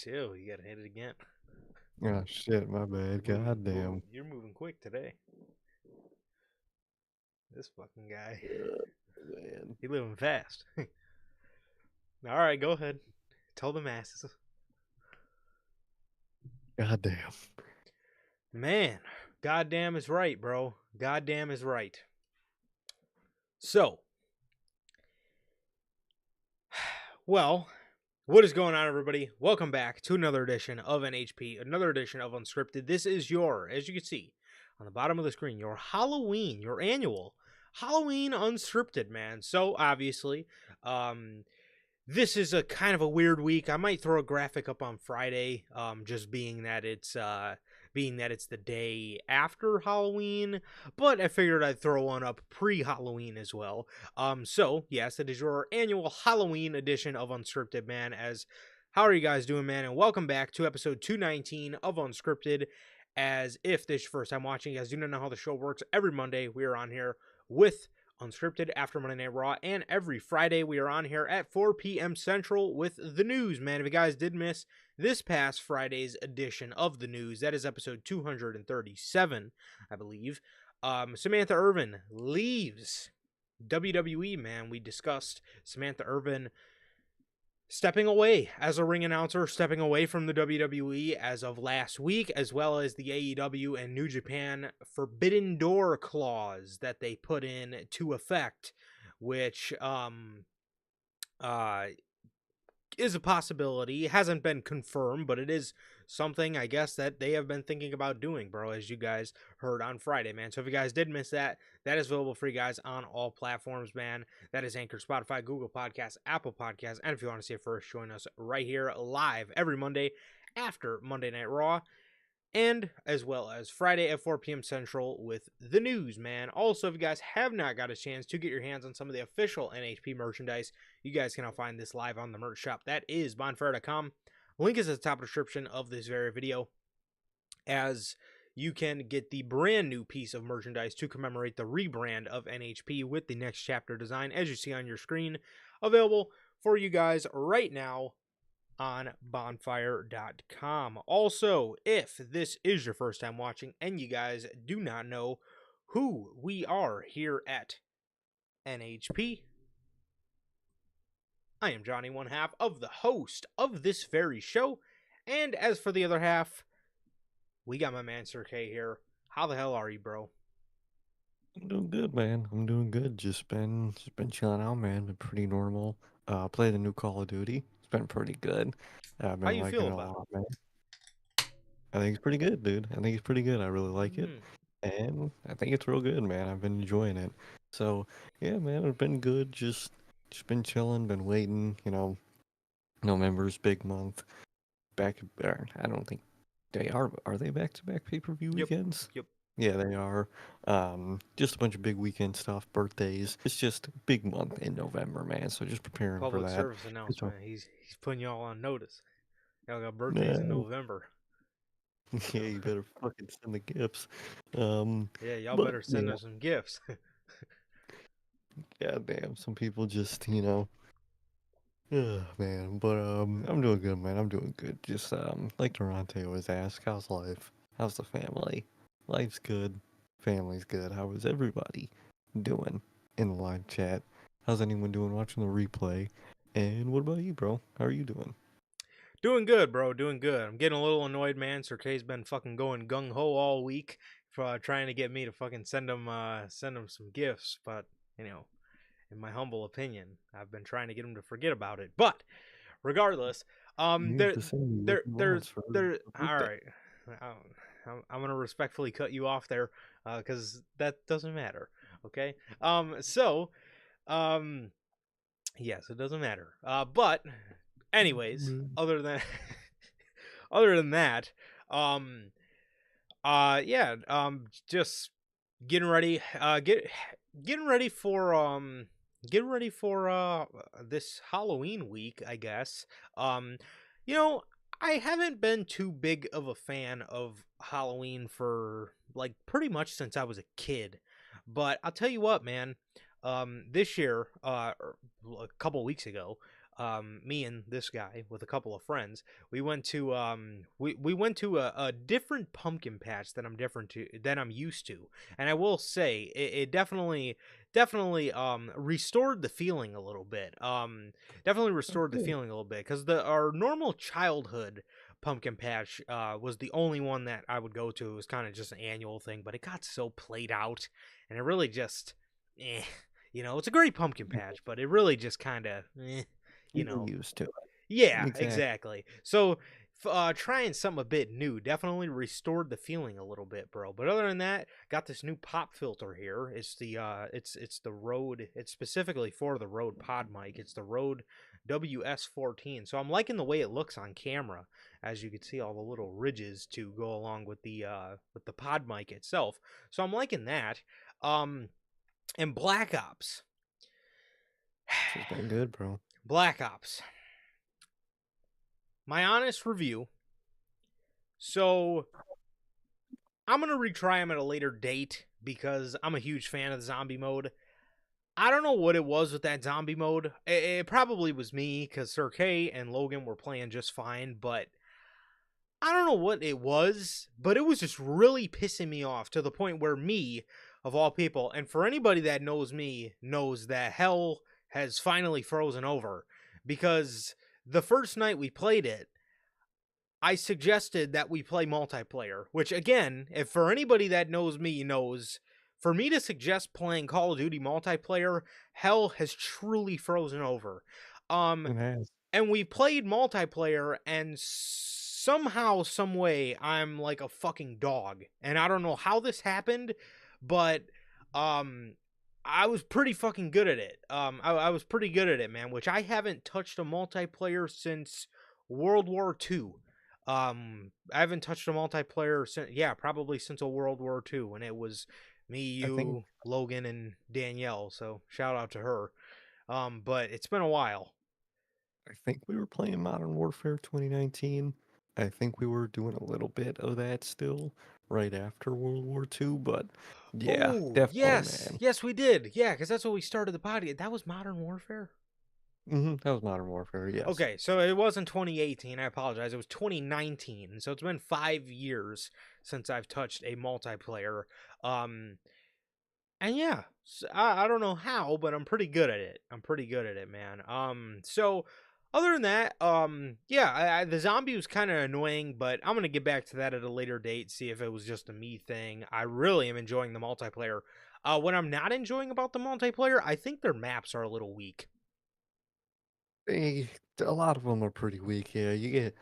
Chill, you gotta hit it again. Oh shit, my bad. God damn. You're moving quick today. This fucking guy. Man. He living fast. Alright, go ahead. Tell the masses. God damn. Man, goddamn is right, bro. Goddamn is right. So, well, what is going on, everybody? Welcome back to another edition of NHP, another edition of Unscripted. This is your, as you can see on the bottom of the screen, your Halloween, your annual Halloween Unscripted, man. So, obviously, this is a kind of a weird week. I might throw a graphic up on Friday, just being that it's the day after Halloween, but I figured I'd throw one up pre-Halloween as well. So yes, it is your annual Halloween edition of Unscripted, man. How are you guys doing, man? And welcome back to episode 219 of Unscripted. As if this is your first time watching, you guys do not know how the show works. Every Monday we are on here with Unscripted after Monday Night Raw, and every Friday we are on here at 4 p.m. Central with the news, man. If you guys did miss this past Friday's edition of the news, that is episode 237, I believe. Samantha Irvin leaves WWE, man. We discussed Samantha Irvin stepping away as a ring announcer, stepping away from the WWE as of last week, as well as the AEW and New Japan Forbidden Door clause that they put in to effect, which is a possibility. It hasn't been confirmed, but it is something, I guess, that they have been thinking about doing, bro, as you guys heard on Friday, man. So if you guys did miss that, that is available for you guys on all platforms, man. That is Anchor, Spotify, Google Podcasts, Apple Podcasts, and if you want to see it first, join us right here live every Monday after Monday Night Raw, and as well as Friday at 4 p.m. Central with the news, man. Also, if you guys have not got a chance to get your hands on some of the official NHP merchandise, you guys can now find this live on the merch shop. That is bonfire.com. Link is at the top of the description of this very video, as you can get the brand new piece of merchandise to commemorate the rebrand of NHP with the next chapter design, as you see on your screen, available for you guys right now on bonfire.com. Also, if this is your first time watching and you guys do not know who we are here at NHP, I am Johnny, one half of the host of this very show, and as for the other half, we got my man Sir K here. How the hell are you, bro? I'm doing good, man. I'm doing good. Just been chilling out, man. Been pretty normal. Play the new Call of Duty. It's been pretty good. I've How been you liking feel it a about lot, man. I think it's pretty good, dude. I think it's pretty good. I really like it. it? And I think it's real good, man. I've been enjoying it. So yeah, man, it's been good. Just been chilling, been waiting, November's big month. I don't think they are they back to back pay-per-view Yep. weekends? Yep. Yeah, they are. Just a bunch of big weekend stuff, birthdays. It's just a big month in November, man. So just preparing for Public that. service So, announcement. He's putting y'all on notice. Y'all got birthdays in no, November. yeah, you better fucking send the gifts. Yeah, y'all But better send yeah, us some gifts. goddamn, some people just, man. But I'm doing good, man. I'm doing good. Just like Durante always asks, how's life? How's the family? Life's good. Family's good. How is everybody doing in the live chat? How's anyone doing watching the replay? And what about you, bro? How are you doing? Doing good, bro. Doing good. I'm getting a little annoyed, man. Sir K's been fucking going gung ho all week for trying to get me to fucking send him some gifts. But in my humble opinion, I've been trying to get him to forget about it. But regardless, You have there, to send me what there, he wants there's, for there. her All birthday. right, I'm gonna respectfully cut you off there, because that doesn't matter. Okay. Um, yes, it doesn't matter. But anyways, other than other than that, um yeah, just getting ready, getting ready for this Halloween week, I guess. um you know I haven't been too big of a fan of Halloween for like pretty much since I was a kid, but I'll tell you what, man. This year, a couple weeks ago, Me and this guy with a couple of friends, we went to we went to a different pumpkin patch than I'm used to, and I will say it definitely restored the feeling a little bit. Definitely restored the Good. feeling a little bit because the our normal childhood pumpkin patch was the only one that I would go to. It was kind of just an annual thing, but it got so played out, and it really just, eh, it's a great pumpkin patch, but it really just kind of, you You get know, used to it. yeah, Exactly. exactly. So, trying something a bit new definitely restored the feeling a little bit, bro. But other than that, got this new pop filter here. It's the Rode. It's specifically for the Rode Pod mic. It's the Rode WS14. So I'm liking the way it looks on camera, as you can see all the little ridges to go along with the pod mic itself. So I'm liking that. Um, and Black Ops. This has been good, bro. Black Ops. My honest review. So I'm gonna retry them at a later date because I'm a huge fan of the zombie mode. I don't know what it was with that zombie mode. It probably was me because Sir K and Logan were playing just fine, but I don't know what it was, but it was just really pissing me off to the point where me, of all people, and for anybody that knows me, knows that hell has finally frozen over because the first night we played it, I suggested that we play multiplayer, which again, if for anybody that knows me knows, for me to suggest playing Call of Duty multiplayer, hell has truly frozen over. Um It has. and we played multiplayer and somehow some way I'm like a fucking dog. And I don't know how this happened, but um I was pretty fucking good at it. I was pretty good at it, man, which I haven't touched a multiplayer since World War II. I haven't touched a multiplayer since, yeah, probably since a World War II when it was me, I think you, Logan, and Danielle. So shout out to her. But it's been a while. I think we were playing Modern Warfare 2019. I think we were doing a little bit of that still right after World War II, but yeah, Oh definitely, yes, man. yes we did. Yeah, because that's what we started the podcast. That was Modern Warfare. That was Modern Warfare, yes. Okay, so it wasn't 2018. I apologize. It was 2019. So it's been 5 years since I've touched a multiplayer. Um, and yeah, I don't know how, but I'm pretty good at it. I'm pretty good at it, man. So other than that, yeah, the zombie was kind of annoying, but I'm gonna get back to that at a later date. See if it was just a me thing. I really am enjoying the multiplayer. What I'm not enjoying about the multiplayer, I think their maps are a little weak. They, a lot of them are pretty weak. Yeah, you get.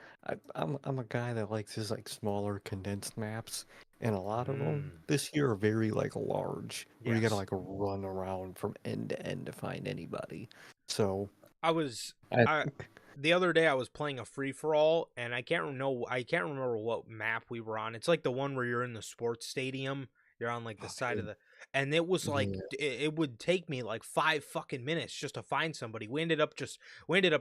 I'm a guy that likes his like smaller condensed maps, and a lot of them Mm, this year are very like large, where you gotta yes. like run around from end to end to find anybody. So I was I I think the other day I was playing a free for all and I can't remember what map we were on. It's like the one where you're in the sports stadium. You're on like the oh, side of man, the and it was like yeah, it would take me like 5 fucking minutes just to find somebody. We ended up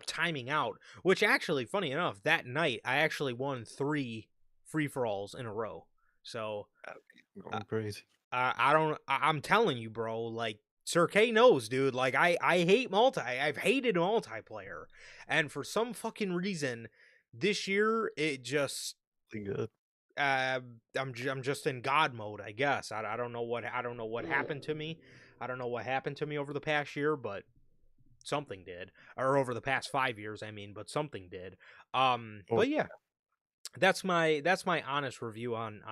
timing out, which actually funny enough, that night I actually won 3 free for alls in a row. So, I'm uh, going crazy. I don't. I'm telling you, bro. Like Sir K knows, dude. Like I hate I've hated multiplayer, and for some fucking reason, this year it just. Really good. I'm just in God mode, I guess. I don't know what happened to me. I don't know what happened to me over the past year, but something did, or over the past 5 years. I mean, but something did. Oh, But yeah, that's my honest review on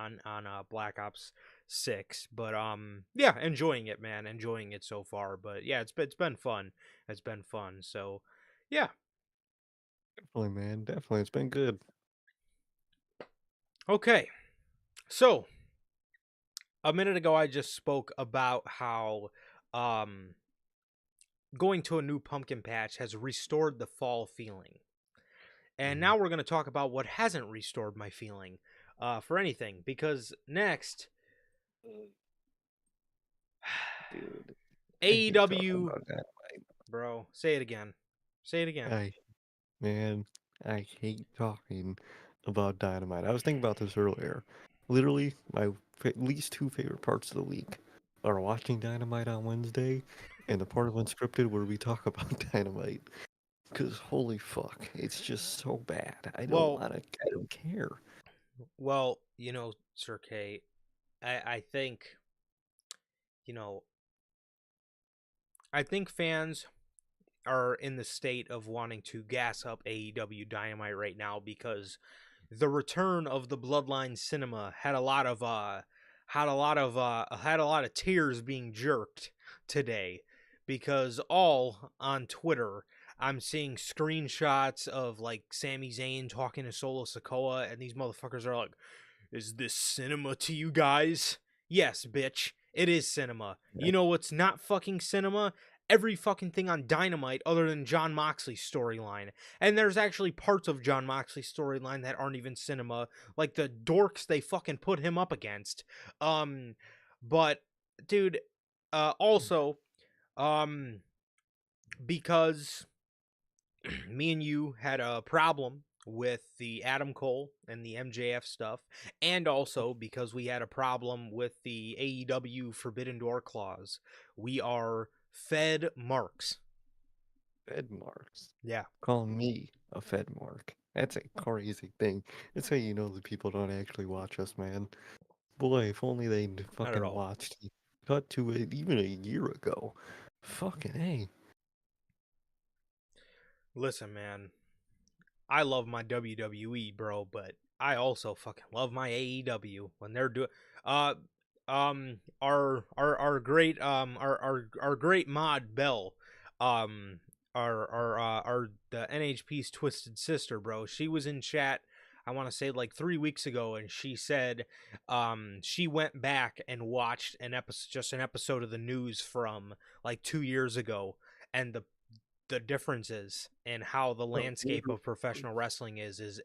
Black Ops 6. But yeah, enjoying it, man. Enjoying it so far. But yeah, it's been fun. It's been fun. So yeah. definitely, man. Definitely, it's been good. Okay. So a minute ago I just spoke about how um going to a new pumpkin patch has restored the fall feeling. And Mhm. now we're going to talk about what hasn't restored my feeling for anything because next Dude, I hate talking AEW. about that. Bro, say it again. Say it again. I Man, I hate talking about Dynamite. I was thinking about this earlier. Literally, my least two favorite parts of the week are watching Dynamite on Wednesday and the part of Unscripted where we talk about Dynamite. Because holy fuck, it's just so bad. Well, I don't care. well, Sir K, I think, you know, I think fans are in the state of wanting to gas up AEW Dynamite right now because the return of the Bloodline cinema had a lot of tears being jerked today, because all on Twitter I'm seeing screenshots of like Sami Zayn talking to Solo Sikoa, and these motherfuckers are like, "Is this cinema to you guys?" Yes, bitch. It is cinema. Yeah. You know what's not fucking cinema? Every fucking thing on Dynamite other than John Moxley's storyline. And there's actually parts of John Moxley's storyline that aren't even cinema, like the dorks they fucking put him up against. Um but dude, also because me and you had a problem with the Adam Cole and the MJF stuff, and also because we had a problem with the AEW Forbidden Door clause. We are fed marks. Fed marks. Yeah, Calling me a Fed mark. That's a crazy thing. That's how you know that people don't actually watch us, man. Boy, if only they'd not at fucking all. watched. Cut to it even a year ago. Fucking A. Listen, man, I love my WWE, bro, but I also fucking love my AEW when they're doing uh our great our great mod Bell, um our the NHP's twisted sister, bro. She was in chat, I want to say like 3 weeks ago, and she said she went back and watched an episode of the news from like 2 years ago, and the differences in how the Oh, landscape of professional wrestling is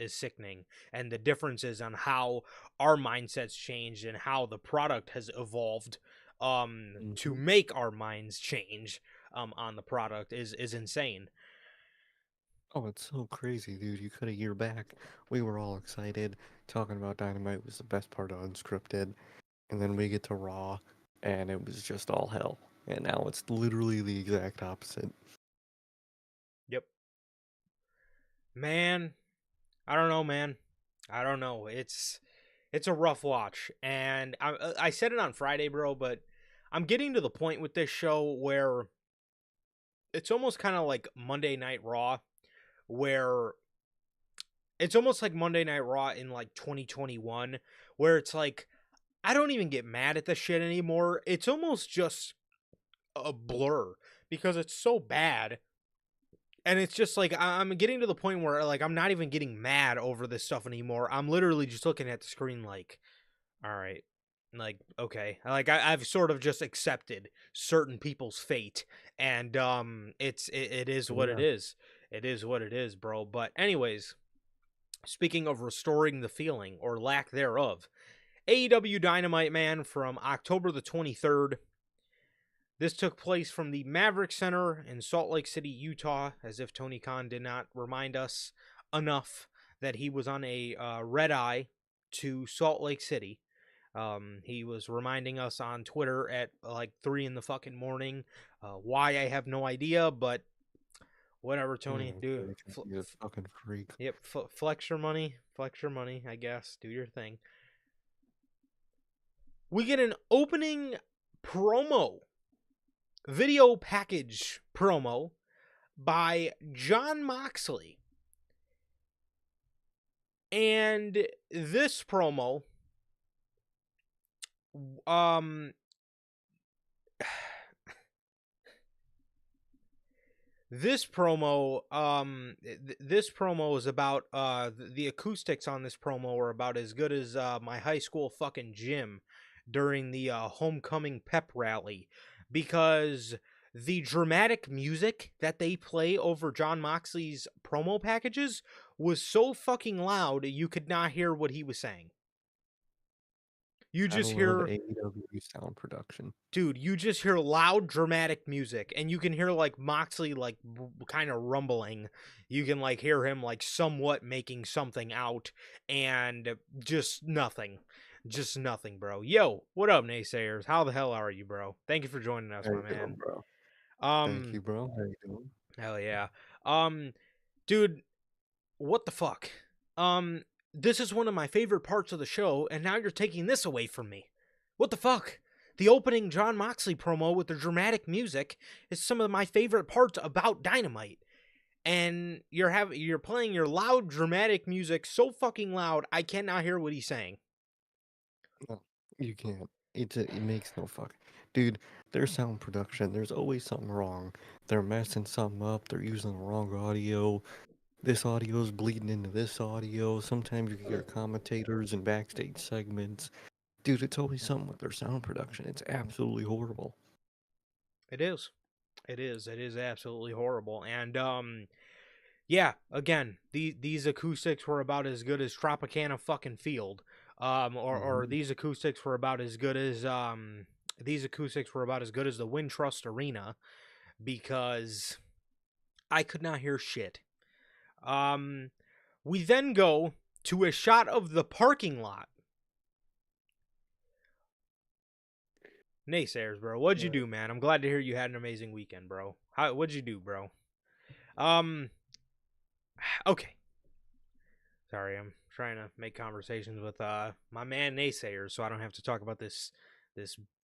sickening, and the differences on how our mindsets changed and how the product has evolved to mm-hmm. make our minds change on the product is insane. Oh, it's so crazy, dude. You cut a year back. We were all excited, talking about Dynamite was the best part of Unscripted, and then we get to Raw, and it was just all hell. And now it's literally the exact opposite. Yep. Man, I don't know, man. I don't know. It's a rough watch, and I said it on Friday, bro, but I'm getting to the point with this show where it's almost kind of like Monday Night Raw, where it's almost like Monday Night Raw in like 2021, where it's like I don't even get mad at the shit anymore. It's almost just a blur because it's so bad. And it's just like I'm getting to the point where like I'm not even getting mad over this stuff anymore. I'm literally just looking at the screen like, all right, like okay, like I've sort of just accepted certain people's fate, and it is what it Yeah. is. It is what it is, bro. But anyways, speaking of restoring the feeling or lack thereof, AEW Dynamite, man, from October the 23rd. This took place from the Maverick Center in Salt Lake City, Utah, as if Tony Khan did not remind us enough that he was on a red eye to Salt Lake City. He was reminding us on Twitter at like 3 in the fucking morning. Why, I have no idea, but whatever, Tony. Do You fucking freak. yep, flex your money, I guess. Do your thing. We get an opening promo, video package promo by John Moxley. And this promo um this promo is about the acoustics on this promo are about as good as my high school fucking gym during the homecoming pep rally, because the dramatic music that they play over John Moxley's promo packages was so fucking loud you could not hear what he was saying. You I just love hear, AEW sound production. dude, you just hear loud dramatic music, and you can hear like Moxley like kind of rumbling. You can like hear him like somewhat making something out, and just nothing, bro. Yo, what up, naysayers? How the hell are you, bro? Thank you for joining us, How my you doing, man. bro? Thank you, um bro. How you doing? Hell yeah. Um, dude, what the fuck? Um, this is one of my favorite parts of the show, and now you're taking this away from me. What the fuck? The opening John Moxley promo with the dramatic music is some of my favorite parts about Dynamite. And you're playing your loud dramatic music so fucking loud I cannot hear what he's saying. No, you can't. It makes no fuck. Dude, their sound production, there's always something wrong. They're messing something up, they're using the wrong audio. This audio's bleeding into this audio. Sometimes you can hear commentators and backstage segments. Dude, it's always something with their sound production. It's absolutely horrible. It is. It is. It is absolutely horrible. And yeah, again, these acoustics were about as good as Tropicana fucking Field. Or Hmm. these acoustics were about as good as these acoustics were about as good as the Wintrust Arena, because I could not hear shit. Um we then go to a shot of the parking lot. Naysayers, bro. What'd you Yeah. do, man? I'm glad to hear you had an amazing weekend, bro. What'd you do, bro? Um okay. Sorry, I'm trying to make conversations with my man Naysayers so I don't have to talk about this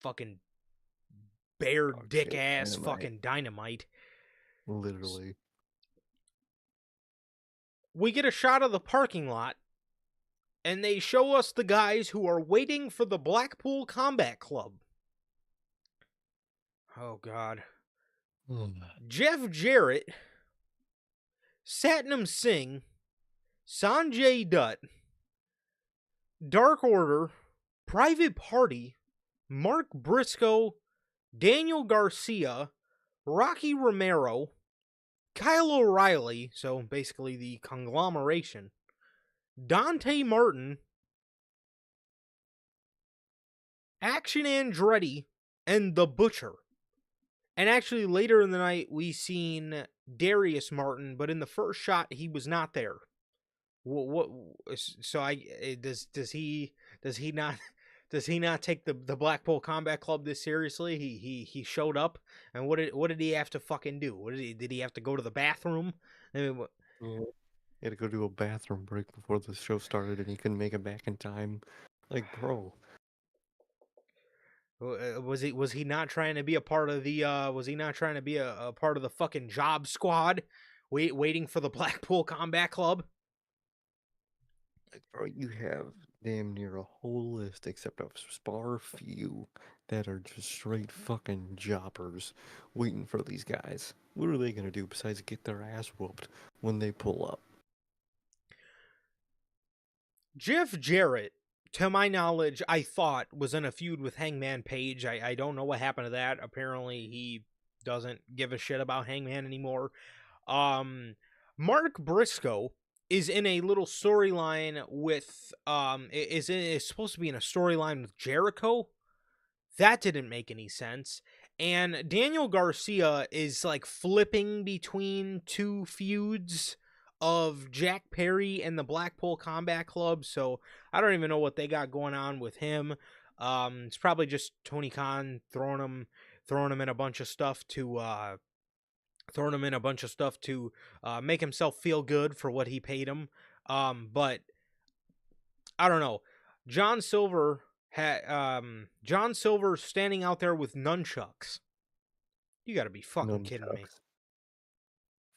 fucking bare Dog dick shit. ass Dynamite. fucking Dynamite. Literally. We get a shot of the parking lot, and they show us the guys who are waiting for the Blackpool Combat Club. Oh god. Jeff Jarrett, Satnam Singh, Sanjay Dutt, Dark Order, Private Party, Mark Briscoe, Daniel Garcia, Rocky Romero, Kyle O'Reilly, so basically the conglomeration, Dante Martin, Action Andretti, and The Butcher. And actually, later in the night, we seen Darius Martin, but in the first shot, he was not there. What? So does he not does he not take the Blackpool Combat Club this seriously? He showed up, and what did he have to fucking do? Did he have to go to the bathroom? I mean, Yeah. He had to go to a bathroom break before the show started and he couldn't make it back in time. Like, bro. was he not trying to be a part of the was he not trying to be a part of the fucking job squad, waiting for the Blackpool Combat Club? Like, bro, you have damn near a whole list except a spar few that are just straight fucking jobbers waiting for these guys. What are they gonna do besides get their ass whooped when they pull up? Jeff Jarrett, to my knowledge, I thought was in a feud with Hangman Page. I don't know what happened to that. Apparently, he doesn't give a shit about Hangman anymore. Um, Mark Briscoe is in a little storyline with is supposed to be in a storyline with Jericho. That didn't make any sense. And Daniel Garcia is like flipping between two feuds of Jack Perry and the Blackpool Combat Club. So I don't even know what they got going on with him. It's probably just Tony Khan throwing him in a bunch of stuff to make himself feel good for what he paid him. But I don't know. John Silver John Silver standing out there with nunchucks. You got to be fucking kidding me. Nunchucks.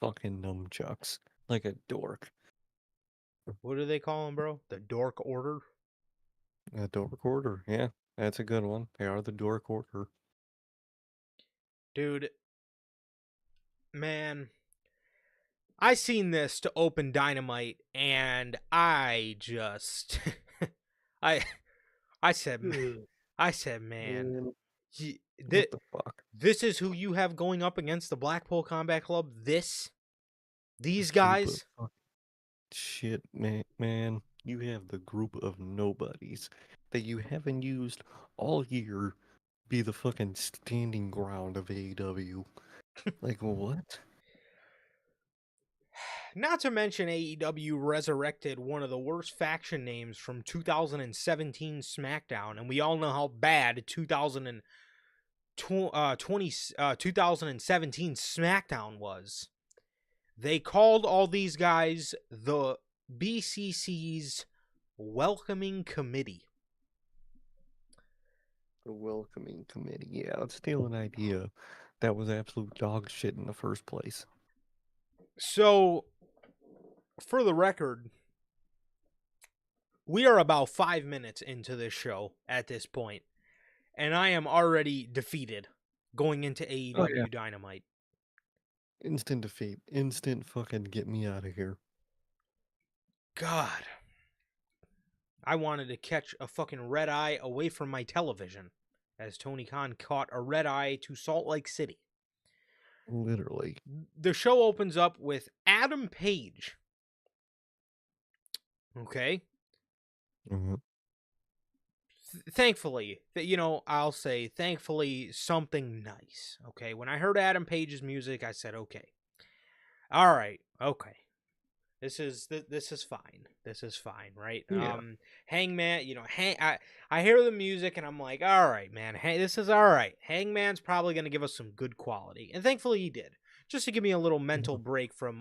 Fucking nunchucks. Like a dork. What do they call him, bro? The Dork Order? A dork order, yeah. That's a good one. They are the dork order. Dude, man, I seen this to open Dynamite, and I just I I said man, Man, y- what the fuck? this is who you have going up against the Blackpool Combat Club. These This group of guys. fuck shit, man. You have the group of nobodies that you haven't used all year be the fucking standing ground of AEW. Like, what? Not to mention AEW resurrected one of the worst faction names from 2017 SmackDown, and we all know how bad 2017 SmackDown was. They called all these guys the BCC's welcoming committee. The welcoming committee. Yeah, let's steal an idea that was absolute dog shit in the first place. So, for the record, we are about 5 minutes into this show at this point, and I am already defeated going into Oh AEW yeah. Dynamite. Instant defeat. Instant fucking get me out of here. God. I wanted to catch a fucking red eye away from my television as Tony Khan caught a red eye to Salt Lake City. Literally. The show opens up with Adam Page. Okay. Mm-hmm. Thankfully, I'll say thankfully something nice. Okay. When I heard Adam Page's music, I said, okay. All right. Okay. This is fine. This is fine, right? Yeah. Hangman, I hear the music and I'm like, all right, man. Hey, this is all right. Hangman's probably gonna give us some good quality, and thankfully he did, just to give me a little mental break from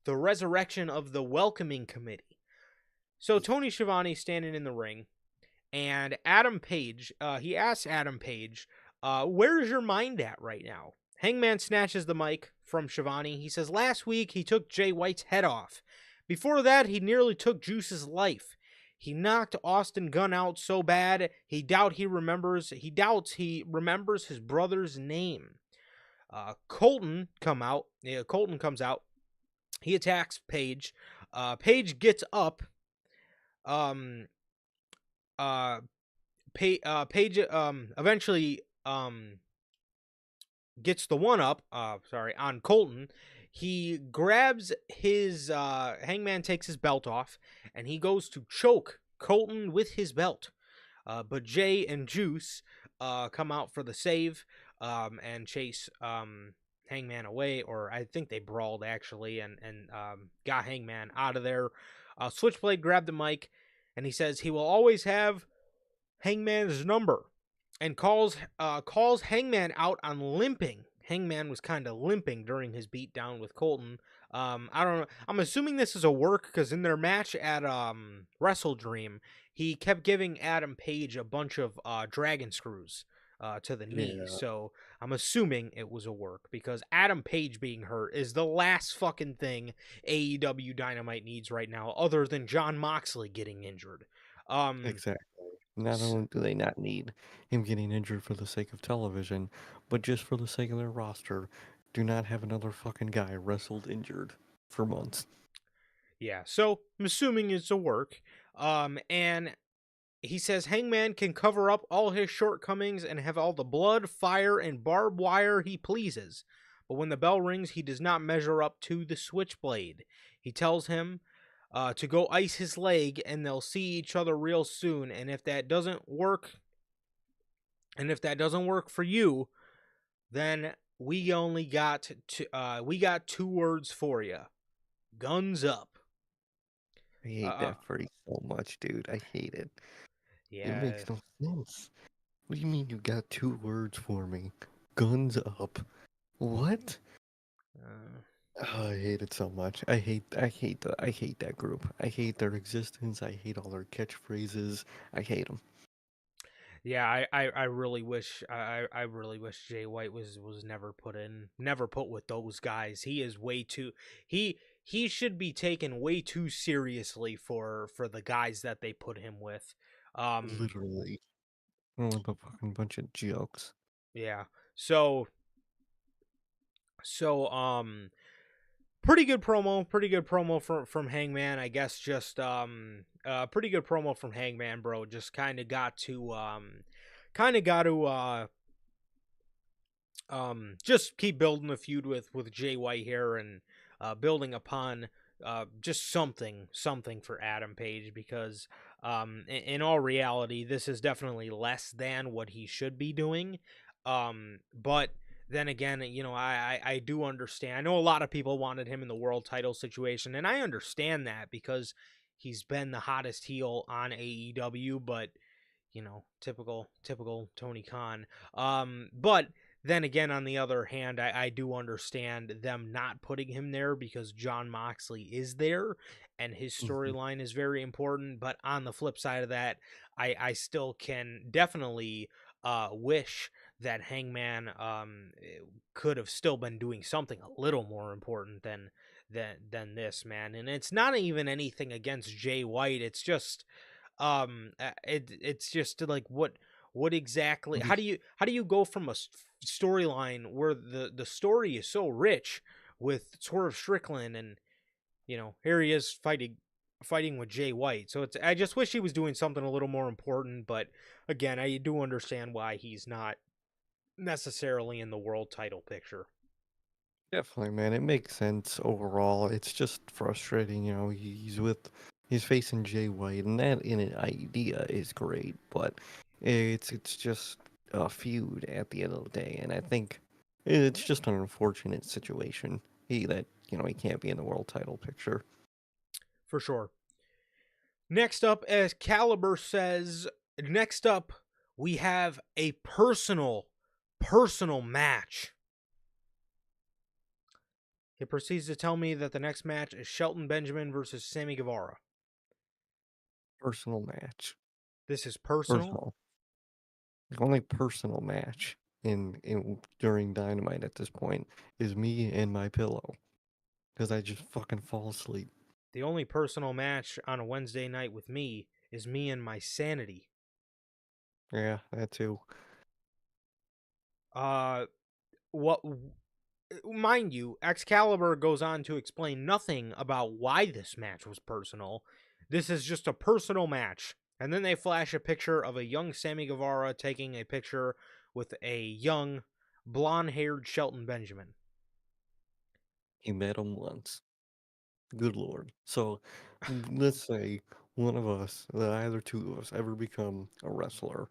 the resurrection of the welcoming committee. So Tony Schiavone standing in the ring, and Adam Page, he asks Adam Page, "Where's your mind at right now?" Hangman snatches the mic from Schiavone. He says, "Last week he took Jay White's head off. Before that, he nearly took Juice's life. He knocked Austin Gunn out so bad he doubts he remembers his brother's name." Colton comes out. He attacks Page. Page gets up. Um. Page eventually gets the one up, on Colton. He grabs his Hangman takes his belt off and he goes to choke Colton with his belt. But Jay and Juice come out for the save and chase Hangman away, or I think they brawled actually, and got Hangman out of there. Switchblade grabbed the mic and he says he will always have Hangman's number, and calls Hangman out on limping. Hangman was kind of limping during his beatdown with Colton. I don't know. I'm assuming this is a work because in their match at Wrestle Dream, he kept giving Adam Page a bunch of dragon screws to the knee. Yeah. So I'm assuming it was a work because Adam Page being hurt is the last fucking thing AEW Dynamite needs right now, other than Jon Moxley getting injured. Exactly. Not only do they not need him getting injured for the sake of television, but just for the sake of their roster, do not have another fucking guy wrestled injured for months. Yeah, so I'm assuming it's a work. And he says Hangman can cover up all his shortcomings and have all the blood, fire, and barbed wire he pleases. But when the bell rings, he does not measure up to the Switchblade. He tells him to go ice his leg, and they'll see each other real soon. And if that doesn't work, for you, then we only got two words for you: guns up. I hate that phrase so much, dude. I hate it. It Yeah. makes no sense. What do you mean you got 2 words for me? Guns up. What? Oh, I hate it so much. I hate that group. I hate their existence. I hate all their catchphrases. I hate them. Yeah, I really wish I really wish Jay White was never put with those guys. He is way too he should be taken way too seriously for the guys that they put him with. Literally. What a fucking bunch of jokes. Yeah. So pretty good promo from Hangman, I guess. Just pretty good promo from Hangman, bro. Just kind of got to just keep building the feud with Jay White here, and building upon just something for Adam Page, because in all reality, this is definitely less than what he should be doing. But then again, I do understand. I know a lot of people wanted him in the world title situation, and I understand that because he's been the hottest heel on AEW, but typical Tony Khan. But then again, on the other hand, I do understand them not putting him there because Jon Moxley is there and his Mhm. storyline is very important. But on the flip side of that, I still can definitely wish that Hangman could have still been doing something a little more important than this, man. And it's not even anything against Jay White. It's just it's just like what exactly The how do you go from a storyline where the story is so rich with Swerve Strickland, and here he is fighting with Jay White. So it's I just wish he was doing something a little more important, but again, I do understand why he's not necessarily in the world title picture. Definitely, man. It makes sense overall. It's just frustrating, he's facing Jay White, and that in an idea is great, but it's just a feud at the end of the day, and I think it's just an unfortunate situation. He can't be in the world title picture. For sure. Next up, as Caliber says, next up we have a personal match. He proceeds to tell me that the next match is Shelton Benjamin versus Sammy Guevara. Personal match. This is personal. Personal. The only personal match in during Dynamite at this point is me and my pillow, because I just fucking fall asleep. The only personal match on a Wednesday night with me is me and my sanity. Yeah, that too. Uh, what? Mind you, Excalibur goes on to explain nothing about why this match was personal. This is just a personal match. And then they flash a picture of a young Sammy Guevara taking a picture with a young, blonde haired Shelton Benjamin. He met him once. Good lord. So let's say one of us, either two of us, ever become a wrestler,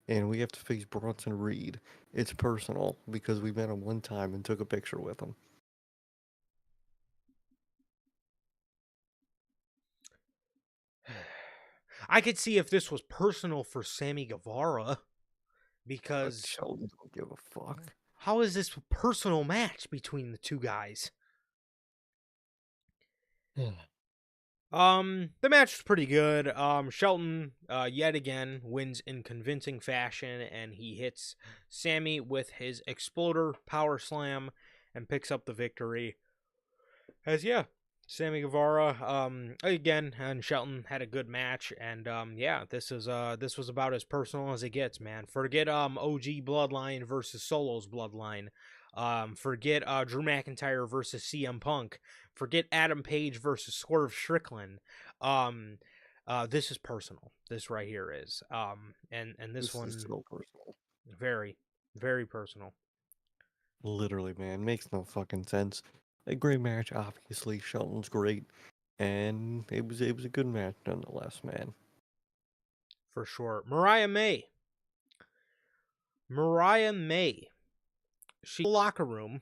and we have to face Bronson Reed. It's personal because we met him one time and took a picture with him. I could see if this was personal for Sammy Guevara, But because Sheldon don't give a fuck. how is this a personal match between the two guys? The match was pretty good. Shelton, yet again, wins in convincing fashion, and he hits Sammy with his Exploder Power Slam and picks up the victory. As yeah, Sammy Guevara, again, and Shelton had a good match, and yeah, this was about as personal as it gets, man. Forget OG Bloodline versus Solo's Bloodline. Forget Drew McIntyre versus CM Punk. Forget Adam Page versus Swerve Strickland. Um, this is personal. This right here is. And this This is one so personal. very, very personal. Literally, man, makes no fucking sense. A great match, obviously. Shelton's great, and it was a good match nonetheless, man. For sure. Mariah May. Mariah May. She locker room.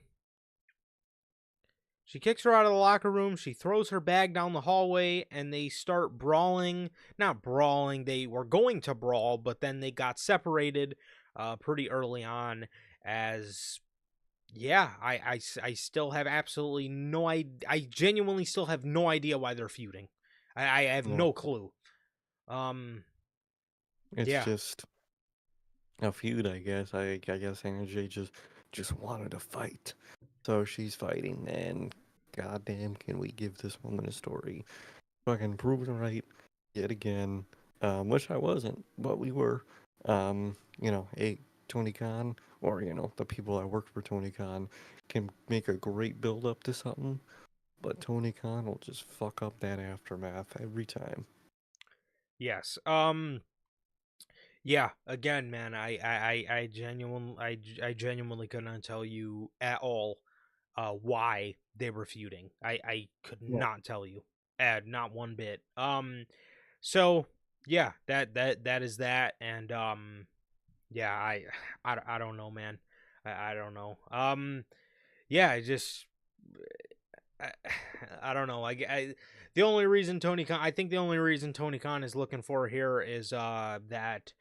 She kicks her out of the locker room. She throws her bag down the hallway, and they start brawling. Not brawling. They were going to brawl, but then they got separated pretty early on. As yeah, I still have absolutely no idea. I genuinely still have no idea why they're feuding. I have No, no clue. Um, it's yeah, just a feud, I guess. I guess Anna Jay just wanted to fight, so she's fighting. And goddamn, can we give this woman a story? Fucking proven right yet again. Which I wasn't, but we were. Tony Khan, or the people that work for Tony Khan, can make a great build up to something, but Tony Khan will just fuck up that aftermath every time. yes. Yeah, again, man, I genuinely couldn't tell you at all why they were feuding. I could Yeah. not tell you. Not one bit. So yeah, that is that, and yeah, I don't know, man. I don't know. Yeah, I just I, I don't know. The only reason Tony Khan, I think the only reason Tony Khan is looking for here is that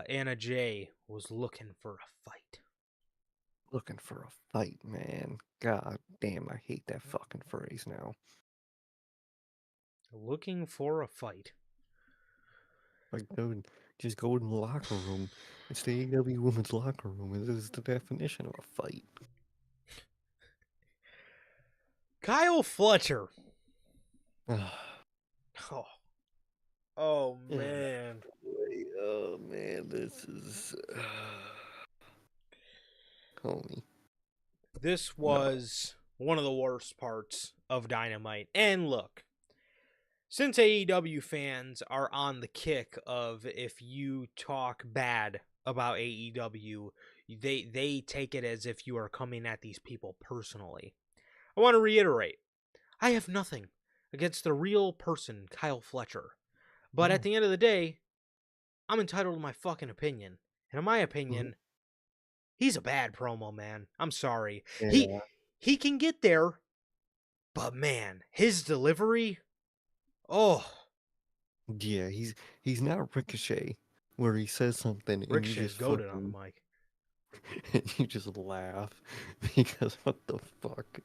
Anna Jay was looking for a fight. looking for a fight, man. God damn, I hate that fucking phrase now. Looking for a fight. Like, dude, just go in the locker room. It's the AEW women's locker room. This is the definition of a fight. Kyle Fletcher. Ah, Oh, oh yeah. man. Oh man, this is homie. This No. was one of the worst parts of Dynamite. And look, since AEW fans are on the kick of if you talk bad about AEW, they take it as if you are coming at these people personally. I want to reiterate, I have nothing against the real person, Kyle Fletcher. But at No. the end of the day, I'm entitled to my fucking opinion. And in my Mhm. opinion, he's a bad promo man. I'm sorry. He Yeah. he can get there, but man, his delivery, oh, Yeah, he's not Ricochet, where he says something and you Ricochet's just goaded on the fucking mic. and you just laugh because what the fuck?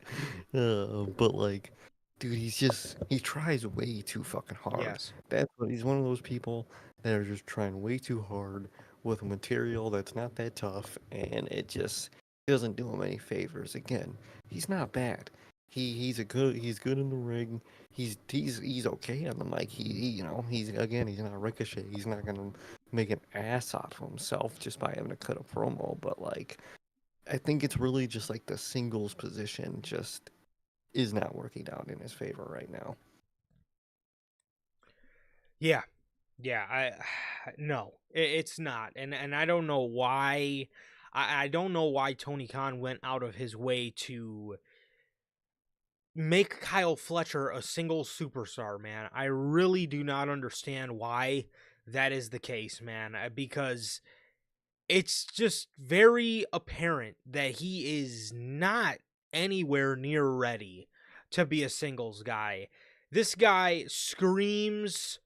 But like, dude, he tries way too fucking hard. Yes. That's what he's one of those people that are just trying way too hard with material that's not that tough, and it just doesn't do him any favors. Again, he's not bad. He's good in the ring. He's okay on the mic. He's not Ricochet. He's not gonna make an ass out of himself just by having to cut a promo. But like, I think it's really just like the singles position just is not working out in his favor right now. Yeah. Yeah, I no, it's not. And I don't know why I don't know why Tony Khan went out of his way to make Kyle Fletcher a single superstar, man. I really do not understand why that is the case, man, because it's just very apparent that he is not anywhere near ready to be a singles guy. This guy screams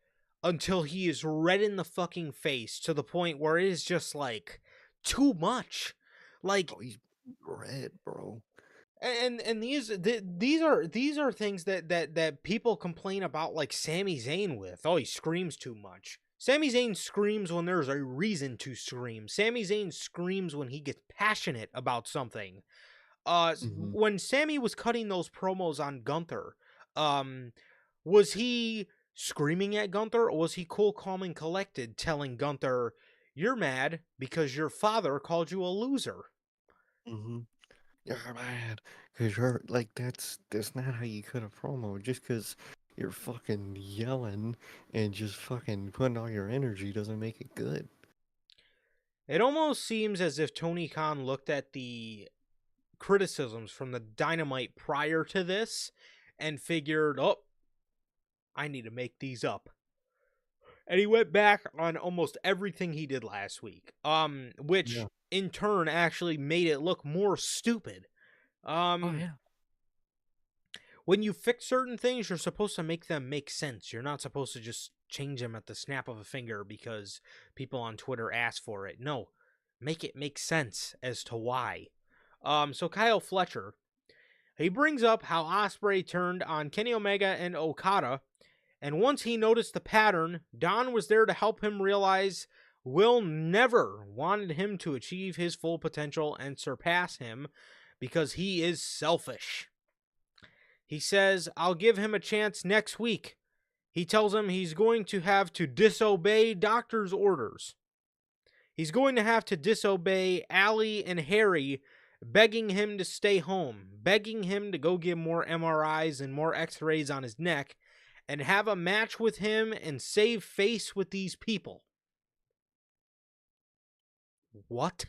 until he is red in the fucking face to the point where it is just like too much. Like Oh, he's red, bro. and these are things that people complain about like Sami Zayn with. Oh, he screams too much. Sami Zayn screams when there's a reason to scream. Sami Zayn screams when he gets passionate about something. Hmm. When Sami was cutting those promos on Gunther, um, was he screaming at Gunther or was he cool, calm, and collected, telling Gunther, "You're mad because your father called you a loser"? Hmm. You're mad because you're like that's not how you cut a promo. Just because you're fucking yelling and just fucking putting all your energy doesn't make it good. It almost seems as if Tony Khan looked at the criticisms from the Dynamite prior to this and figured, oh, I need to make these up. And he went back on almost everything he did last week, which Yeah. in turn actually made it look more stupid. Oh Um, yeah. when you fix certain things, you're supposed to make them make sense. You're not supposed to just change them at the snap of a finger because people on Twitter ask for it. No, make it make sense as to why. So Kyle Fletcher, he brings up how Ospreay turned on Kenny Omega and Okada, and once he noticed the pattern, Don was there to help him realize Will never wanted him to achieve his full potential and surpass him because he is selfish. He says, I'll give him a chance next week. He tells him he's going to have to disobey doctor's orders. He's going to have to disobey Allie and Harry, begging him to stay home, begging him to go get more MRIs and more x rays on his neck, and have a match with him and save face with these people. What?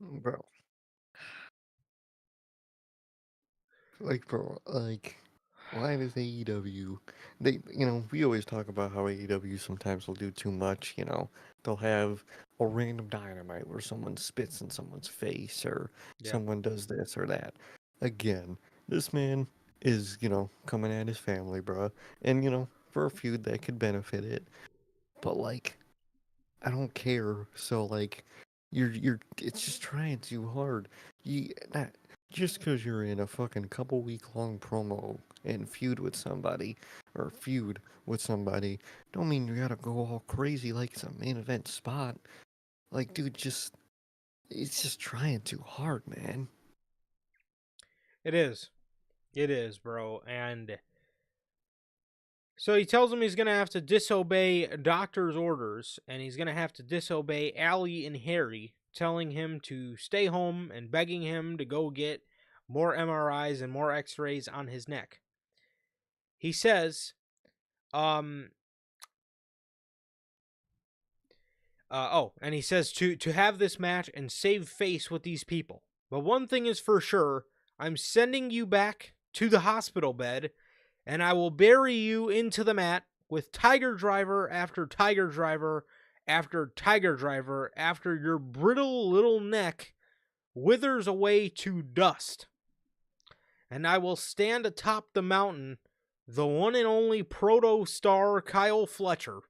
Bro. Bro, why does AEW? We always talk about how AEW sometimes will do too much. They'll have a random dynamite where someone spits in someone's face or Yeah. someone does this or that. Again, this man is, coming at his family, bruh. And, for a feud that could benefit it. But, like, I don't care. So, like, it's just trying too hard. Not just because you're in a fucking couple week long promo and feud with somebody, don't mean you gotta go all crazy like it's a main event spot. Like, dude, it's just trying too hard, man. It is. It is, bro. And so he tells him he's going to have to disobey doctor's orders, and he's going to have to disobey Allie and Harry, telling him to stay home and begging him to go get more MRIs and more x-rays on his neck. He says, and he says to have this match and save face with these people. But one thing is for sure, I'm sending you back to the hospital bed, and I will bury you into the mat with Tiger Driver after Tiger Driver after Tiger Driver after your brittle little neck withers away to dust. And I will stand atop the mountain, the one and only proto star Kyle Fletcher.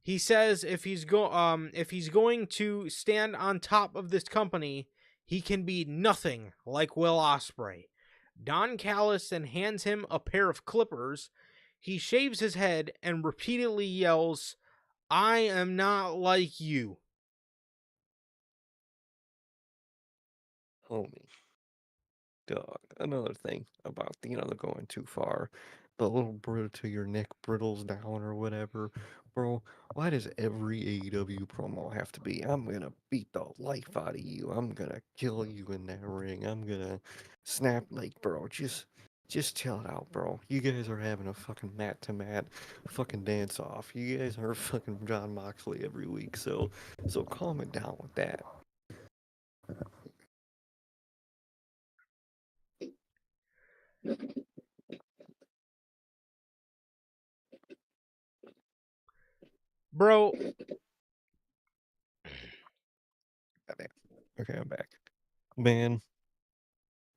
He says if he's going to stand on top of this company, he can be nothing like Will Ospreay. Don Callis then hands him a pair of clippers. He shaves his head and repeatedly yells, "I am not like you." Homie. Dog. Another thing about, the going too far. The little brittle to your neck brittles down or whatever. Bro, why does every AEW promo have to be, I'm gonna beat the life out of you. I'm gonna kill you in that ring. I'm gonna snap, like, bro, just chill it out, bro. You guys are having a fucking mat-to-mat fucking dance-off. You guys are fucking John Moxley every week, so calm it down with that. Bro, Okay, I'm back. Man,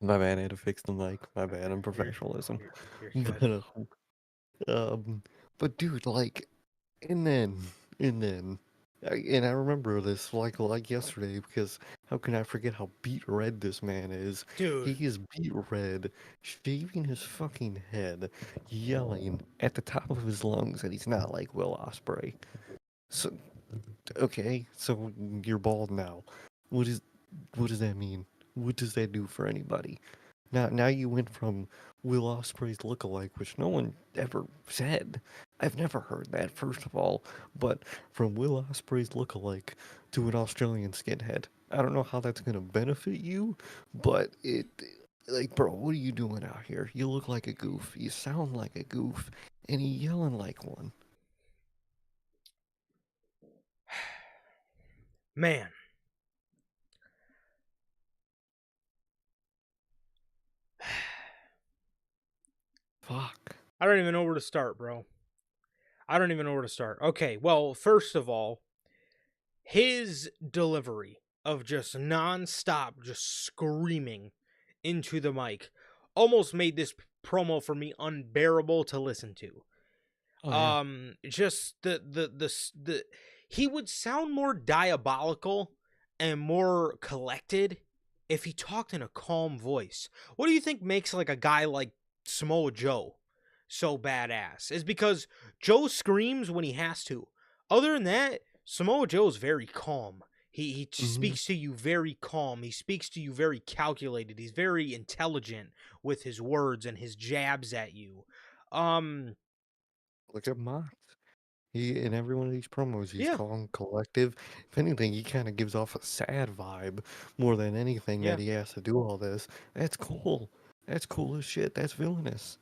my bad, I had to fix the mic. My bad, I'm you're, professionalism. you're good. But, um, but dude, like, and then, and then, and I remember this like yesterday because how can I forget how beat red this man is? He Dude, is beat red, shaving his fucking head, yelling at the top of his lungs that he's not like Will Ospreay. So, okay, so you're bald now. What is, what does that mean? What does that do for anybody? Now you went from Will Ospreay's lookalike, which no one ever said. I've never heard that, first of all. But from Will Ospreay's lookalike to an Australian skinhead. I don't know how that's gonna benefit you, but like, bro, what are you doing out here? You look like a goof. You sound like a goof, and you yelling like one. man. Fuck. I don't even know where to start, bro. I don't even know where to start. Okay, well, first of all, his delivery of just non-stop just screaming into the mic almost made this promo for me unbearable to listen to. Oh yeah. Just the he would sound more diabolical and more collected if he talked in a calm voice. What do you think makes like a guy like Samoa Joe so badass? Is because Joe screams when he has to. Other than that, Samoa Joe is very calm. He hmm speaks to you very calm. He speaks to you very calculated. He's very intelligent with his words and his jabs at you. Um, Look at Mox. He in every one of these promos, he's yeah, calm, collective. If anything, he kind of gives off a sad vibe more than anything yeah. that he has to do all this. That's cool. That's cool as shit. That's villainous.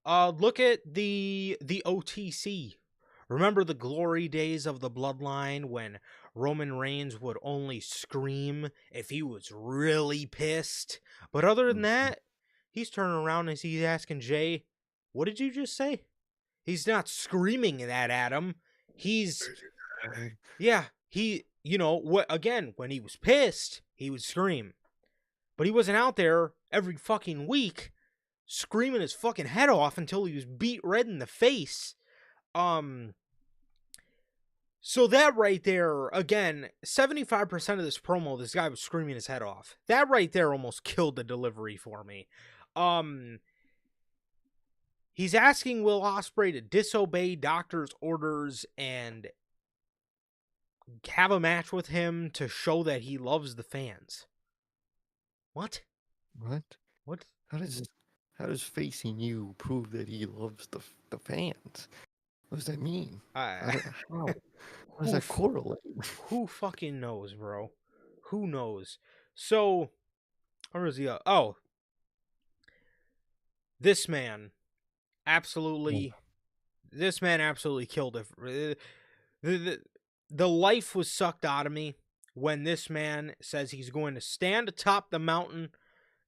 Look at the OTC. Remember the glory days of the Bloodline when Roman Reigns would only scream if he was really pissed? But other than Mhm. that, he's turning around and he's asking Jay, "What did you just say?" He's not screaming that at him. He's yeah, what again, when he was pissed, he would scream. But he wasn't out there every fucking week screaming his fucking head off until he was beat red in the face. Um So that right there, again, 75% of this promo, this guy was screaming his head off. That right there almost killed the delivery for me. He's asking Will Ospreay to disobey doctor's orders and have a match with him to show that he loves the fans. What? What? What? How does facing you prove that he loves the fans? What does that mean? Uh, How? How does who that correlate? who fucking knows, bro? Who knows? So, where is he? Oh, this man absolutely, this man absolutely killed it. The life was sucked out of me when this man says he's going to stand atop the mountain,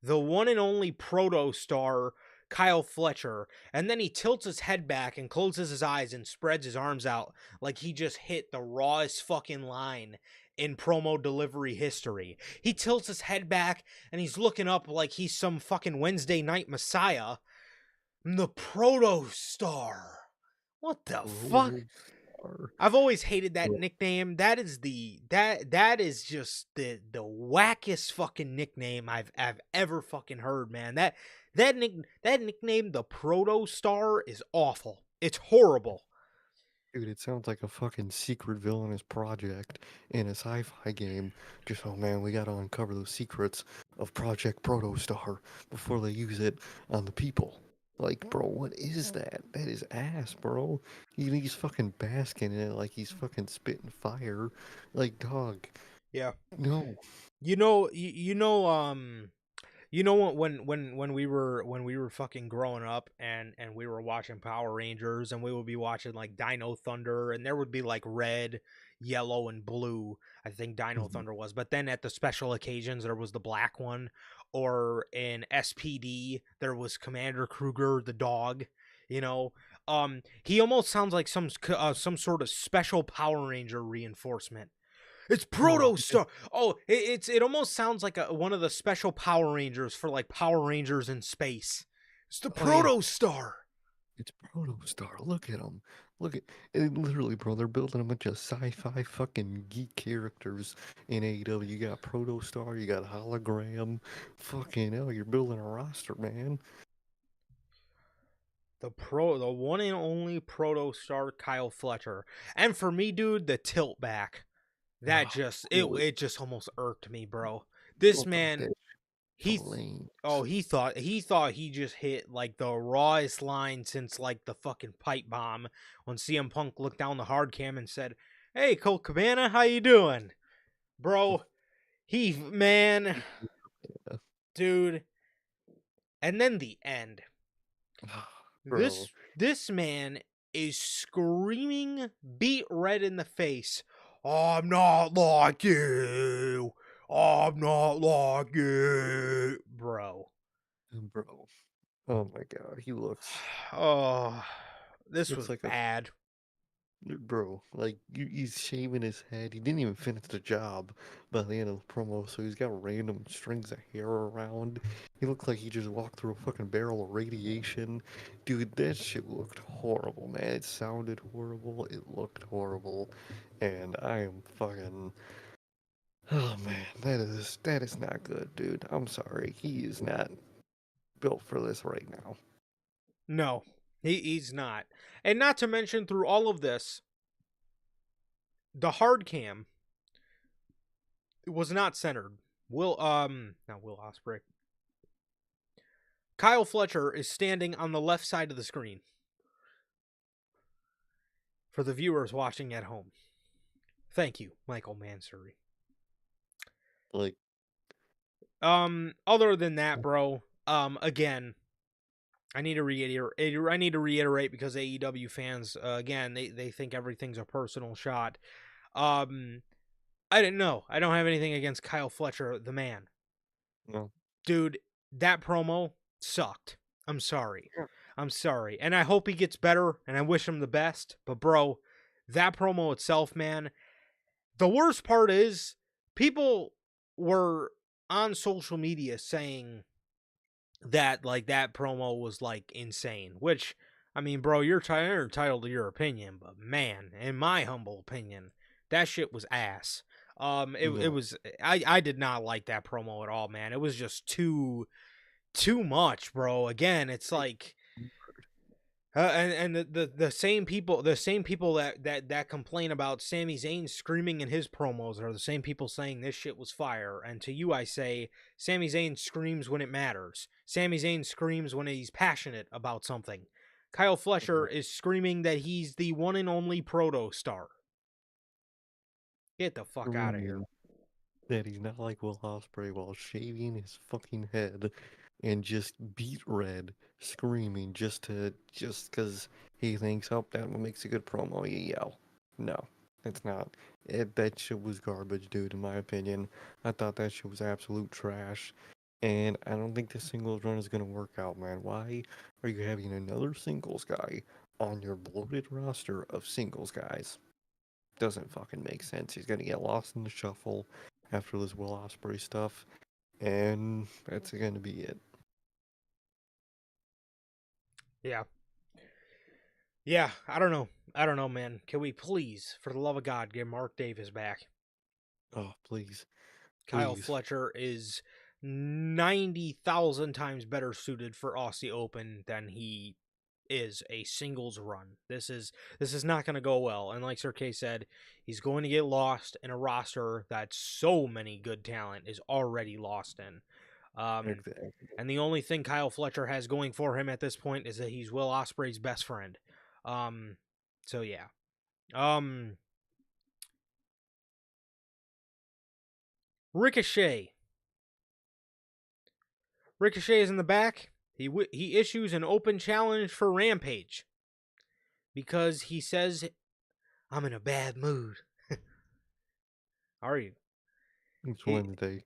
the one and only proto star Kyle Fletcher, and then he tilts his head back and closes his eyes and spreads his arms out like he just hit the rawest fucking line in promo delivery history. He tilts his head back and he's looking up like he's some fucking Wednesday night messiah. The proto star. What the fuck? I've always hated that nickname. That is just the wackest fucking nickname I've ever fucking heard, man. That nickname, the Proto Star, is awful. It's horrible. Dude, it sounds like a fucking secret villainous project in a sci-fi game. Just, oh man, we gotta uncover the secrets of Project Protostar before they use it on the people. Like, bro, what is that? That is ass, bro. He's fucking basking in it like he's fucking spitting fire. Like, dog, Yeah. no. You know, when we were fucking growing up and we were watching Power Rangers and we would be watching like Dino Thunder and there would be like red, yellow, and blue. I think Dino Thunder was, but then at the special occasions there was the black one, or in SPD there was Commander Kruger the dog. You know, he almost sounds like some sort of special Power Ranger reinforcement. It's Proto Star. Oh, it almost sounds like one of the special Power Rangers for like Power Rangers in space. It's the Proto Star. It's Protostar. Look at them. Look at it. Literally, bro. They're building a bunch of sci-fi fucking geek characters in AEW. You got Protostar. You got Hologram. Fucking hell, you're building a roster, man. The one and only Proto Star, Kyle Fletcher. And for me, dude, the tilt back. That just it just almost irked me, bro. This man, he thought he just hit like the rawest line since like the fucking pipe bomb when CM Punk looked down the hard cam and said, "Hey, Colt Cabana, how you doing, bro?" Man, dude. And then the end. This man is screaming, beat red in the face. I'm not like you. I'm not like you, bro. Bro. Oh my god, he looks. Oh, this was like bad. Bro, like he's shaving his head. He didn't even finish the job by the end of the promo, so he's got random strings of hair around. He looked like he just walked through a fucking barrel of radiation. Dude, that shit looked horrible, man. It sounded horrible. It looked horrible. And I am fucking. Oh man, that is not good, dude. I'm sorry. He is not built for this right now. No, he's not. And not to mention, through all of this, the hard cam was not centered. Not Will Ospreay. Kyle Fletcher is standing on the left side of the screen for the viewers watching at home. Thank you, Michael Mansouri. Like, other than that, bro, again, I need to reiterate because AEW fans, again, they think everything's a personal shot. I didn't know. I don't have anything against Kyle Fletcher, the man. no. Dude, that promo sucked. I'm sorry. I'm sorry. And I hope he gets better, and I wish him the best. But, bro, that promo itself, man, the worst part is people were on social media saying that, like, that promo was, like, insane, which I mean, bro, you're entitled to your opinion, but man, in my humble opinion, that shit was ass. It No, was I did not like that promo at all, man. It was just too much, bro. Again, it's like and the same people that complain about Sami Zayn screaming in his promos are the same people saying this shit was fire. And to you, I say Sami Zayn screams when it matters. Sami Zayn screams when he's passionate about something. Kyle Fletcher is screaming that he's the one and only proto star. Get the fuck out of here. screaming that he's not like Will Ospreay while shaving his fucking head and just beat red, screaming just because he thinks, oh, that makes a good promo. You yell. No, it's not. That shit was garbage, dude. In my opinion, I thought that shit was absolute trash. And I don't think the singles run is gonna work out, man. Why are you having another singles guy on your bloated roster of singles guys? Doesn't fucking make sense. He's gonna get lost in the shuffle after this Will Ospreay stuff, and that's gonna be it. Yeah. Yeah, I don't know. I don't know, man. Can we please, for the love of God, get Mark Davis back? Oh, please, Kyle please. Fletcher is 90,000 times better suited for Aussie Open than he is a singles run. This is not going to go well. And like Sir K said, he's going to get lost in a roster that so many good talent is already lost in. Exactly. And the only thing Kyle Fletcher has going for him at this point is that he's Will Ospreay's best friend. Um, so yeah. Ricochet. Ricochet is in the back. He issues an open challenge for Rampage because he says, "I'm in a bad mood." Are you? It's He Wednesday.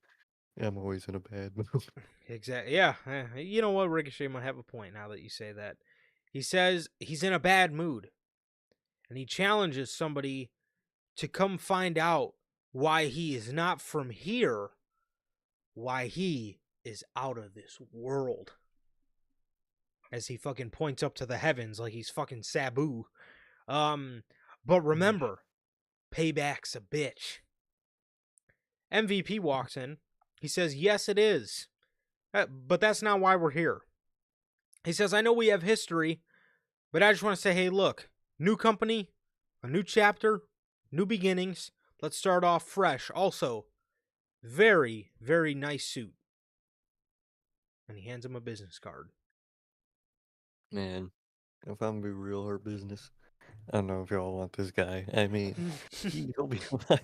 I'm always in a bad mood. exactly. Yeah. You know what? Ricochet might have a point now that you say that. He says he's in a bad mood, and he challenges somebody to come find out why he is not from here, why he is out of this world. As he fucking points up to the heavens like he's fucking Sabu. But remember, payback's a bitch. MVP walks in. He says, yes, it is. But that's not why we're here. He says, I know we have history, but I just want to say, hey, look, new company, a new chapter, new beginnings. Let's start off fresh. Also, very, very nice suit. And he hands him a business card. Man, if I'm gonna be real hurt business, I don't know if y'all want this guy. I mean, he'll be fine.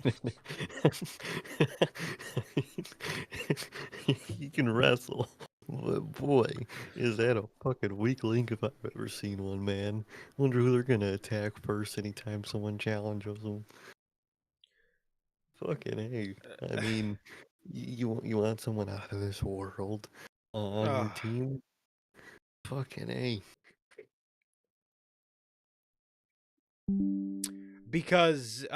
He can wrestle. But boy, is that a fucking weak link if I've ever seen one, man. Wonder who they're gonna attack first anytime someone challenges them. Fucking hey. I mean, you want someone out of this world on your uh, team? Fucking hey. because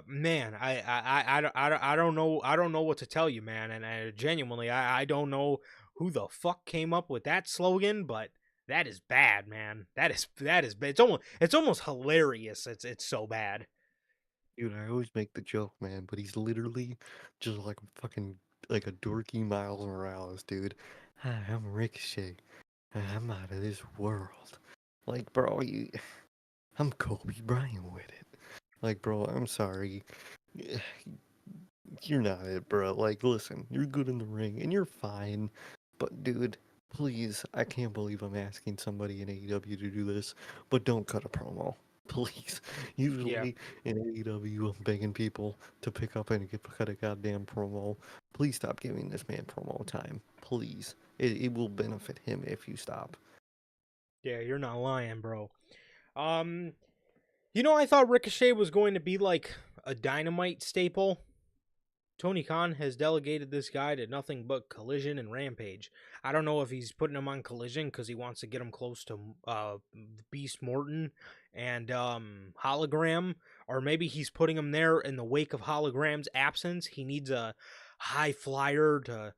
man, I don't know what to tell you, man, and genuinely I don't know who the fuck came up with that slogan, but that is bad, man. That is bad. It's almost hilarious. It's so bad. Dude, I always make the joke, man, but he's literally just like fucking like a dorky Miles Morales, dude. Hi, I'm Ricochet. I'm out of this world. Like, bro, I'm Kobe Bryant with it. Like, bro, I'm sorry. You're not it, bro. Like, listen, you're good in the ring and you're fine, but dude, please, I can't believe I'm asking somebody in AEW to do this, but don't cut a promo. Please. Yeah, Usually in AEW, I'm begging people to pick up and cut a goddamn promo. Please stop giving this man promo time. Please. It will benefit him if you stop. yeah, you're not lying, bro. Um, I thought Ricochet was going to be like a Dynamite staple. Tony Khan has delegated this guy to nothing but Collision and Rampage. I don't know if he's putting him on Collision because he wants to get him close to Beast Morton and Hologram, or maybe he's putting him there in the wake of Hologram's absence. He needs a high flyer to,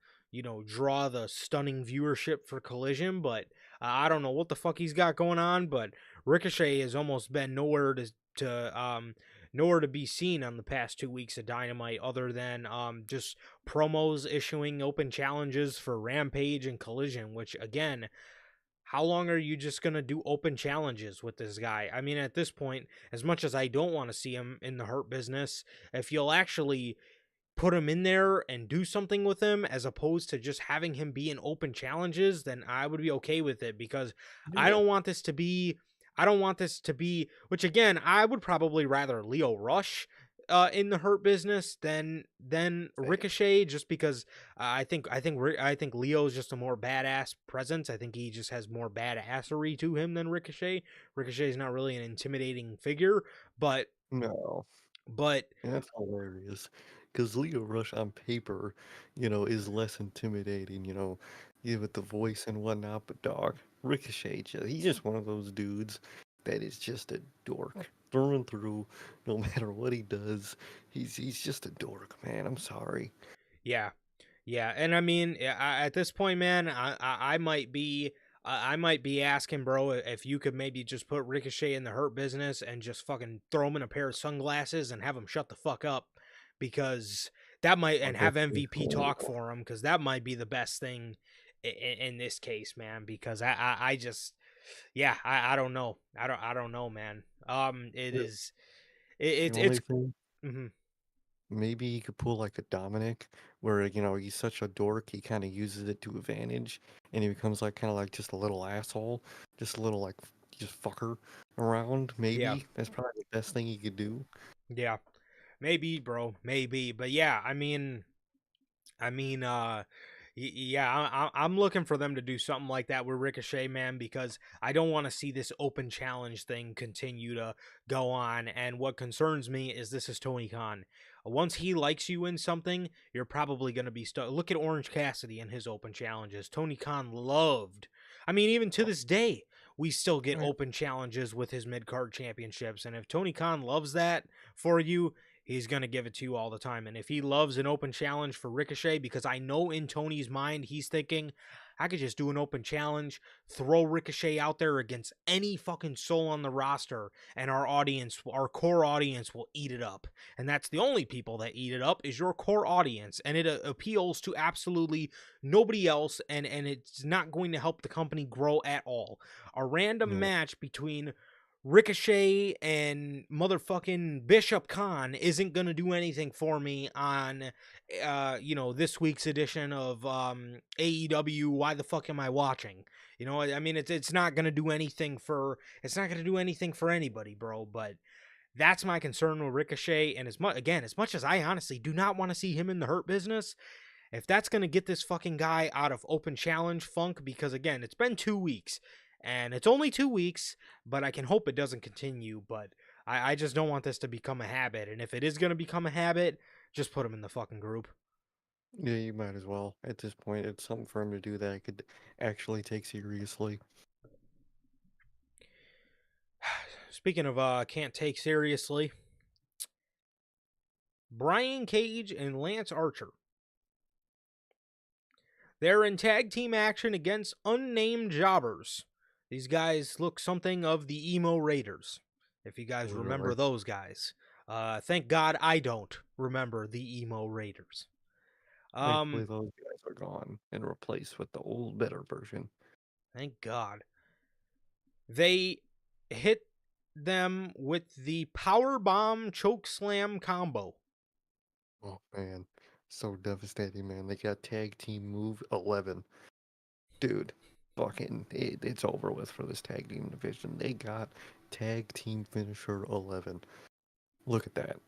draw the stunning viewership for Collision, but I don't know what the fuck he's got going on, but Ricochet has almost been nowhere to be seen on the past 2 weeks of Dynamite, other than just promos issuing open challenges for Rampage and Collision, which again, how long are you just going to do open challenges with this guy? I mean, at this point, as much as I don't want to see him in the Hurt Business, if you'll actually put him in there and do something with him as opposed to just having him be in open challenges, then I would be okay with it, because I Yeah, don't want this to be which again, I would probably rather Lio Rush in the Hurt Business than same. Ricochet, just because I think Leo's just a more badass presence. I think he just has more badassery to him than Ricochet. Ricochet's not really an intimidating figure, but No. but And that's hilarious. Because Leo Rush on paper, is less intimidating, with the voice and whatnot, but dog, Ricochet, he's just one of those dudes that is just a dork. Through and through, no matter what he does, he's just a dork, man. I'm sorry. yeah. Yeah, and I mean, at this point, man, I might be asking, bro, if you could maybe just put Ricochet in the Hurt Business and just fucking throw him in a pair of sunglasses and have him shut the fuck up, because that might, Oh, and have that'd be MVP talk horrible. for him, because that might be the best thing in this case, man. Because I just, yeah, I don't know, I don't know, man. It The is, the it's, only thing, mhm. maybe he could pull like a Dominic, where he's such a dork, he kind of uses it to advantage, and he becomes like kind of like just a little asshole, just a little like just fucker around. Yeah, Maybe that's probably the best thing he could do. yeah. Maybe, bro, maybe, but yeah, I mean, yeah, I'm looking for them to do something like that with Ricochet, man, because I don't want to see this open challenge thing continue to go on. And what concerns me is this is Tony Khan. Once he likes you in something, you're probably going to be stuck. Look at Orange Cassidy and his open challenges. Tony Khan loved. I mean, even to Oh, this day, we still get right. open challenges with his mid card championships. And if Tony Khan loves that for you, he's going to give it to you all the time. And if he loves an open challenge for Ricochet, because I know in Tony's mind, he's thinking, I could just do an open challenge, throw Ricochet out there against any fucking soul on the roster, and our core audience will eat it up. And that's the only people that eat it up is your core audience. And it appeals to absolutely nobody else, and it's not going to help the company grow at all. A random Yeah. match between Ricochet and motherfucking Bishop Khan isn't gonna do anything for me on, this week's edition of AEW. Why the fuck am I watching? I mean, it's not gonna do anything for anybody, bro. But that's my concern with Ricochet. And as much as I honestly do not want to see him in the Hurt Business, if that's going to get this fucking guy out of open challenge funk, because again, it's been 2 weeks and it's only 2 weeks, but I can hope it doesn't continue. But I just don't want this to become a habit. And if it is going to become a habit, just put him in the fucking group. Yeah, you might as well. At this point, it's something for him to do that I could actually take seriously. Speaking of can't take seriously, Brian Cage and Lance Archer. They're in tag team action against unnamed jobbers. These guys look something of the emo Raiders, if you guys remember Right. those guys. Thank God I don't remember the emo Raiders. Thankfully, Um, those guys are gone and replaced with the old, better version. thank God. They hit them with the power bomb choke slam combo. Oh man, so devastating, man. They got tag team move 11. Dude, it's over with for this tag team division. They got tag team finisher 11. Look at that.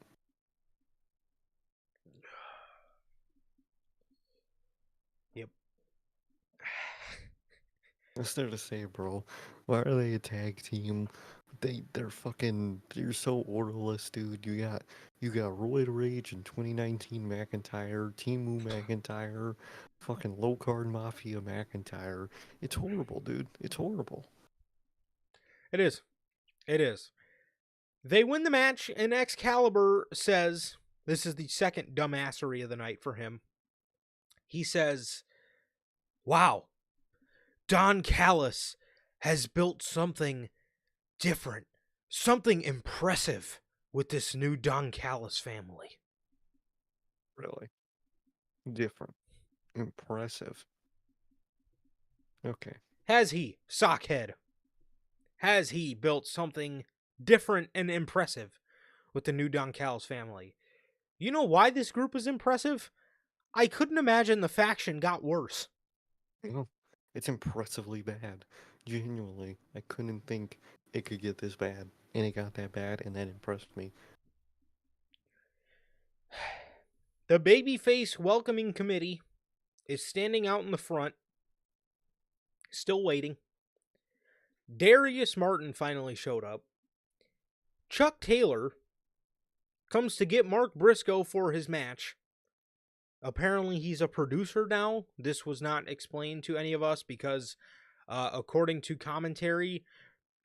Yep. What's there to say, bro? Why are they a tag team? They're so orderless, dude. You got Roid Rage in 2019 McIntyre, Timu McIntyre, fucking low card Mafia McIntyre. It's horrible, dude. It's horrible. It is. It is. They win the match, and Excalibur says, this is the second dumbassery of the night for him. He says, wow, Don Callis has built something different, something impressive with this new Don Callis family. Really different, impressive. Okay. Has he, Sockhead? Has he built something different and impressive with the new Don Callis family? You know why this group is impressive? I couldn't imagine the faction got worse. You know, it's impressively bad. Genuinely, I couldn't think it could get this bad, and it got that bad, and that impressed me. The babyface welcoming committee is standing out in the front, still waiting. Darius Martin finally showed up. Chuck Taylor comes to get Mark Briscoe for his match. Apparently, he's a producer now. This was not explained to any of us because, according to commentary,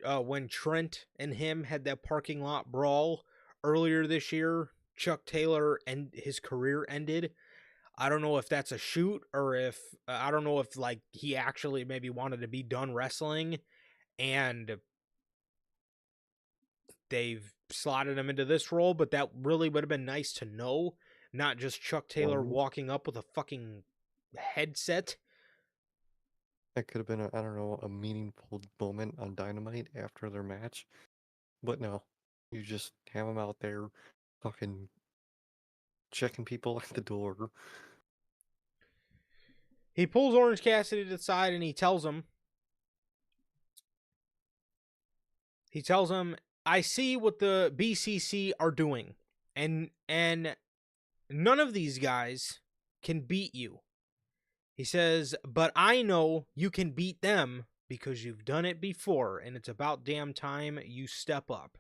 when Trent and him had that parking lot brawl earlier this year, Chuck Taylor and his career ended. I don't know if that's a shoot or if I don't know if like he actually maybe wanted to be done wrestling and they've slotted him into this role, but that really would have been nice to know, not just Chuck Taylor Well, walking up with a fucking headset. that could have been, I don't know, a meaningful moment on Dynamite after their match. But no, you just have them out there fucking checking people at the door. He pulls Orange Cassidy to the side and he tells him, I see what the BCC are doing, and none of these guys can beat you. He says, but I know you can beat them because you've done it before, and it's about damn time you step up.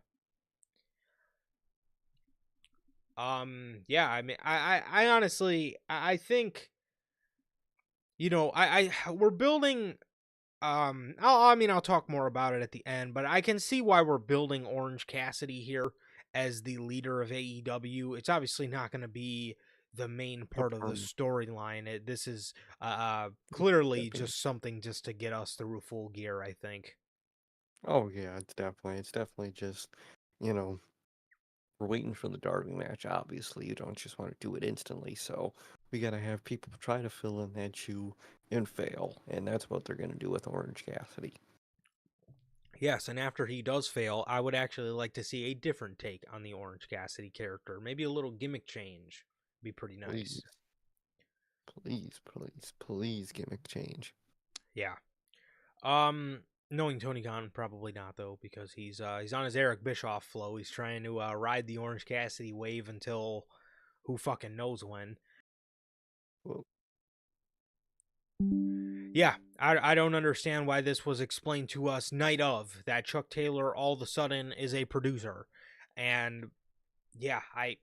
Yeah, I mean, I honestly, I think, you know, we're building. I'll talk more about it at the end, but I can see why we're building Orange Cassidy here as the leader of AEW. It's obviously not going to be the main A part of the perm storyline. This is clearly stepping. just something just to get us through full gear, I think. Oh yeah, it's definitely just, you know, we're waiting for the Darby match. Obviously, you don't just want to do it instantly, so we gotta have people try to fill in that shoe and fail, and that's what they're gonna do with Orange Cassidy. Yes, and after he does fail, I would actually like to see a different take on the Orange Cassidy character. Maybe a little gimmick change. Be pretty Please, nice. please, gimmick change. Yeah. Knowing Tony Khan, probably not though, because he's on his Eric Bischoff flow. He's trying to ride the Orange Cassidy wave until who fucking knows when. Well, Yeah, I don't understand why this was explained to us night of that Chuck Taylor all of a sudden is a producer, and yeah, I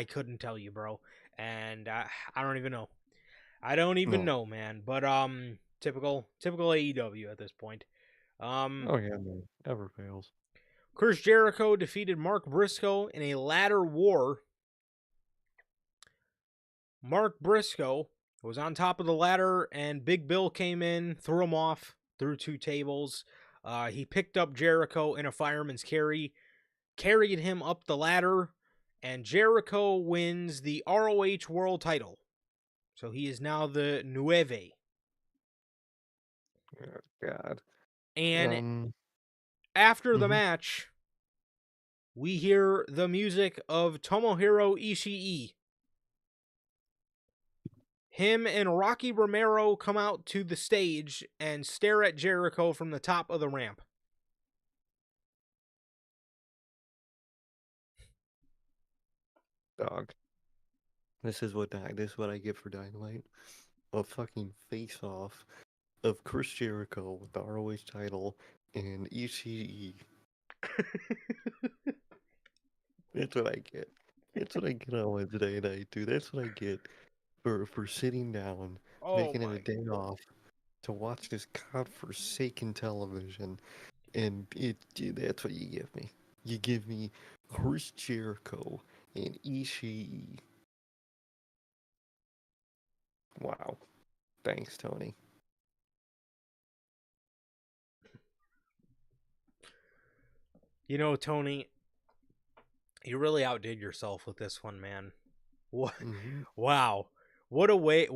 couldn't tell you, bro, and I don't even know. I don't even no. know, man. But typical AEW at this point. Um, Oh yeah, no, never fails. Chris Jericho defeated Mark Briscoe in a ladder war. Mark Briscoe was on top of the ladder, and Big Bill came in, threw him off through two tables. He picked up Jericho in a fireman's carry, carried him up the ladder, and Jericho wins the ROH World title. So he is now the Nueve. Oh, God. And Um. after the hmm match, we hear the music of Tomohiro Ishii. Him and Rocky Romero come out to the stage and stare at Jericho from the top of the ramp. Dog. This is what I get for Dynamite. A fucking face off of Chris Jericho with the ROH title and Ishii. That's what I get. That's what I get on Wednesday night, dude. That's what I get for sitting down, Oh making it my a day off to watch this godforsaken television, and that's what you give me. You give me Chris Jericho and Ishii. Wow. Thanks, Tony. You know, Tony, you really outdid yourself with this one, man. What? Mm-hmm. Wow. What a way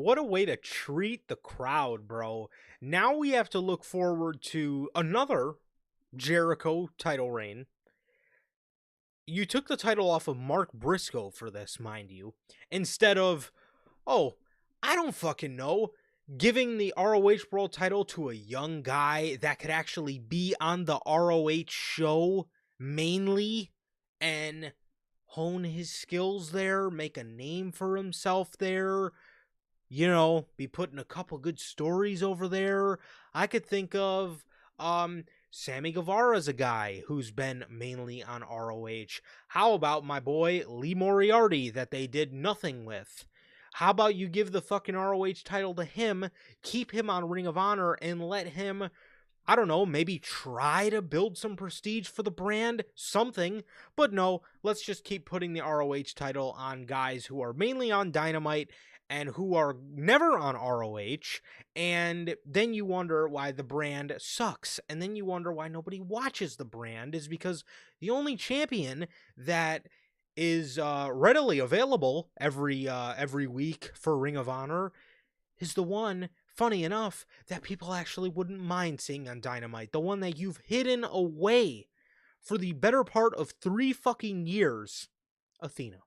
to treat the crowd, bro. Now we have to look forward to another Jericho title reign. You took the title off of Mark Briscoe for this, mind you, instead of, oh, I don't fucking know, giving the ROH World title to a young guy that could actually be on the ROH show mainly and hone his skills there, make a name for himself there, be putting a couple good stories over there. I could think of Sammy Guevara's a guy who's been mainly on ROH. How about my boy Lee Moriarty that they did nothing with? How about you give the fucking ROH title to him, keep him on Ring of Honor, and let him, I don't know, maybe try to build some prestige for the brand, something. But no, let's just keep putting the ROH title on guys who are mainly on Dynamite and who are never on ROH. And then you wonder why the brand sucks. And then you wonder why nobody watches the brand is because the only champion that is readily available every week for Ring of Honor is the one, funny enough, that people actually wouldn't mind seeing on Dynamite. The one that you've hidden away for the better part of 3 fucking years. Athena.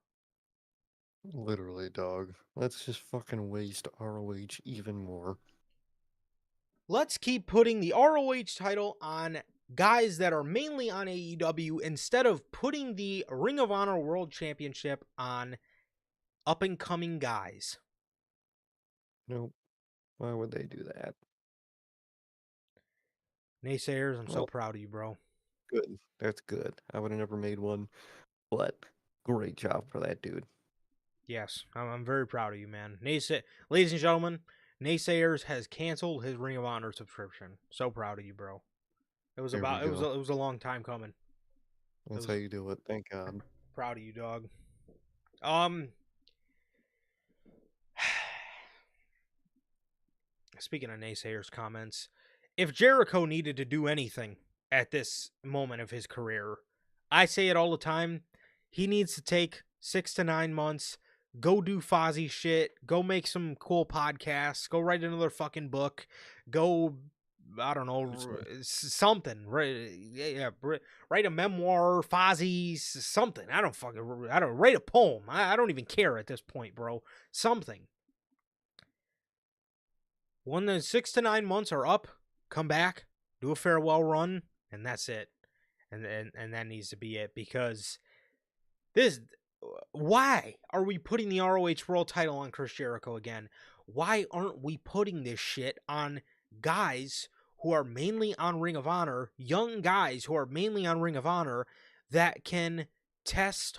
Literally, dog. Let's just fucking waste ROH even more. Let's keep putting the ROH title on guys that are mainly on AEW instead of putting the Ring of Honor World Championship on up-and-coming guys. Nope. Why would they do that? Naysayers, I'm so Well, proud of you, bro. good. That's good. I would have never made one, but great job for that dude. Yes, I'm very proud of you, man. Ladies and gentlemen, Naysayers has canceled his Ring of Honor subscription. So proud of you, bro. It was There we about it was go. a, it was a long time coming. That's how you do it. Thank God. Proud of you, dog. Um, speaking of Naysayers comments, if Jericho needed to do anything at this moment of his career, I say it all the time. He needs to take 6 to 9 months, go do Fozzy shit, go make some cool podcasts, go write another fucking book, go, I don't know, something. Write a memoir, Fozzy, something. I don't write a poem. I don't even care at this point, bro. Something. When the 6 to 9 months are up, come back, do a farewell run, and that's it. And that needs to be it, because this, why are we putting the ROH World title on Chris Jericho again? Why aren't we putting this shit on guys who are mainly on Ring of Honor, young guys who are mainly on Ring of Honor that can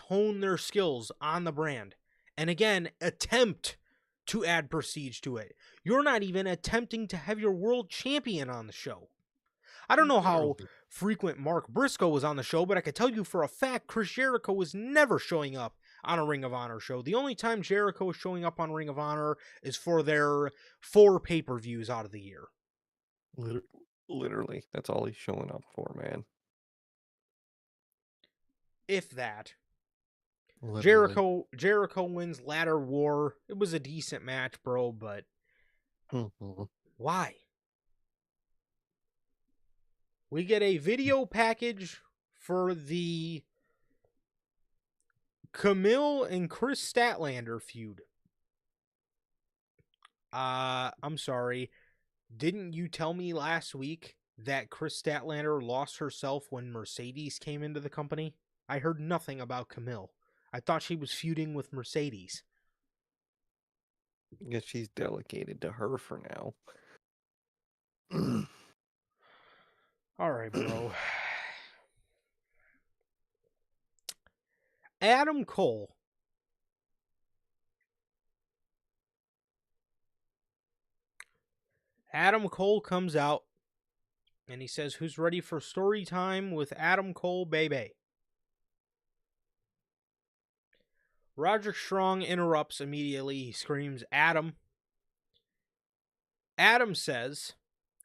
hone their skills on the brand? And again, attempt to add prestige to it. You're not even attempting to have your world champion on the show. I don't know how frequent Mark Briscoe was on the show, but I can tell you for a fact Chris Jericho was never showing up on a Ring of Honor show. The only time Jericho is showing up on Ring of Honor is for their 4 pay-per-views out of the year. Literally, that's all he's showing up for, man. If that. Literally. Jericho wins Ladder War. It was a decent match, bro, but why? We get a video package for the Camille and Chris Statlander feud. I'm sorry. Didn't you tell me last week that Chris Statlander lost herself when Mercedes came into the company? I heard nothing about Camille. I thought she was feuding with Mercedes. I guess she's delegated to her for now. All right, bro. Adam Cole. Adam Cole comes out and he says, "Who's ready for story time with Adam Cole, baby?" Roderick Strong interrupts immediately. He screams, "Adam." Adam says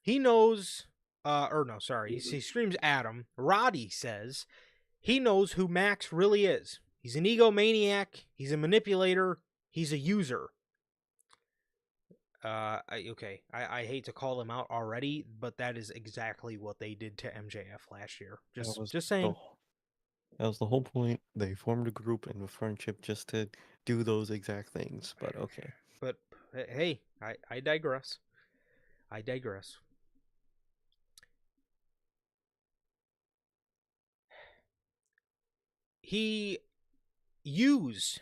he knows, or no, sorry, he screams Adam. Roddy says he knows who Max really is. He's an egomaniac. He's a manipulator. He's a user. I hate to call him out already, but that is exactly what they did to MJF last year. Just saying. That was the whole point. They formed a group and a friendship just to do those exact things. But okay. But hey, I digress. I digress. He used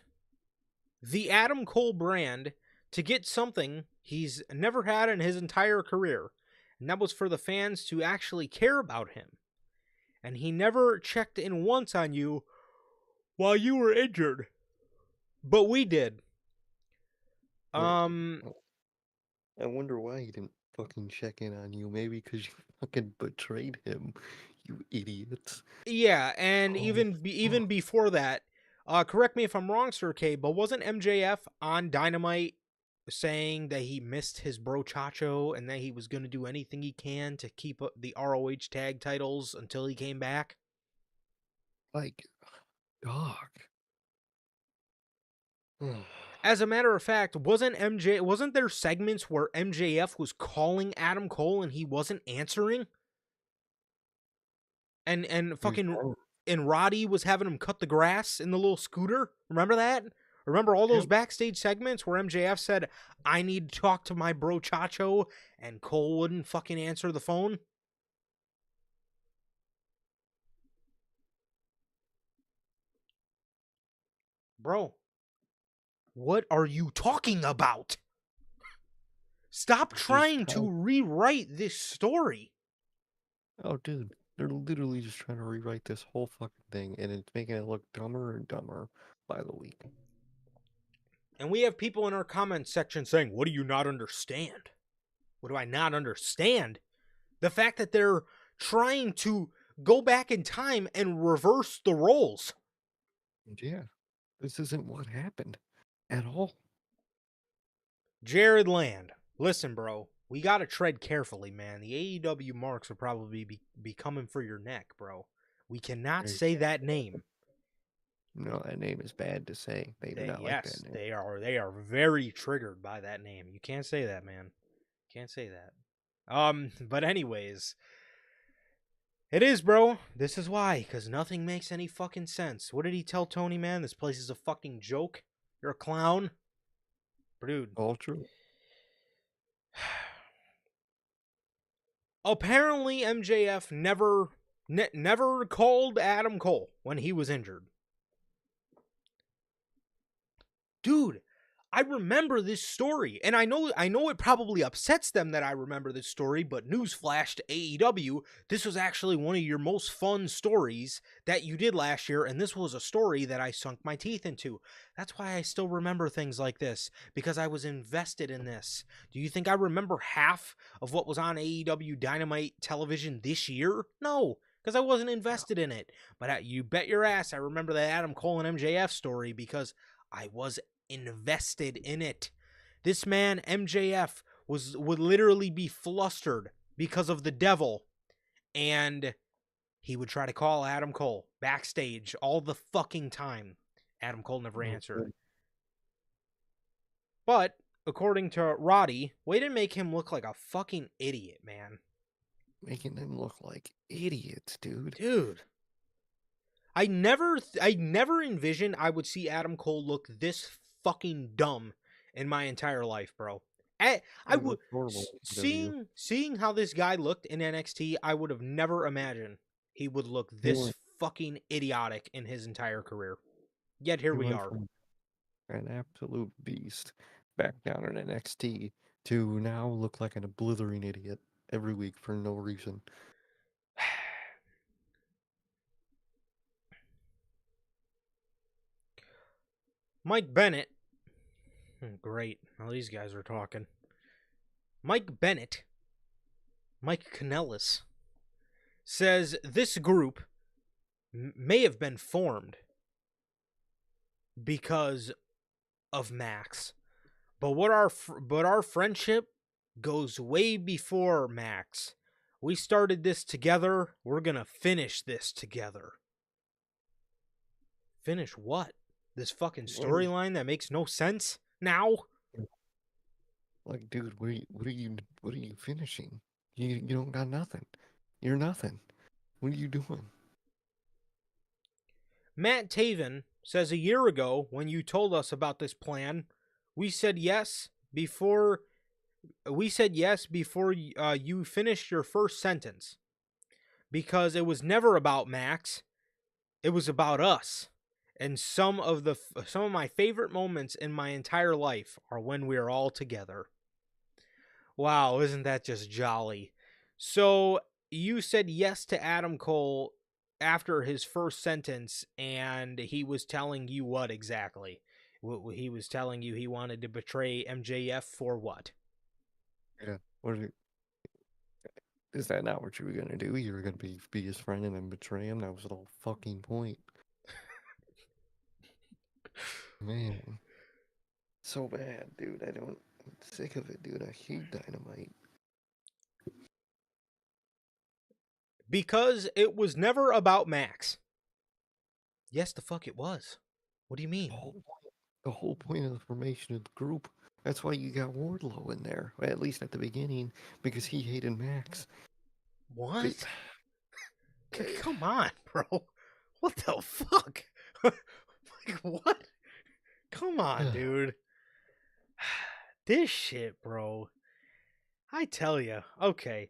the Adam Cole brand to get something he's never had in his entire career, and that was for the fans to actually care about him. And he never checked in once on you while you were injured, but we did. I wonder why he didn't fucking check in on you. Maybe because you fucking betrayed him, you idiots. Yeah, and Oh, even fuck. before that, correct me if I'm wrong, Sir K, but wasn't MJF on Dynamite saying that he missed his bro Chacho and that he was going to do anything he can to keep the ROH tag titles until he came back? Like, dog. As a matter of fact, wasn't there segments where MJF was calling Adam Cole and he wasn't answering? And He was fucking calling. and Roddy was having him cut the grass in the little scooter. Remember that? Remember all those Yep. backstage segments where MJF said, "I need to talk to my bro Chacho," and Cole wouldn't fucking answer the phone? Bro, what are you talking about? Stop Just trying to trying. rewrite this story. Oh, dude. They're literally just trying to rewrite this whole fucking thing, and it's making it look dumber and dumber by the week. And we have people in our comment section saying, "What do you not understand?" What do I not understand? The fact that they're trying to go back in time and reverse the roles. And yeah, this isn't what happened at all. Jared Land, listen, bro, we got to tread carefully, man. The AEW marks will probably be coming for your neck, bro. We cannot Very say bad. that name. No, that name is bad to say. They do not like that Yes, name. they are. They are very triggered by that name. You can't say that, man. Can't say that. But anyways, it is, bro. This is why, because nothing makes any fucking sense. What did he tell Tony, man? This place is a fucking joke. You're a clown. Dude. All true. Apparently, MJF never called Adam Cole when he was injured. Dude, I remember this story, and I know it probably upsets them that I remember this story, but newsflash to AEW, this was actually one of your most fun stories that you did last year, and this was a story that I sunk my teeth into. That's why I still remember things like this, because I was invested in this. Do you think I remember half of what was on AEW Dynamite television this year? No, because I wasn't invested in it. But you bet your ass I remember that Adam Cole and MJF story because I was invested in it. This man MJF would literally be flustered because of the devil, and he would try to call Adam Cole backstage all the fucking time. Adam Cole never answered. But according to Roddy, way to make him look like a fucking idiot, man. Making them look like idiots, dude. Dude. I never envisioned I would see Adam Cole look this fucking dumb in my entire life, bro. I It would looks horrible in AEW. seeing how this guy looked in NXT, I would have never imagined he would look He this went, fucking idiotic in his entire career. Yet here he we went are. from an absolute beast back down in NXT to now look like an blithering idiot every week for no reason. Mike Bennett. Great. Now these guys are talking. Mike Bennett, Mike Kanellis, says this group may have been formed because of Max, but our friendship goes way before Max. We started this together. We're going to finish this together. Finish what? This fucking storyline that makes no sense now? Like, dude, what are you finishing? You don't got nothing. You're nothing. What are you doing? Matt Taven says a year ago when you told us about this plan, we said yes before you finished your first sentence because it was never about Max, it was about us. And some of my favorite moments in my entire life are when we are all together. Wow, isn't that just jolly? So you said yes to Adam Cole after his first sentence, and he was telling you what exactly? He was telling you he wanted to betray MJF for what? Yeah. Is that not what you were gonna do? You were gonna be his friend and then betray him? That was the whole fucking point. Man. So bad, dude. I'm sick of it, dude. I hate Dynamite. Because it was never about Max. Yes, the fuck it was. What do you mean? The whole point of the formation of the group. That's why you got Wardlow in there, at least at the beginning, because he hated Max. But, What? Come on, bro. What the fuck? Like, what? Come on, dude. This shit, bro. I tell you. Okay.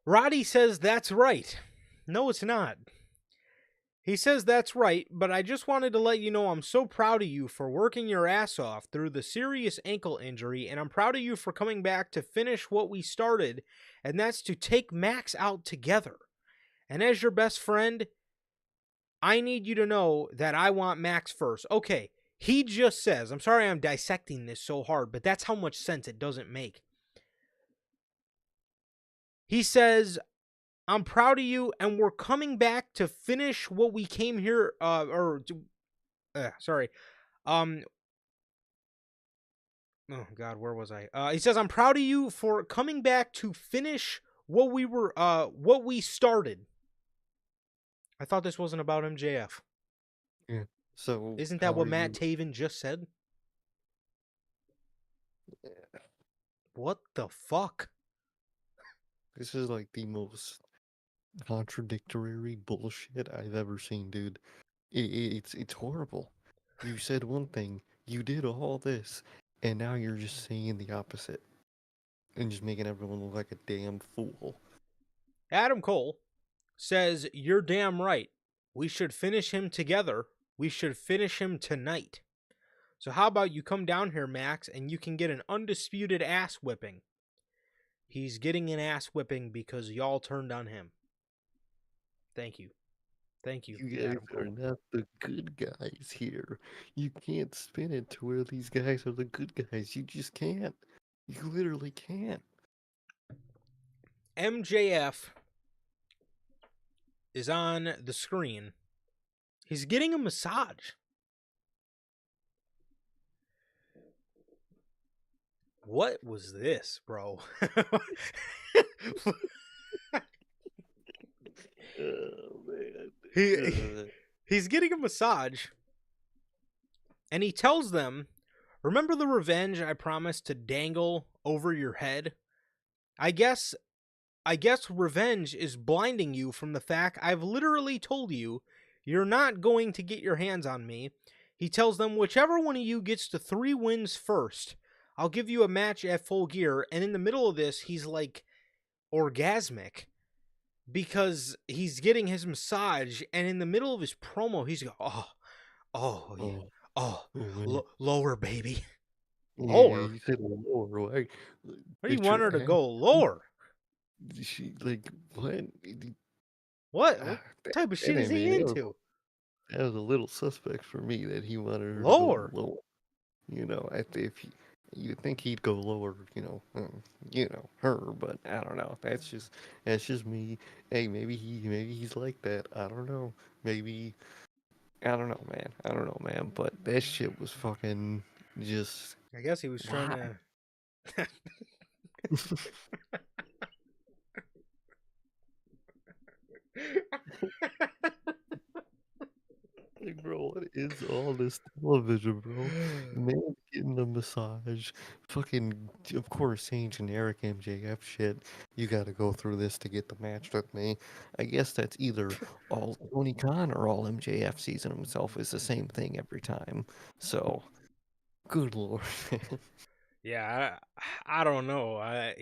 Roddy says that's right. No, it's not. He says that's right, but I just wanted to let you know I'm so proud of you for working your ass off through the serious ankle injury, and I'm proud of you for coming back to finish what we started, and that's to take Max out together. And as your best friend, I need you to know that I want Max first. Okay, he just says, I'm sorry I'm dissecting this so hard, but that's how much sense it doesn't make. He says, I'm proud of you, and we're coming back to finish what we came here, sorry. Oh God, where was I? He says, I'm proud of you for coming back to finish what we started. I thought this wasn't about MJF. yeah. So Isn't how that what are Matt you? Taven just said? What the fuck? This is like the most contradictory bullshit I've ever seen, dude. It's horrible. You said one thing, you did all this, and now you're just saying the opposite and just making everyone look like a damn fool. Adam Cole says, you're damn right. We should finish him together. We should finish him tonight. So how about you come down here, Max, and you can get an undisputed ass whipping. He's getting an ass whipping because y'all turned on him. Thank you. Thank you, You guys Adam are Cole. not the good guys here. You can't spin it to where these guys are the good guys. You just can't. You literally can't. MJF is on the screen. He's getting a massage. What was this, bro? Oh man. he he's getting a massage, and he tells them, "Remember the revenge I promised to dangle over your head? I guess revenge is blinding you from the fact I've literally told you you're not going to get your hands on me." He tells them, "Whichever one of you gets to 3 wins first, I'll give you a match at Full Gear." And in the middle of this, he's like orgasmic because he's getting his massage, and in the middle of his promo, he's going, oh, yeah, Oh, oh, oh man. lower, baby, Yeah, lower. you said lower. Why? What do you Get want your her to ass. go lower? She like what? What Ah, that, type of that shit is ain't he me. into? That was a little suspect for me that he wanted her to go Lower. lower. If you'd think he'd go lower, her, but I don't know. That's just me. Hey, maybe he's like that. I don't know. Maybe I don't know, man. I don't know, man. But that shit was fucking just I guess he was trying why? to. Like, bro, what is all this television, bro? Man getting a massage, fucking, of course, saying generic MJF shit. You gotta go through this to get the match with me. I guess that's either all Tony Khan or all MJF season himself is the same thing every time. So, good lord, man. Yeah, I don't know. I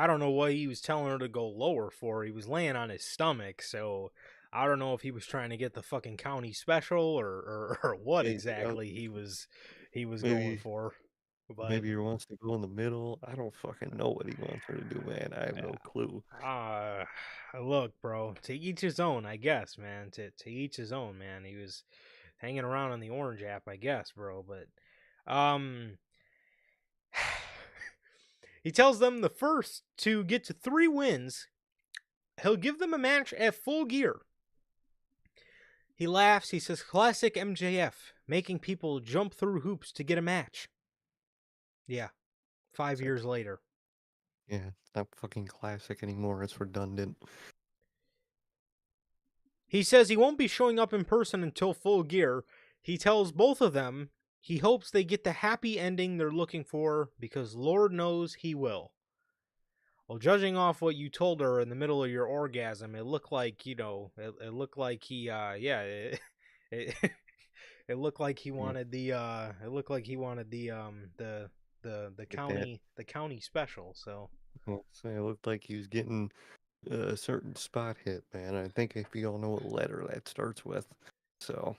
don't know what he was telling her to go lower for. He was laying on his stomach, so I don't know if he was trying to get the fucking county special or what Maybe, exactly he was going maybe, for. But maybe he wants to go in the middle. I don't fucking know what he wants her to do, man. I have no clue. uh look, bro, to each his own, I guess, man. To each his own, man. He was hanging around on the Orange app, I guess, bro. But he tells them the first to get to 3 wins, he'll give them a match at Full Gear. He laughs. He says, classic MJF, making people jump through hoops to get a match. Yeah, 5 It's like, years later. yeah, it's not fucking classic anymore. It's redundant. He says he won't be showing up in person until Full Gear. He tells both of them he hopes they get the happy ending they're looking for because Lord knows he will. Well, judging off what you told her in the middle of your orgasm, it looked like, it looked like he, it, it looked like he Yeah, wanted it looked like he wanted the get that. county special. So Well, so it looked like he was getting a certain spot hit, man. I think if you all know what letter that starts with. So,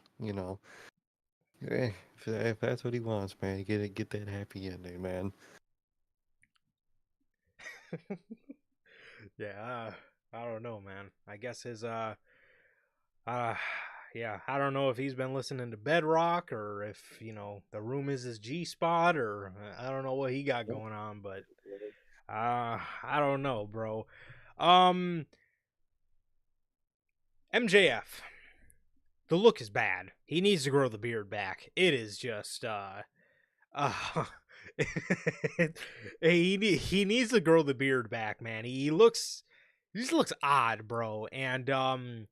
if that's what he wants, man, get that happy ending, man. yeah, I don't know, man. I guess his uh, yeah, I don't know if he's been listening to Bedrock or if the room is his G spot or I don't know what he got going on, but I don't know, bro. Um, MJF, the look is bad. He needs to grow the beard back. It is just uh he needs to grow the beard back, man. He just looks odd, bro. And the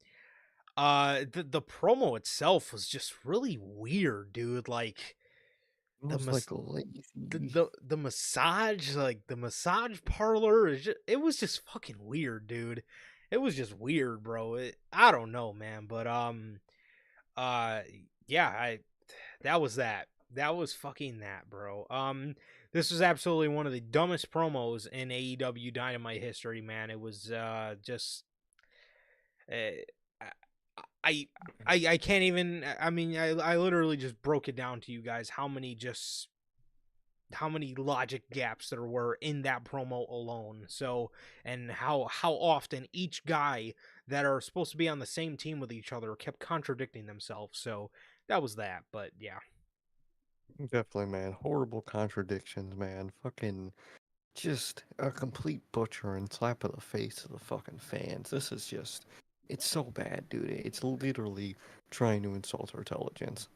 promo itself was just really weird, dude. Like the Almost mas- like lazy. the massage, like the massage parlor it was just fucking weird, dude. It was just weird, bro. I don't know, man, but uh yeah, I that was that. That was fucking that, bro. This was absolutely one of the dumbest promos in AEW Dynamite history, man. It was just uh, I I can't even. I mean, I literally just broke it down to you guys how many logic gaps there were in that promo alone. So, and how often each guy that are supposed to be on the same team with each other kept contradicting themselves. So that was that. But yeah. Definitely, man. Horrible contradictions, man. Fucking just a complete butcher and slap of the face to the fucking fans. This is just, it's so bad, dude. It's literally trying to insult our intelligence.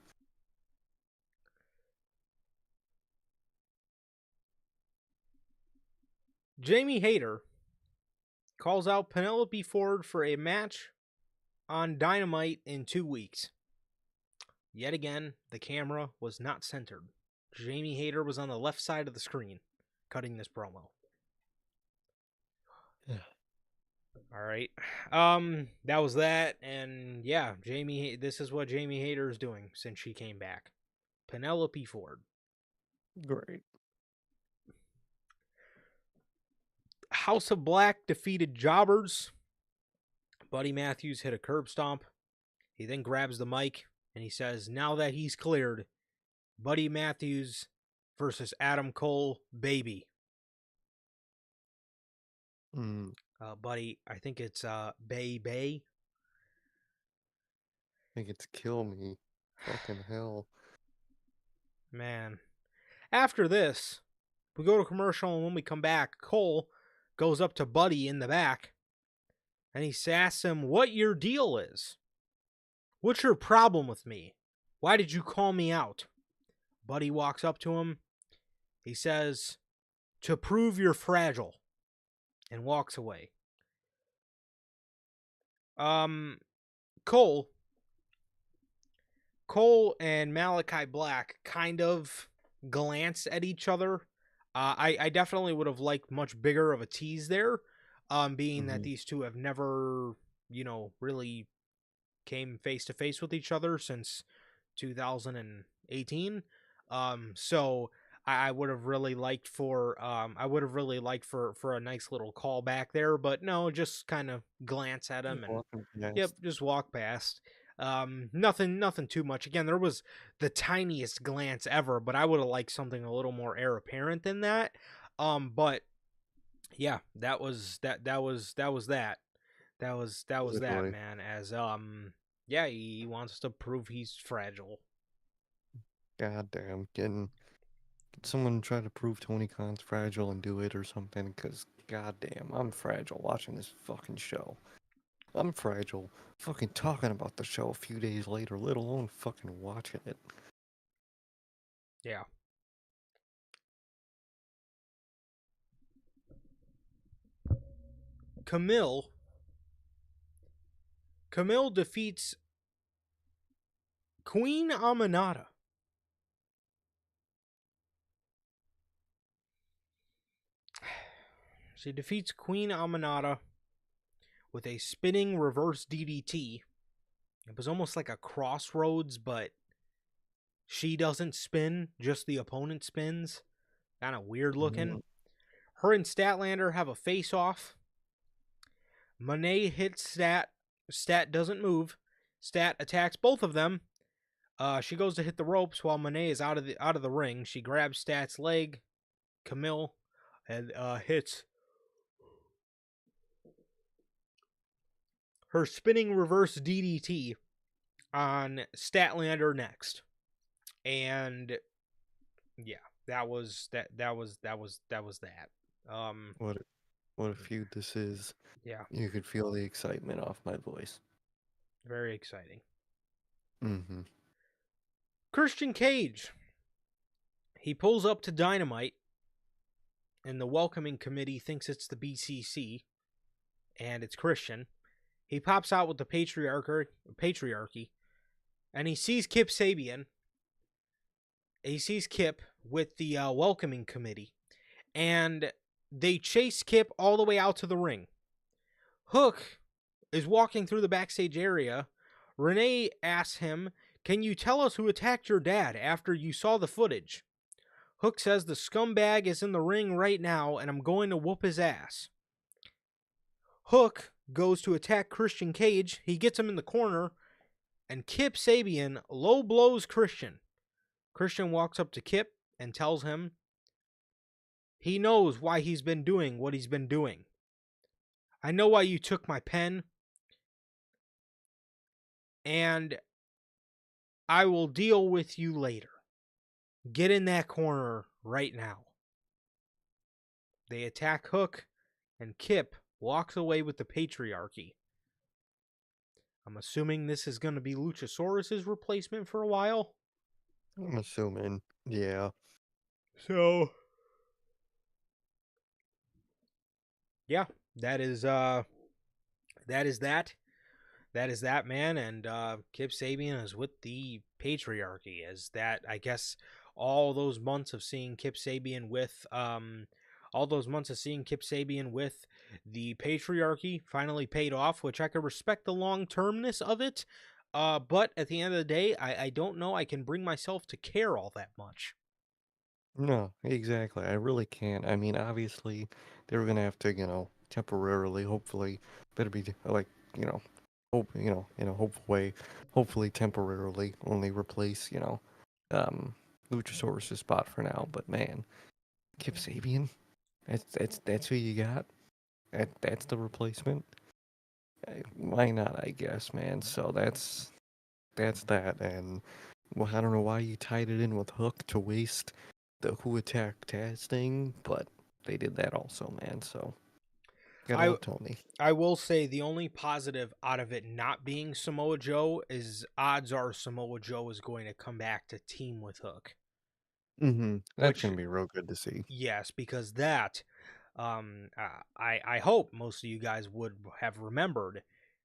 Jamie Hayter calls out Penelope Ford for a match on Dynamite in 2 weeks. Yet again, the camera was not centered. Jamie Hayter was on the left side of the screen cutting this promo. Yeah. All right. That was that, and yeah, this is what Jamie Hayter is doing since she came back. Penelope Ford. Great. House of Black defeated Jobbers. Buddy Matthews hit a curb stomp. He then grabs the mic and he says, now that he's cleared, Buddy Matthews versus Adam Cole, baby. Mm, Buddy, I think it's Bay Bay. I think it's kill me. Fucking hell. Man. After this, we go to commercial, and when we come back, Cole goes up to Buddy in the back and he asks him what your deal is. What's your problem with me? Why did you call me out? Buddy walks up to him. He says, to prove you're fragile, and walks away. Cole and Malachi Black kind of glance at each other. I definitely would have liked much bigger of a tease there, being that these two have never, really came face to face with each other since 2018. So I would have really liked for for a nice little callback there, but no, just kind of glance at him Just and walking yep, past. just walk past. Nothing too much. Again, there was the tiniest glance ever, but I would have liked something a little more heir apparent than that. But yeah, that was that. That was that. That was that, Literally. man. As yeah, he wants to prove he's fragile. God damn. Can someone try to prove Tony Khan's fragile and do it or something? Because, goddamn, I'm fragile watching this fucking show. I'm fragile fucking talking about the show a few days later, let alone fucking watching it. Yeah. Camille defeats Queen Aminata. She defeats Queen Aminata with a spinning reverse DDT. It was almost like a crossroads, but she doesn't spin, just the opponent spins. Kind of weird looking. Mm. Her and Statlander have a face off. Monet hits Stat. Stat doesn't move. Stat attacks both of them. She goes to hit the ropes while Monet is out of the ring. She grabs Stat's leg. Camille and hits her spinning reverse DDT on Statlander next. And yeah, that was that. What what a feud this is. Yeah, You could feel the excitement off my voice. very exciting. Mm-hmm. Christian Cage. He pulls up to Dynamite, and the welcoming committee thinks it's the BCC, and it's Christian. He pops out with the patriarchy, and he sees Kip Sabian. He sees Kip with the welcoming committee, and they chase Kip all the way out to the ring. Hook is walking through the backstage area. Renee asks him, "Can you tell us who attacked your dad after you saw the footage?" Hook says the scumbag is in the ring right now, and I'm going to whoop his ass. Hook goes to attack Christian Cage. He gets him in the corner, and Kip Sabian low blows Christian. Christian walks up to Kip and tells him he knows why he's been doing what he's been doing. I know why you took my pen, and I will deal with you later. Get in that corner right now. They attack Hook, and Kip walks away with the patriarchy. I'm assuming this is going to be Luchasaurus's replacement for a while. I'm assuming. Yeah. So, yeah, that is that. That is that, man. And Kip Sabian is with the patriarchy. As that, I guess, all those months of seeing Kip Sabian with the patriarchy finally paid off, which I could respect the long termness of it. But at the end of the day, I don't know I can bring myself to care all that much. No, exactly. I really can't. I mean, obviously, they were gonna have to, temporarily, hopefully, better be like, hope, in a hopeful way, hopefully temporarily only replace, um, Luchasaurus' spot for now. But man, Kip Sabian, that's who you got. That's the replacement. Why not? I guess, man. So that's that. And well, I don't know why you tied it in with Hook to waste the Who Attacked Taz thing, but they did that also, man. So gotta I love Tony. I will say the only positive out of it not being Samoa Joe is odds are Samoa Joe is going to come back to team with Hook. That's which gonna be real good to see. yes, because that I hope most of you guys would have remembered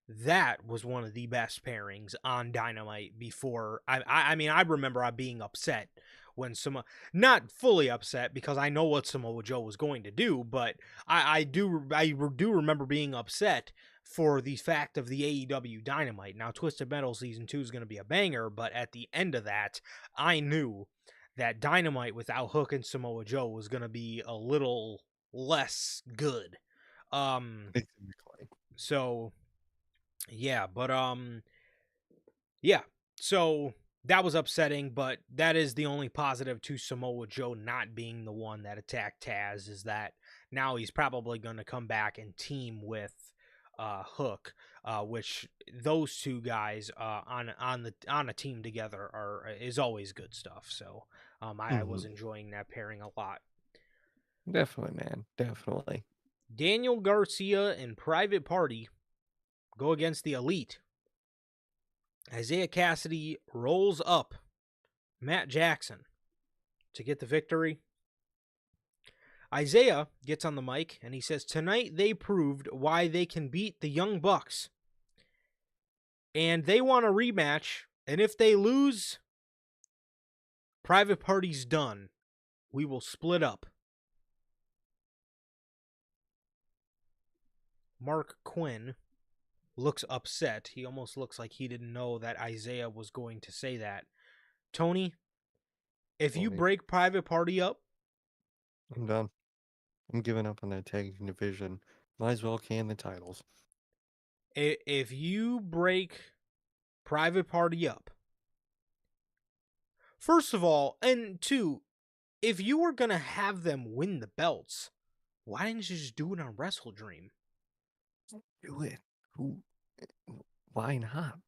that was one of the best pairings on Dynamite before. I mean, I remember I being upset when not fully upset because I know what Samoa Joe was going to do, but I do remember being upset for the fact of the AEW Dynamite. Now, Twisted Metal Season 2 is going to be a banger, but at the end of that, I knew that Dynamite without Hook and Samoa Joe was going to be a little less good. Exactly. So yeah, but yeah. So that was upsetting, but that is the only positive to Samoa Joe not being the one that attacked Taz is that now he's probably going to come back and team with Hook, which those two guys on a team together is always good stuff. So I was Hmm. enjoying that pairing a lot. Definitely, man. Definitely. Daniel Garcia and Private Party go against the Elite. Isaiah Cassidy rolls up Matt Jackson to get the victory. Isaiah gets on the mic and he says, "Tonight they proved why they can beat the Young Bucks. And they want a rematch. And if they lose, Private Party's done. We will split up." Mark Quinn looks upset. He almost looks like he didn't know that Isaiah was going to say that. Tony, if you Tony, break Private Party up, I'm done. I'm giving up on that tag team division. Might as well can the titles. if you break Private Party up, first of all, and two, if you were gonna have them win the belts, why didn't you just do it on Wrestle Dream? Do it. Who? Why not?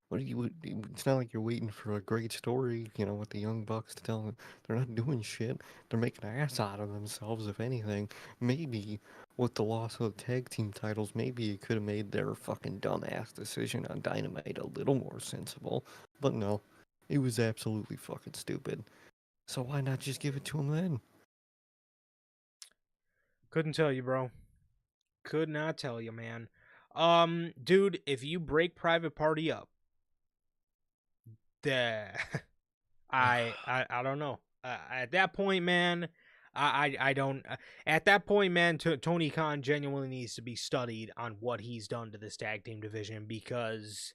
What are you? It's not like you're waiting for a great story, with the Young Bucks to tell them they're not doing shit. They're making an ass out of themselves, if anything. Maybe with the loss of the tag team titles, maybe it could have made their fucking dumbass decision on Dynamite a little more sensible. But no, it was absolutely fucking stupid. So why not just give it to them then? Couldn't tell you, bro. Could not tell you, man. Dude, if you break Private Party up, the I don't know. At that point, man, I don't. At that point, man, Tony Khan genuinely needs to be studied on what he's done to this tag team division because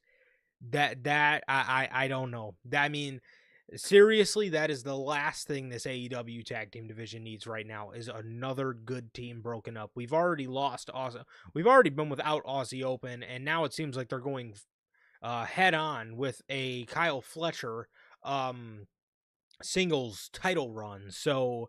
I don't know. I mean, seriously, that is the last thing this AEW tag team division needs right now is another good team broken up. We've already lost Aussie. We've already been without Aussie Open, and now it seems like they're going head on with a Kyle Fletcher singles title run. So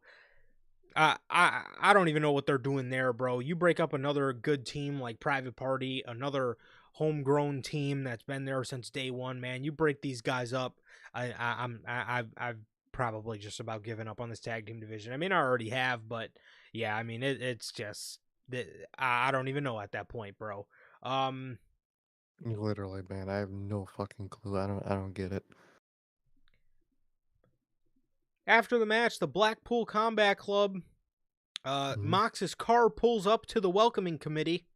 I don't even know what they're doing there, bro. You break up another good team like Private Party, another homegrown team that's been there since day one, man. You break these guys up. I've probably just about given up on this tag team division. I mean, I already have, but yeah, I mean, it's just I don't even know at that point, bro. Um, Literally, man, I have no fucking clue. I don't get it. After the match, the Blackpool Combat Club, Mhm. Mox's car pulls up to the welcoming committee.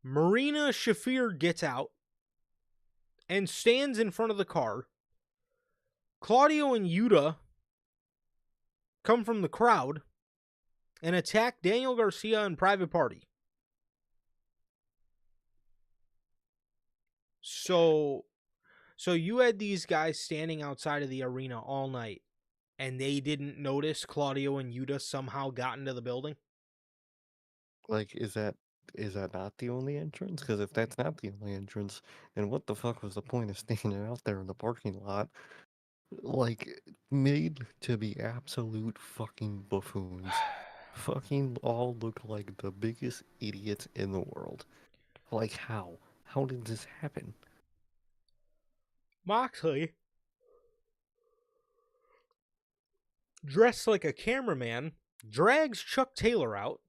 Marina Shafir gets out and stands in front of the car. Claudio and Yuta come from the crowd and attack Daniel Garcia and Private Party. So you had these guys standing outside of the arena all night and they didn't notice Claudio and Yuta somehow got into the building? Like, is that not the only entrance? Because if that's not the only entrance, then what the fuck was the point of standing out there in the parking lot? Like, made to be absolute fucking buffoons. Fucking all look like the biggest idiots in the world. Like, how? How did this happen? Moxley, dressed like a cameraman, drags Chuck Taylor out.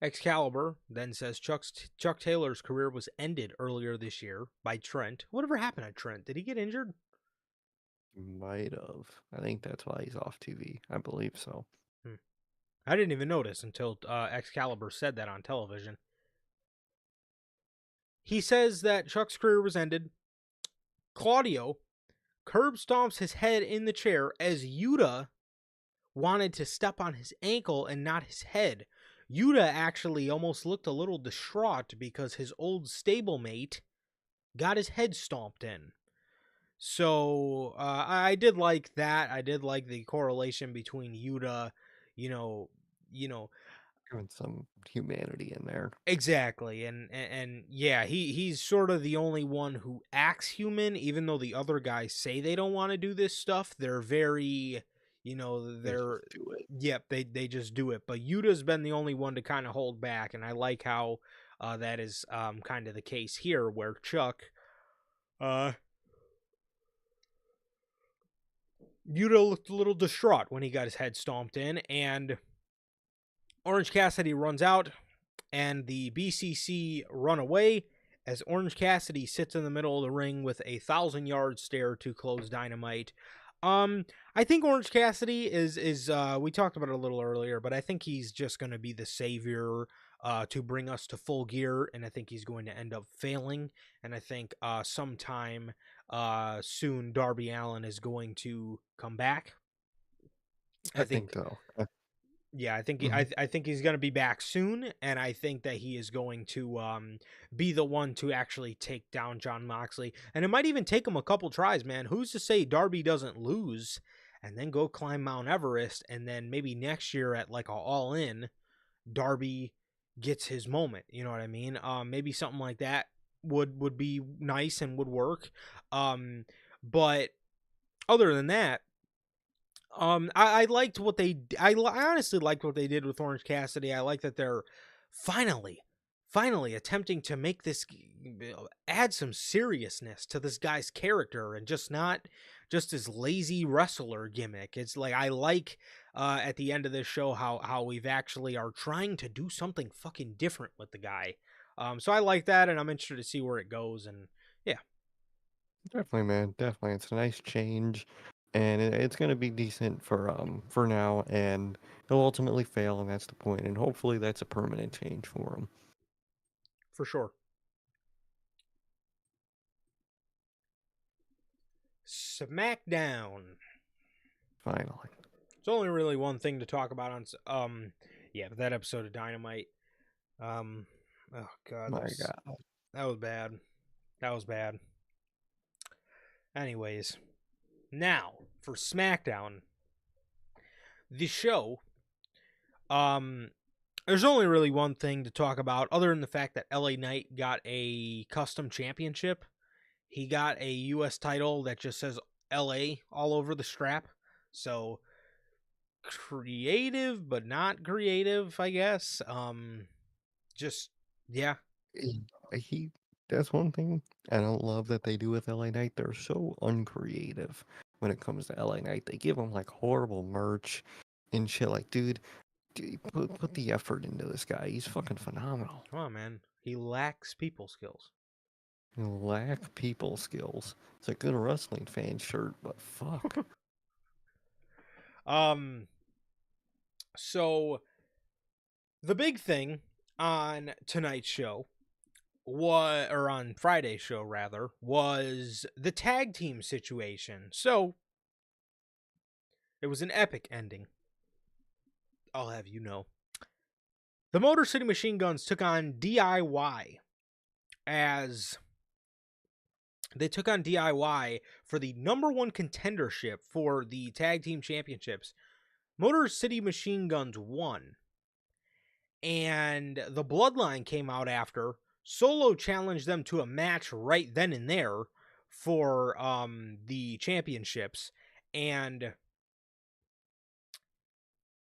Excalibur then says Chuck Taylor's career was ended earlier this year by Trent. Whatever happened to Trent? Did he get injured? Might have. I think that's why he's off TV. I believe so. Hmm. I didn't even notice until Excalibur said that on television. He says that Chuck's career was ended. Claudio curb stomps his head in the chair as Yuta wanted to step on his ankle and not his head. Yuta actually almost looked a little distraught because his old stablemate got his head stomped in. So I did like that. I did like the correlation between Yuta, you know, you know, Doing some humanity in there. exactly, and yeah, he's sort of the only one who acts human, even though the other guys say they don't want to do this stuff. They're very, They just they're do it. yep, they just do it. But Yuta's been the only one to kind of hold back, and I like how that is kind of the case here, where Chuck, uh, Yuta looked a little distraught when he got his head stomped in, and Orange Cassidy runs out, and the BCC run away as Orange Cassidy sits in the middle of the ring with a 1,000-yard stare to close Dynamite. I think Orange Cassidy is we talked about it a little earlier, but I think he's just going to be the savior to bring us to Full Gear, and I think he's going to end up failing. And I think sometime soon Darby Allin is going to come back. I think so. Yeah, I think Mhm. I think he's going to be back soon, and I think that he is going to be the one to actually take down Jon Moxley, and it might even take him a couple tries, man. Who's to say Darby doesn't lose and then go climb Mount Everest, and then maybe next year at like a All In, Darby gets his moment. You know what I mean? Maybe something like that would be nice and would work. But other than that, I liked what they. I honestly liked what they did with Orange Cassidy. I like that they're finally, finally attempting to make this add some seriousness to this guy's character and just not just his lazy wrestler gimmick. It's like I like at the end of this show how we've actually are trying to do something fucking different with the guy. So I like that, and I'm interested to see where it goes. And yeah, Definitely, man. Definitely. It's a nice change, and it's gonna be decent for now, and he'll ultimately fail, and that's the point. And hopefully, that's a permanent change for him. for sure. SmackDown. Finally. It's only really one thing to talk about on yeah, but that episode of Dynamite. Oh god, My God. that was bad. That was bad. Anyways, now for SmackDown, the show. Um, there's only really one thing to talk about, other than the fact that LA Knight got a custom championship. He got a U.S. title that just says LA all over the strap. So creative, but not creative, I guess. Just yeah. He that's one thing I don't love that they do with LA Knight. They're so uncreative when it comes to LA Knight. They give him like horrible merch and shit. Like, dude, put the effort into this guy. He's fucking phenomenal. Come on, man. He lacks people skills. You lack people skills. It's a good wrestling fan shirt, but fuck. Um, so the big thing on tonight's show was, or on Friday's show rather, was the tag team situation. So it was an epic ending. I'll have you know. The Motor City Machine Guns took on DIY as they took on DIY for the number one contendership for the tag team championships. Motor City Machine Guns won, and the Bloodline came out after. Solo challenged them to a match right then and there for the championships, and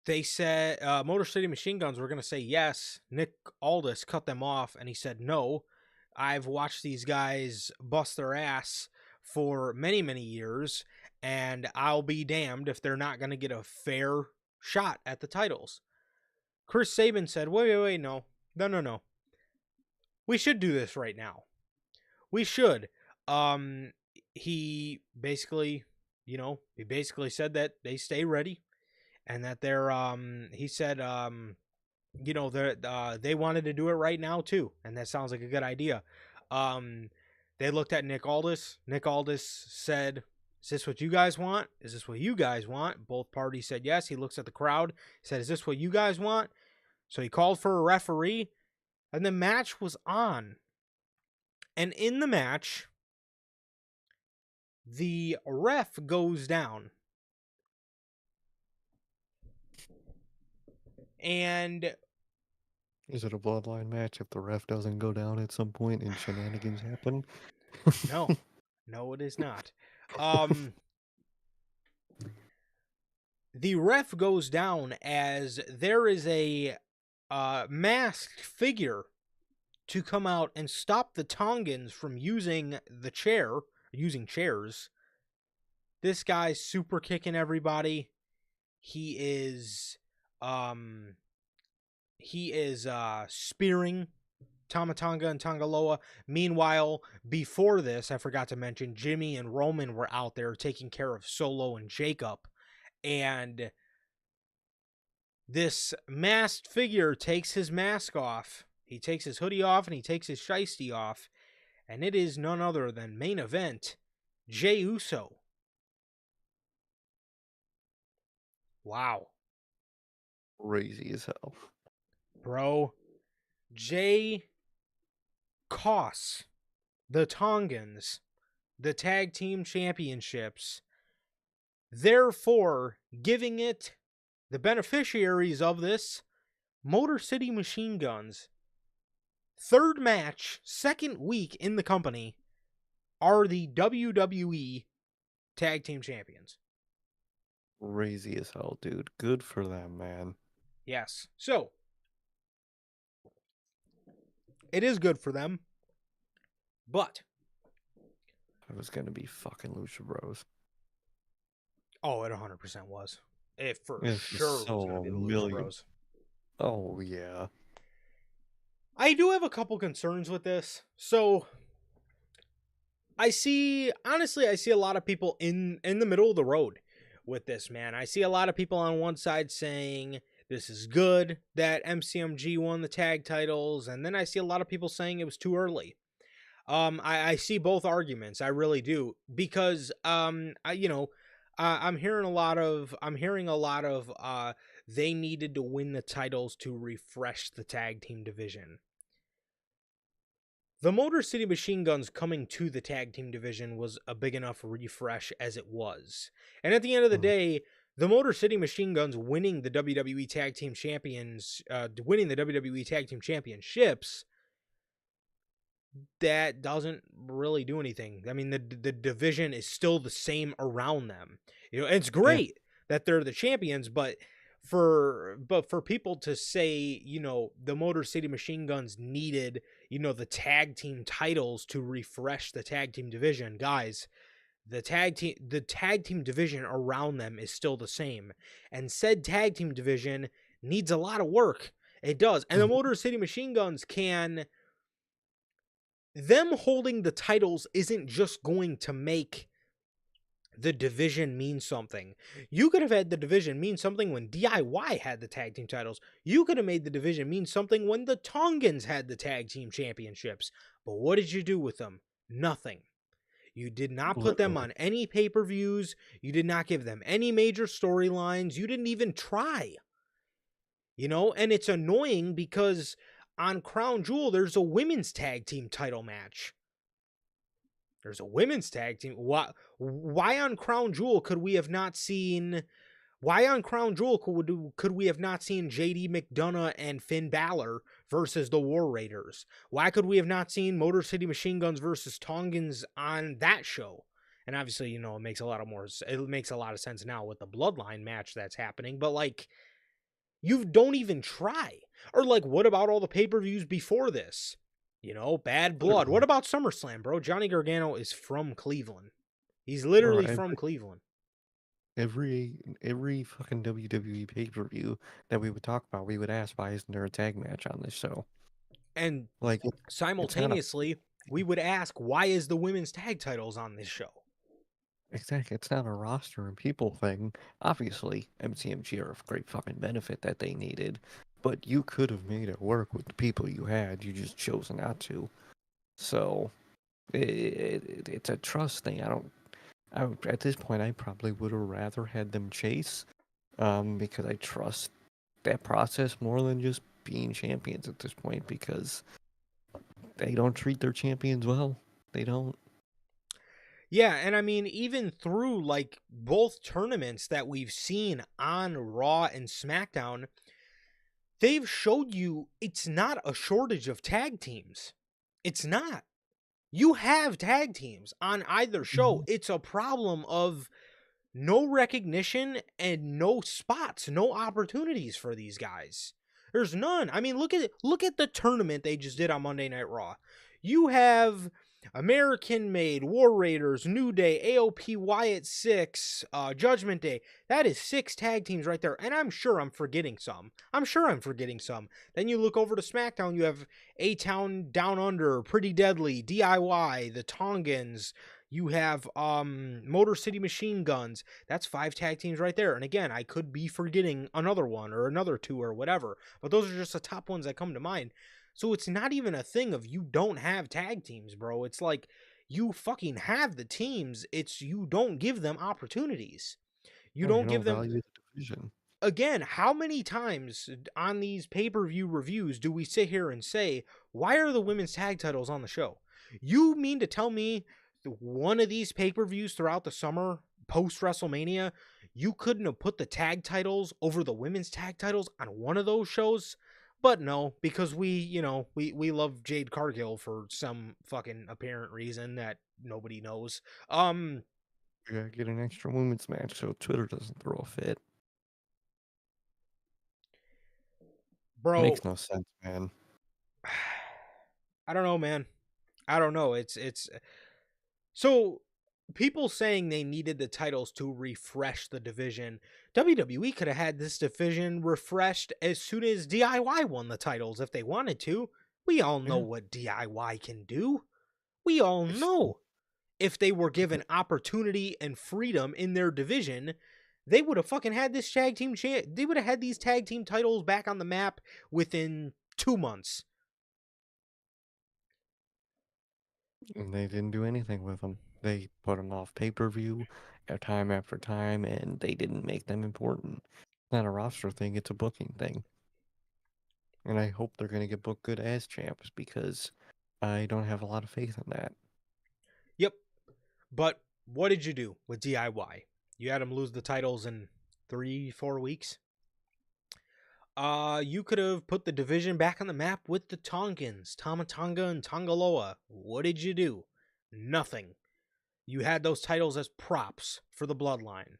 they said Motor City Machine Guns were going to say yes. Nick Aldis cut them off, and he said no. I've watched these guys bust their ass for many, many years, and I'll be damned if they're not going to get a fair shot at the titles. Chris Sabin said, wait, no. We should do this right now. We should. He basically he basically said that they stay ready and that they're he said they wanted to do it right now too, and that sounds like a good idea. Um, they looked at Nick Aldis. Nick Aldis said, "Is this what you guys want? Is this what you guys want?" Both parties said yes. He looks at the crowd, said, "Is this what you guys want?" So he called for a referee, and the match was on. And in the match, the ref goes down. And Is it a bloodline match if the ref doesn't go down at some point and shenanigans happen? no, it is not. Um, the ref goes down as there is a masked figure to come out and stop the Tongans from using chairs. This guy's super kicking everybody. He is spearing Tama Tonga and Tongaloa. Meanwhile, before this, I forgot to mention, Jimmy and Roman were out there taking care of Solo and Jacob. And this masked figure takes his mask off. He takes his hoodie off and he takes his shiesty off. And it is none other than main event, Jey Uso. Wow. Crazy as hell. Bro, Jey costs the Tongans the tag team championships, therefore giving it the beneficiaries of this, Motor City Machine Guns, third match, second week in the company, are the WWE tag team champions. Crazy as hell, dude. Good for them, man. Yes. So, it is good for them, but It was gonna be fucking Lucha Bros. oh, it 100% was. It for It's sure was so going to be the Lucha million. Bros. Oh yeah. I do have a couple concerns with this. So, I see a lot of people in the middle of the road with this, man. I see a lot of people on one side saying this is good that MCMG won the tag titles, and then I see a lot of people saying it was too early. I see both arguments. I really do, because I'm hearing a lot of they needed to win the titles to refresh the tag team division. The Motor City Machine Guns coming to the tag team division was a big enough refresh as it was. And at the end of the day, the Motor City Machine Guns winning the WWE Tag Team Championships, that doesn't really do anything. I mean, the division is still the same around them. And it's great that they're the champions, but for people to say, the Motor City Machine Guns needed, the tag team titles to refresh the tag team division, guys, the tag team division around them is still the same, and said tag team division needs a lot of work. It does. And the Motor City Machine Guns them holding the titles isn't just going to make the division mean something. You could have had the division mean something when DIY had the tag team titles. You could have made the division mean something when the Tongans had the tag team championships. But what did you do with them? Nothing. You did not put them on any pay-per-views. You did not give them any major storylines. You didn't even try. And it's annoying because on Crown Jewel, there's a women's tag team title match. There's a women's tag team. Why on Crown Jewel could we have not seen? Why on Crown Jewel could we have not seen JD McDonough and Finn Balor versus the War Raiders? Why could we have not seen Motor City Machine Guns versus Tongans on that show? And obviously, it makes a lot of sense now with the Bloodline match that's happening. But you don't even try. Or what about all the pay-per-views before this? Bad Blood. What about SummerSlam, bro? Johnny Gargano is from Cleveland. He's literally from Cleveland. Every fucking WWE pay-per-view that we would talk about, we would ask, why isn't there a tag match on this show? And simultaneously, we would ask, why is the women's tag titles on this show? Exactly. It's not a roster and people thing. Obviously, MCMG are a great fucking benefit that they needed, but you could have made it work with the people you had. You just chose not to. So it's a trust thing. At this point, I probably would have rather had them chase, because I trust that process more than just being champions at this point because they don't treat their champions well. They don't. Yeah, and I mean, even through like both tournaments that we've seen on Raw and SmackDown, they've showed you it's not a shortage of tag teams. It's not. You have tag teams on either show. Mhm. It's a problem of no recognition and no spots, no opportunities for these guys. There's none. I mean, look at the tournament they just did on Monday Night Raw. You have American Made, War Raiders, New Day, AOP, Wyatt 6, Judgment Day. That is 6 tag teams right there, and I'm sure I'm forgetting some. Then you look over to SmackDown, you have A-Town Down Under, Pretty Deadly, DIY, the Tongans. You have Motor City Machine Guns. That's 5 tag teams right there. And again, I could be forgetting another one or another 2 or whatever, but those are just the top ones that come to mind. So it's not even a thing of you don't have tag teams, bro. It's like you fucking have the teams. It's you don't give them opportunities. You No, you don't don't give them. value the division. Again, how many times on these pay-per-view reviews do we sit here and say, why are the women's tag titles on the show? You mean to tell me one of these pay-per-views throughout the summer, post-WrestleMania, you couldn't have put the tag titles over the women's tag titles on one of those shows? But no, because we love Jade Cargill for some fucking apparent reason that nobody knows. You gotta get an extra women's match so Twitter doesn't throw a fit. Bro, Makes no sense, man. I don't know, man. I don't know. It's so people saying they needed the titles to refresh the division. WWE could have had this division refreshed as soon as DIY won the titles if they wanted to. We all know Yeah. what DIY can do. We all It's know if they were given opportunity and freedom in their division, they would have fucking had this tag team they would have had these tag team titles back on the map within 2 months. and they didn't do anything with them. They put them off pay-per-view time after time, and they didn't make them important. It's not a roster thing, it's a booking thing. And I hope they're gonna get booked good as champs because I don't have a lot of faith in that. Yep. But what did you do with DIY? You had them lose the titles in 3-4 weeks. You could have put the division back on the map with the Tongans, Tamatonga and Tongaloa. What did you do? Nothing. You had those titles as props for the bloodline.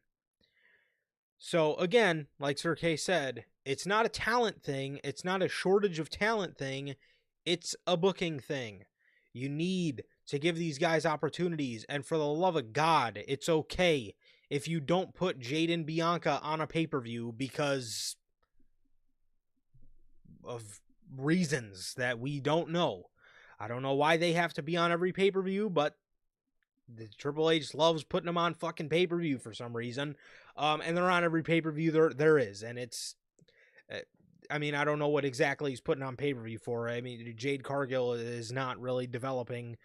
So again, like Sir K said, it's not a talent thing, it's not a shortage of talent thing, it's a booking thing. You need to give these guys opportunities, and for the love of God, it's okay if you don't put Jade and Bianca on a pay-per-view because of reasons that we don't know. I don't know why they have to be on every pay-per-view, but the Triple H loves putting them on fucking pay-per-view for some reason. And they're on every pay-per-view there is, and it's I mean, I don't know what exactly he's putting on pay-per-view for. I mean, Jade Cargill is not really developing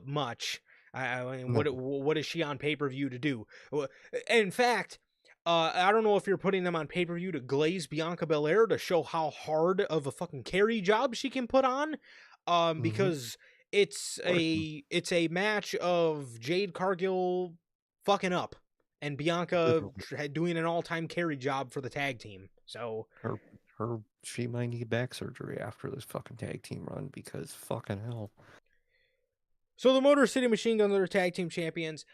much. I mean, No. what is she on pay-per-view to do? In fact, I don't know if you're putting them on pay-per-view to glaze Bianca Belair to show how hard of a fucking carry job she can put on, Mm-hmm. because it's Or a match of Jade Cargill fucking up and Bianca literally, doing an all-time carry job for the tag team. So her she might need back surgery after this fucking tag team run because fucking hell. the Motor City Machine Guns are tag team champions.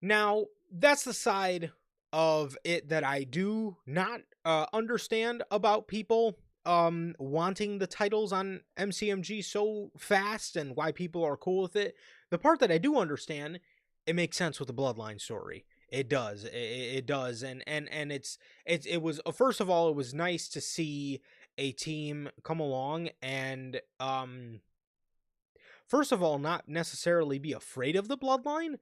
Now, that's the side of it that I do not understand about people wanting the titles on MCMG so fast and why people are cool with it. The part that I do understand, it makes sense with the Bloodline story. It does. It does. And it was first of all, it was nice to see a team come along and first of all not necessarily be afraid of the Bloodline,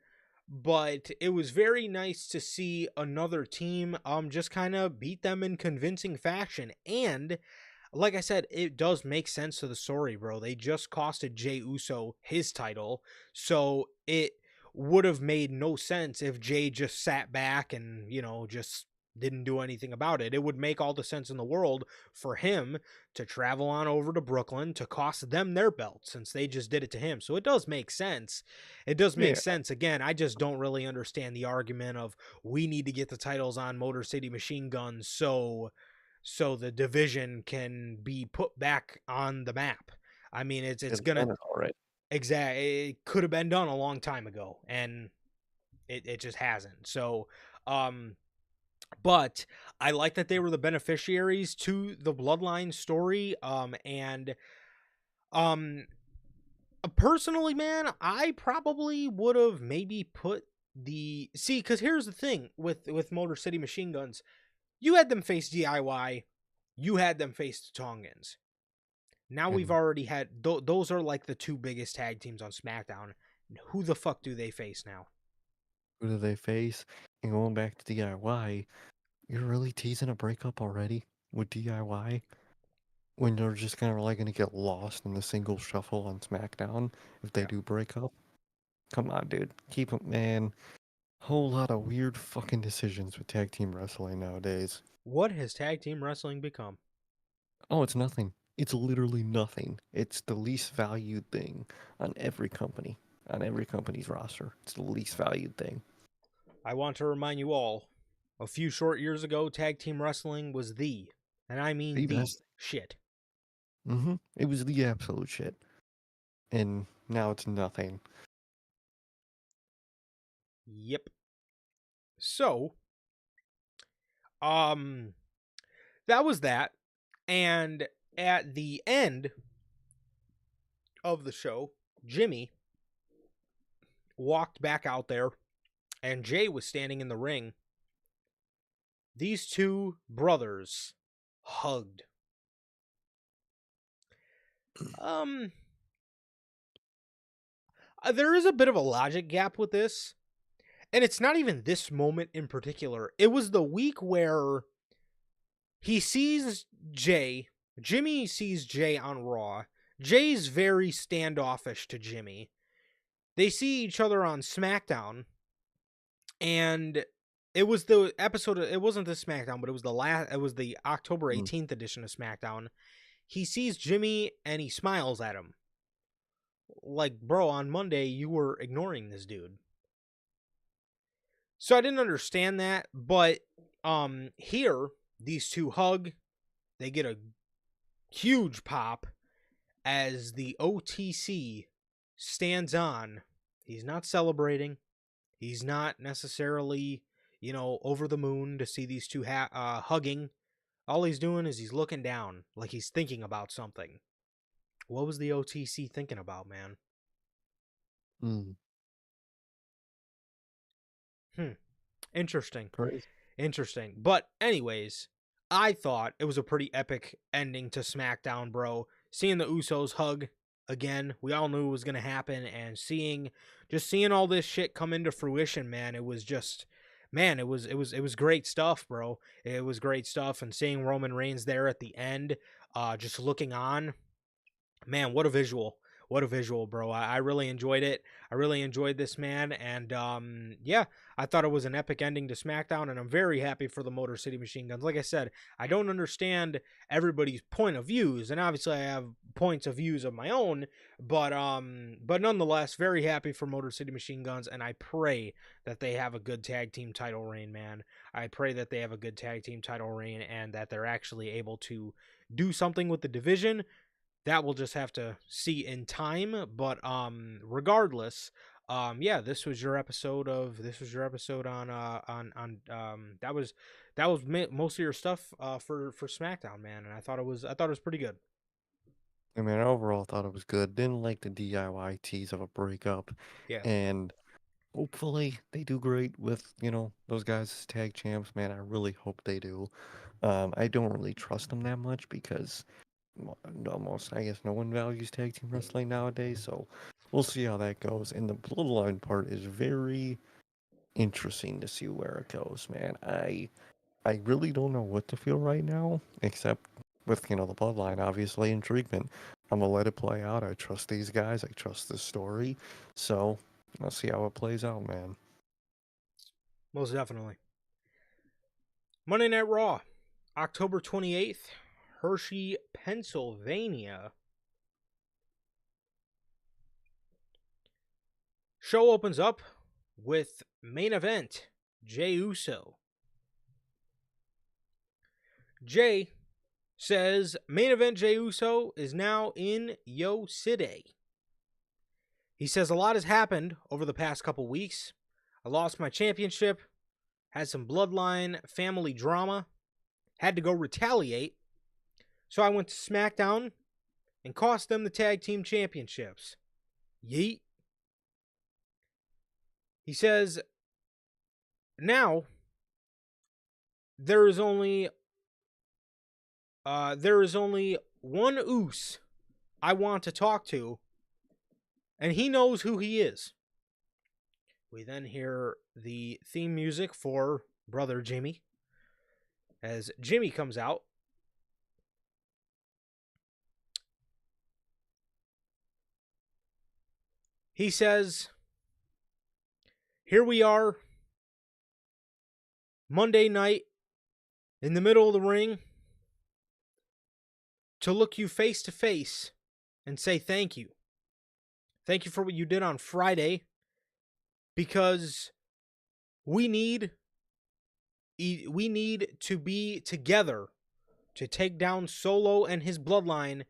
but it was very nice to see another team just kind of beat them in convincing fashion. And like I said, it does make sense to the story, bro. They just costed Jey Uso his title, so it would have made no sense if Jey just sat back and, just didn't do anything about it. It would make all the sense in the world for him to travel on over to Brooklyn to cost them their belt since they just did it to him. So it does make sense. It does make Yeah, sense. Again, I just don't really understand the argument of we need to get the titles on Motor City Machine Guns so the division can be put back on the map. I mean, it's it's gonna done it already. it could have been done a long time ago, and it just hasn't. So, um, but I like that they were the beneficiaries to the Bloodline story. And um, personally, man, I probably would have maybe put because here's the thing with Motor City Machine Guns, you had them face DIY, you had them face the Tongans. Now we've And already had those are like the two biggest tag teams on SmackDown. Who the fuck do they face now? who do they face? And going back to DIY, you're really teasing a breakup already with DIY when they're just kind of like going to get lost in the single shuffle on SmackDown if they Yeah. do break up. Come on, dude. Keep it, man. Whole lot of weird fucking decisions with tag team wrestling nowadays. What has tag team wrestling become? Oh, it's nothing. It's literally nothing. It's the least valued thing on every company's roster. It's the least valued thing. I want to remind you all, a few short years ago, tag team wrestling was and I mean The the best. shit. It was the absolute shit. And now it's nothing. Yep. So, um, that was that. And at the end of the show, Jimmy walked back out there and Jay was standing in the ring. These two brothers hugged. Um, there is a bit of a logic gap with this, and it's not even this moment in particular. It was the week where he sees Jay. Jimmy sees Jay on Raw. Jay's very standoffish to Jimmy. They see each other on SmackDown, and it was the episode. It wasn't the SmackDown, but it was the last. It was the October Mm. 18th edition of SmackDown. He sees Jimmy and he smiles at him. Like, bro, on Monday you were ignoring this dude. So I didn't understand that, but here these two hug. They get a huge pop as the OTC stands on. He's not celebrating. He's not necessarily, over the moon to see these two hugging. All he's doing is he's looking down like he's thinking about something. What was the OTC thinking about, man? Mm. Interesting. Crazy. Interesting. But, anyways, I thought it was a pretty epic ending to SmackDown, bro. Seeing the Usos hug again, we all knew it was going to happen, and seeing all this shit come into fruition, man, it was just. Man, it was great stuff, bro. It was great stuff, and seeing Roman Reigns there at the end, just looking on, man, what a visual. What a visual, bro. I really enjoyed it. I really enjoyed this, man. And yeah, I thought it was an epic ending to SmackDown, and I'm very happy for the Motor City Machine Guns. Like I said, I don't understand everybody's point of views, and obviously I have points of views of my own, but nonetheless, very happy for Motor City Machine Guns, and I pray that they have a good tag team title reign, man. I pray that they have a good tag team title reign and that they're actually able to do something with the division. That we'll just have to see in time, but regardless, yeah, this was your episode on that was most of your stuff for SmackDown, man, and I thought it was pretty good. I mean, I overall thought it was good. Didn't like the DIY tease of a breakup. Yeah. And hopefully they do great with, those guys as tag champs. Man, I really hope they do. I don't really trust them that much because almost, I guess, no one values tag team wrestling nowadays. So we'll see how that goes. And the bloodline part is very interesting to see where it goes, man. I really don't know what to feel right now, except with, the bloodline, obviously, and treatment. I'm gonna let it play out. I trust these guys. I trust the story. So, let's see how it plays out, man. Most definitely. Monday Night Raw, October 28th, Hershey, Pennsylvania. Show opens up with main event Jey Uso. Jey says main event Jey Uso is now in Yo City. He says a lot has happened over the past couple weeks. I lost my championship, had some bloodline family drama, had to go retaliate. So I went to SmackDown and cost them the tag team championships. Yeet. He says now there is only one Oos I want to talk to, and he knows who he is. We then hear the theme music for Brother Jimmy as Jimmy comes out. He says, here we are, Monday night, in the middle of the ring, to look you face to face and say thank you. Thank you for what you did on Friday, because we need to be together to take down Solo and his bloodline,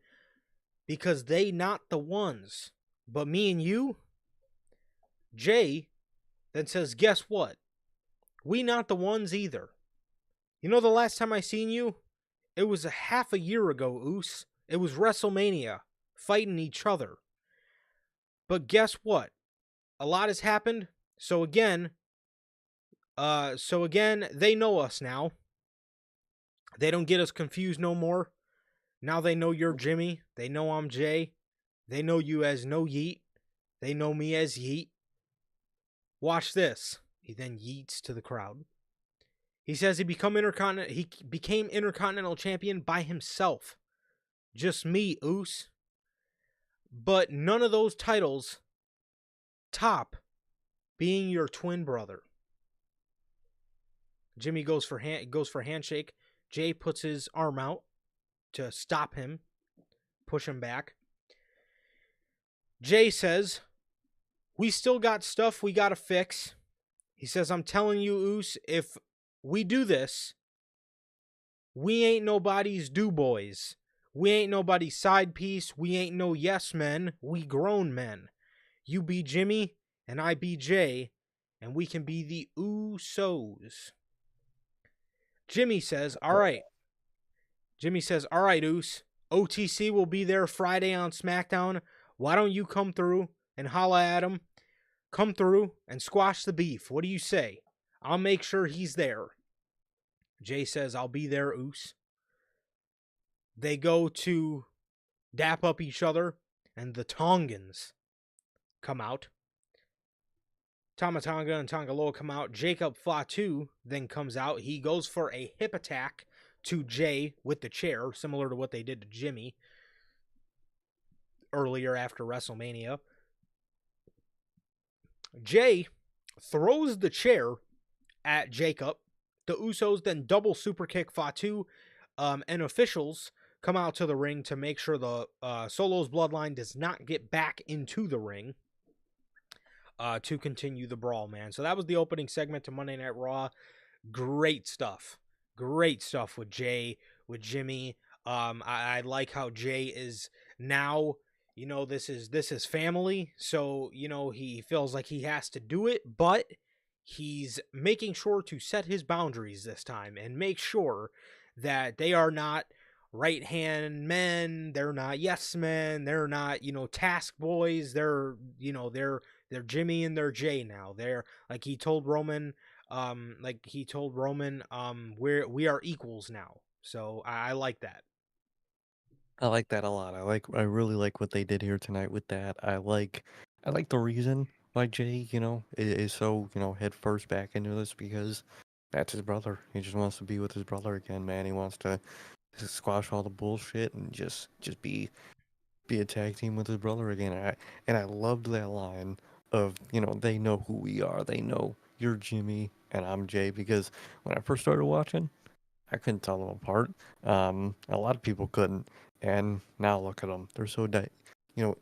because they not the ones, but me and you. Jey then says, guess what? We not the ones either. You know, the last time I seen you, it was a half a year ago, Oos. It was WrestleMania, fighting each other. But guess what? A lot has happened. So again, they know us now. They don't get us confused no more. Now they know you're Jimmy. They know I'm Jey. They know you as No Yeet. They know me as Yeet. Watch this. He then yeets to the crowd. He says he became Intercontinental Champion by himself. Just me, Oos. But none of those titles top being your twin brother. Jimmy goes for handshake. Jey puts his arm out to stop him, push him back. Jey says, we still got stuff we gotta fix. He says, I'm telling you, Oos, if we do this, we ain't nobody's do boys. We ain't nobody's side piece. We ain't no yes men. We grown men. You be Jimmy, and I be Jey, and we can be the Usos. Jimmy says, all right. Jimmy says, all right, Oos. OTC will be there Friday on SmackDown. Why don't you come through and holla at him? Come through and squash the beef. What do you say? I'll make sure he's there. Jey says, I'll be there, Oos. They go to dap up each other, and the Tongans come out. Tama Tonga and Tongaloa come out. Jacob Fatu then comes out. He goes for a hip attack to Jey with the chair, similar to what they did to Jimmy earlier after WrestleMania. Jey throws the chair at Jacob. The Usos then double super kick Fatu, and officials come out to the ring to make sure the Solo's bloodline does not get back into the ring to continue the brawl, man. So that was the opening segment to Monday Night Raw. Great stuff. Great stuff with Jey, with Jimmy. I like how Jey is now, you know, this is family. So, you know, he feels like he has to do it, but he's making sure to set his boundaries this time and make sure that they are not right-hand men, they're not yes men, they're not, you know, task boys, they're, you know, they're Jimmy and they're Jey now. They're, like he told Roman, we are equals now. So I like that. I like that a lot. I really like what they did here tonight with that. I like the reason why Jay, is so, head first back into this because that's his brother. He just wants to be with his brother again, man. He wants to squash all the bullshit and just be a tag team with his brother again. And I loved that line of, they know who we are. They know you're Jimmy and I'm Jay because when I first started watching, I couldn't tell them apart. A lot of people couldn't, and now look at them. They're so you know,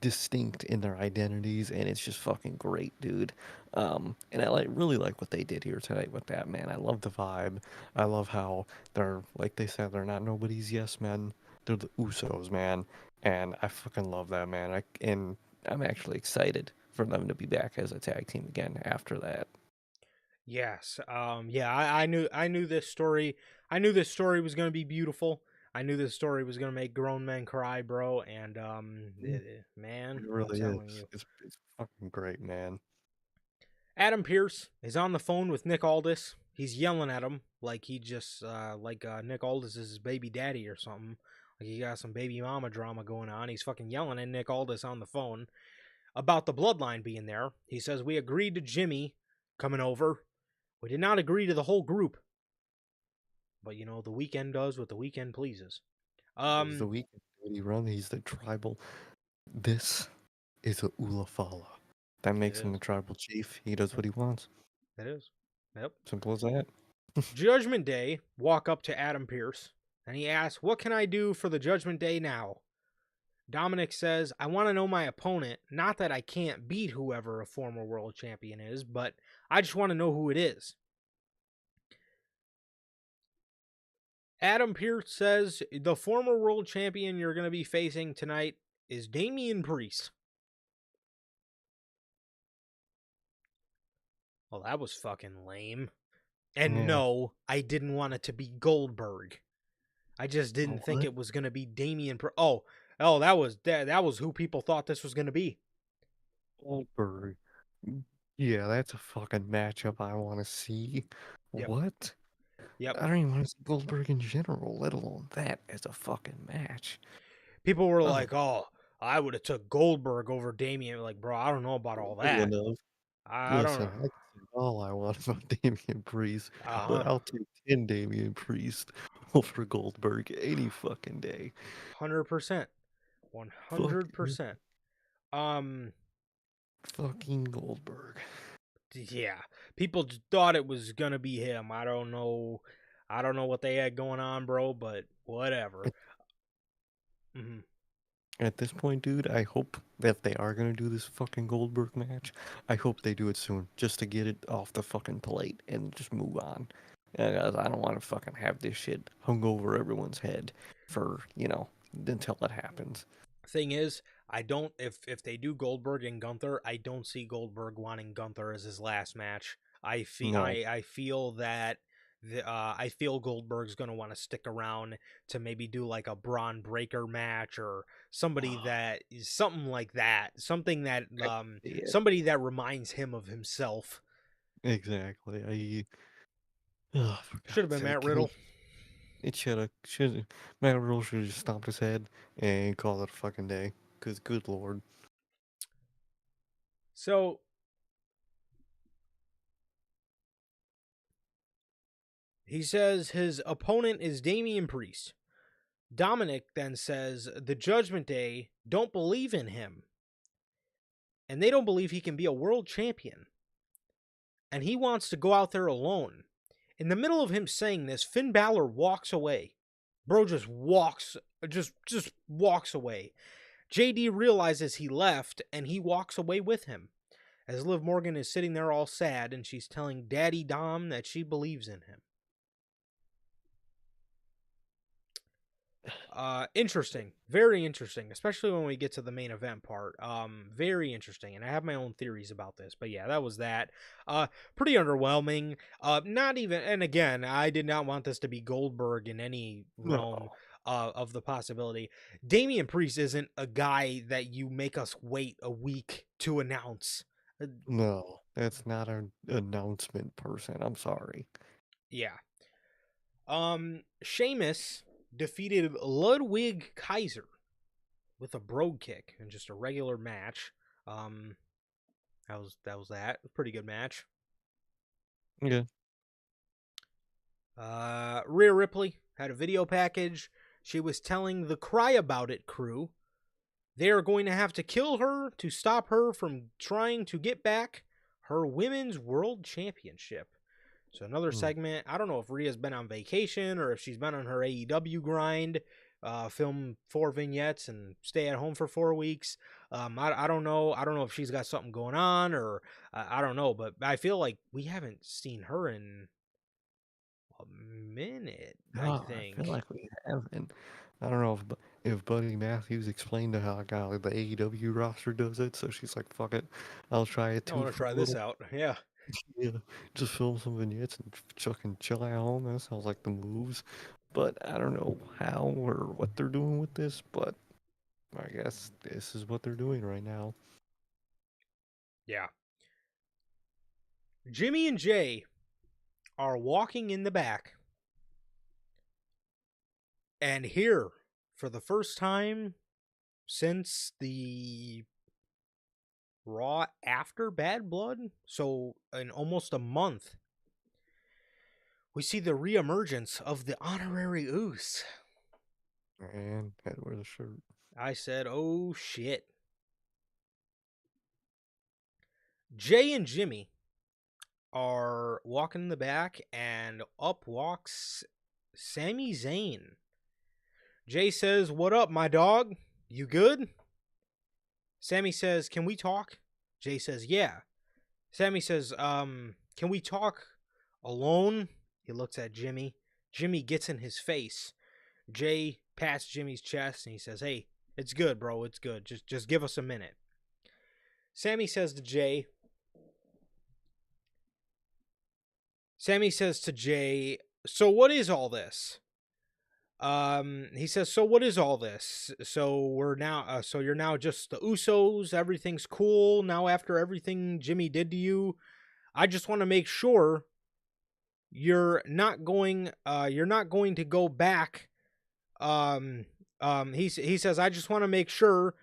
distinct in their identities, and it's just fucking great, dude. And I really like what they did here tonight with that, man. I love the vibe. I love how they're like they said they're not nobody's yes men. They're the Usos, man, and I fucking love that, man. And I'm actually excited for them to be back as a tag team again after that. Yes. Yeah, I knew this story. I knew this story was gonna be beautiful. I knew this story was gonna make grown men cry, bro. And man, It I'm really telling is. you. It's fucking great, man. Adam Pierce is on the phone with Nick Aldis. He's yelling at him like he just Nick Aldis is his baby daddy or something. Like he got some baby mama drama going on. He's fucking yelling at Nick Aldis on the phone about the bloodline being there. He says we agreed to Jimmy coming over. We did not agree to the whole group. But the weekend does what the weekend pleases. He's the weekend dude. He's the tribal. This is a Ulafala. That It makes him the is. tribal chief. He does Yep, what he wants. it is. Yep. Simple as that. Judgment Day walk up to Adam Pierce and he asks, "What can I do for the Judgment Day now?" Dominic says, "I want to know my opponent. Not that I can't beat whoever a former world champion is, but I just want to know who it is." Adam Pierce says, "The former world champion you're going to be facing tonight is Damian Priest." Well, that was fucking lame. And Yeah. no, I didn't want it to be Goldberg. I just didn't Oh, think what? it was going to be that was who people thought this was going to be. Goldberg. Yeah, that's a fucking matchup I want to see. Yep. What? Yep. I don't even want to see Goldberg in general, let alone that as a fucking match. People were Oh, like, "Oh, I would have took Goldberg over Damian." Like, bro, I don't know about all I that. wouldn't have. I don't Listen, know. I can say all I want about Damian Priest, but Uh-huh. I'll take 10 Damian Priest over Goldberg any fucking day. 100%. Fucking 100%. Um fucking Goldberg. yeah. People just thought it was going to be him. I don't know. I don't know what they had going on, bro, but whatever. At, Mhm. at this point, dude, I hope that if they are gonna do this fucking Goldberg match, I hope they do it soon, just to get it off the fucking plate and just move on. I don't want to fucking have this shit hung over everyone's head for, until it happens. Thing is, I don't if they do Goldberg and Gunther, I don't see Goldberg wanting Gunther as his last match. No, I feel that I feel Goldberg's gonna want to stick around to maybe do like a Braun Breaker match or somebody that is something like that, I see it. somebody that reminds him of himself. Exactly. For Should have God's been sake, Matt can we? Riddle. It should have. Matt Riddle should have just stomped his head and called it a fucking day. Cause good lord. So he says his opponent is Damian Priest. Dominic then says the Judgment Day don't believe in him and they don't believe he can be a world champion. And he wants to go out there alone. In the middle of him saying this, Finn Balor walks away. Bro just walks away. JD realizes he left and he walks away with him. As Liv Morgan is sitting there all sad and she's telling Daddy Dom that she believes in him. Interesting, very interesting, especially when we get to the main event part. Very interesting, and I have my own theories about this. But yeah, that was that. Pretty underwhelming. Not even, and again, I did not want this to be Goldberg in any realm. No, Of the possibility, Damian Priest isn't a guy that you make us wait a week to announce. Uh, no, that's not an announcement person. I'm sorry. yeah. Sheamus defeated Ludwig Kaiser with a brogue kick in just a regular match. Um, that. Pretty good match. Yeah. Rhea Ripley had a video package. She was telling the Cry About It crew they are going to have to kill her to stop her from trying to get back her women's world championship. So another segment. I don't know if Rhea's been on vacation or if she's been on her AEW grind, film 4 vignettes and stay at home for 4 weeks. I don't know. I don't know if she's got something going on or I don't know. But I feel like we haven't seen her in a minute, I Oh, I feel think. like we haven't. I don't know if Buddy Matthews explained to how like the AEW roster does it, so she's like, "Fuck it, I'll try it I too want to for try a this little." out. Yeah. Yeah, just film some vignettes and fucking chill at home. That sounds like the moves. But I don't know how or what they're doing with this, but I guess this is what they're doing right now. Yeah. Jimmy and Jay are walking in the back. And here, for the first time since the Raw after Bad Blood, so in almost a month, we see the reemergence of the honorary Oos. And had to wear the shirt. I said, oh shit. Jay and Jimmy are walking in the back, and up walks Sami Zayn. Jay says, "What up, my dog? You good?" Sammy says, "Can we talk?" Jay says, "Yeah." Sammy says, "Can we talk alone?" He looks at Jimmy. Jimmy gets in his face. Jay pats Jimmy's chest and he says, "Hey, it's good, bro. It's good. Just give us a minute." Sammy says to Jay, "So what is all this?" He says, "So what is all this? So we're now so you're now just the Usos, everything's cool now after everything Jimmy did to you. I just want to make sure you're not going to go back." He says, "I just want to make sure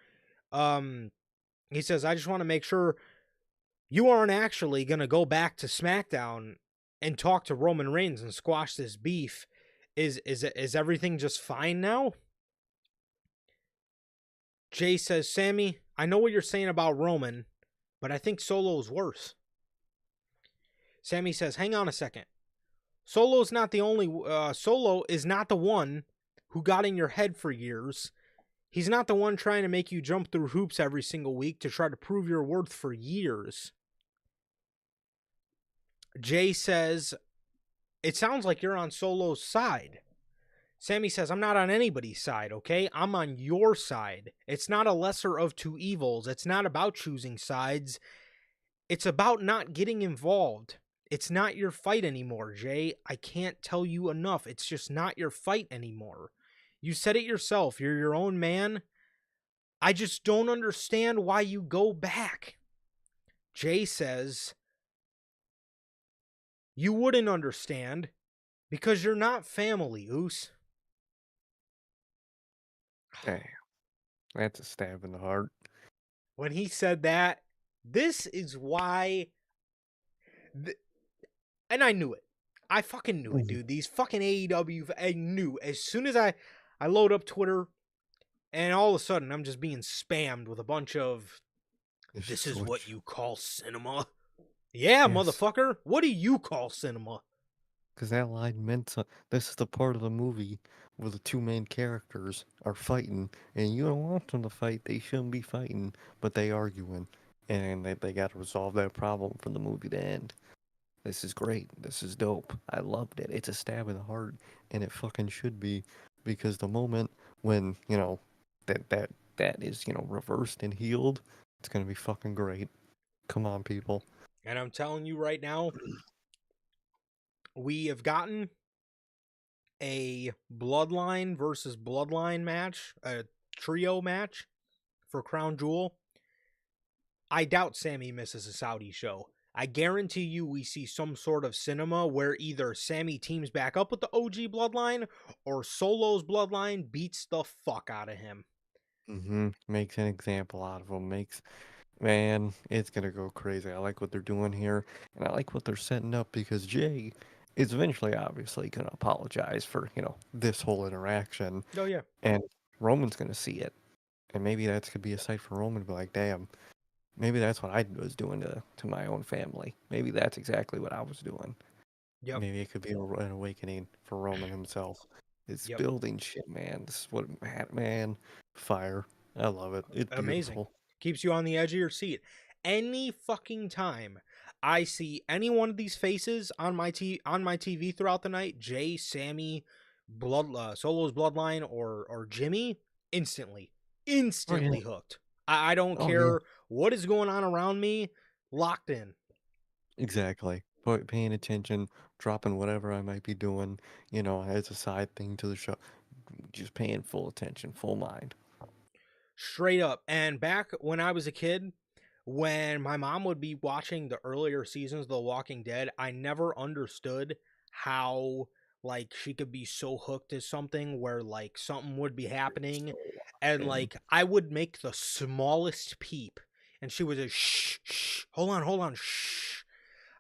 um he says, "I just want to make sure you aren't actually going to go back to SmackDown and talk to Roman Reigns and squash this beef. Is everything just fine now?" Jay says, "Sammy, I know what you're saying about Roman, but I think Solo's worse." Sammy says, "Hang on a second. Solo is not the one who got in your head for years. He's not the one trying to make you jump through hoops every single week to try to prove your worth for years." Jay says, "It sounds like you're on Solo's side." Sammy says, "I'm not on anybody's side, okay? I'm on your side. It's not a lesser of two evils. It's not about choosing sides. It's about not getting involved. It's not your fight anymore, Jay. I can't tell you enough. It's just not your fight anymore. You said it yourself. You're your own man. I just don't understand why you go back." Jay says, "You wouldn't understand because you're not family, Oos." Damn, that's a stab in the heart. When he said that, this is why. And I knew it. I fucking knew it, dude. These fucking AEW. I knew as soon as I load up Twitter, and all of a sudden I'm just being spammed with a bunch of "This is what you call cinema." Yeah, Yes, motherfucker. What do you call cinema? because that line meant this is the part of the movie where the two main characters are fighting, and you don't want them to fight. They shouldn't be fighting, but they arguing, and they got to resolve that problem for the movie to end. This is great. This is dope. I loved it. It's a stab in the heart, and it fucking should be, because the moment when that is reversed and healed, it's gonna be fucking great. Come on, people. And I'm telling you right now, we have gotten a Bloodline versus Bloodline match, a trio match for Crown Jewel. I doubt Sammy misses a Saudi show. I guarantee you we see some sort of cinema where either Sammy teams back up with the OG Bloodline or Solo's Bloodline beats the fuck out of him. Makes an example out of him. Makes Man, it's gonna go crazy. I like what they're doing here, and I like what they're setting up because Jay is eventually obviously gonna apologize for, this whole interaction, Oh yeah. and Roman's gonna see it. And maybe that's gonna be a sight for Roman to be like, damn, maybe that's what I was doing to my own family. Maybe that's exactly what I was doing. Yep. Maybe it could be an awakening for Roman himself. It's Yep. building shit, man. This is what man, fire. I love it. It's Amazing. beautiful. Keeps you on the edge of your seat. Any fucking time I see any one of these faces on my TV throughout the night, Jay, Sammy, Solo's Bloodline, or Jimmy, instantly, Oh yeah. instantly hooked. I don't Oh yeah. care what is going on around me, locked in. Exactly. But paying attention, dropping whatever I might be doing, as a side thing to the show. Just paying full attention, full mind. Straight up. And back when I was a kid, when my mom would be watching the earlier seasons of The Walking Dead, I never understood how like she could be so hooked to something where like something would be happening So and in. like I would make the smallest peep and she would just shh, hold on, shh.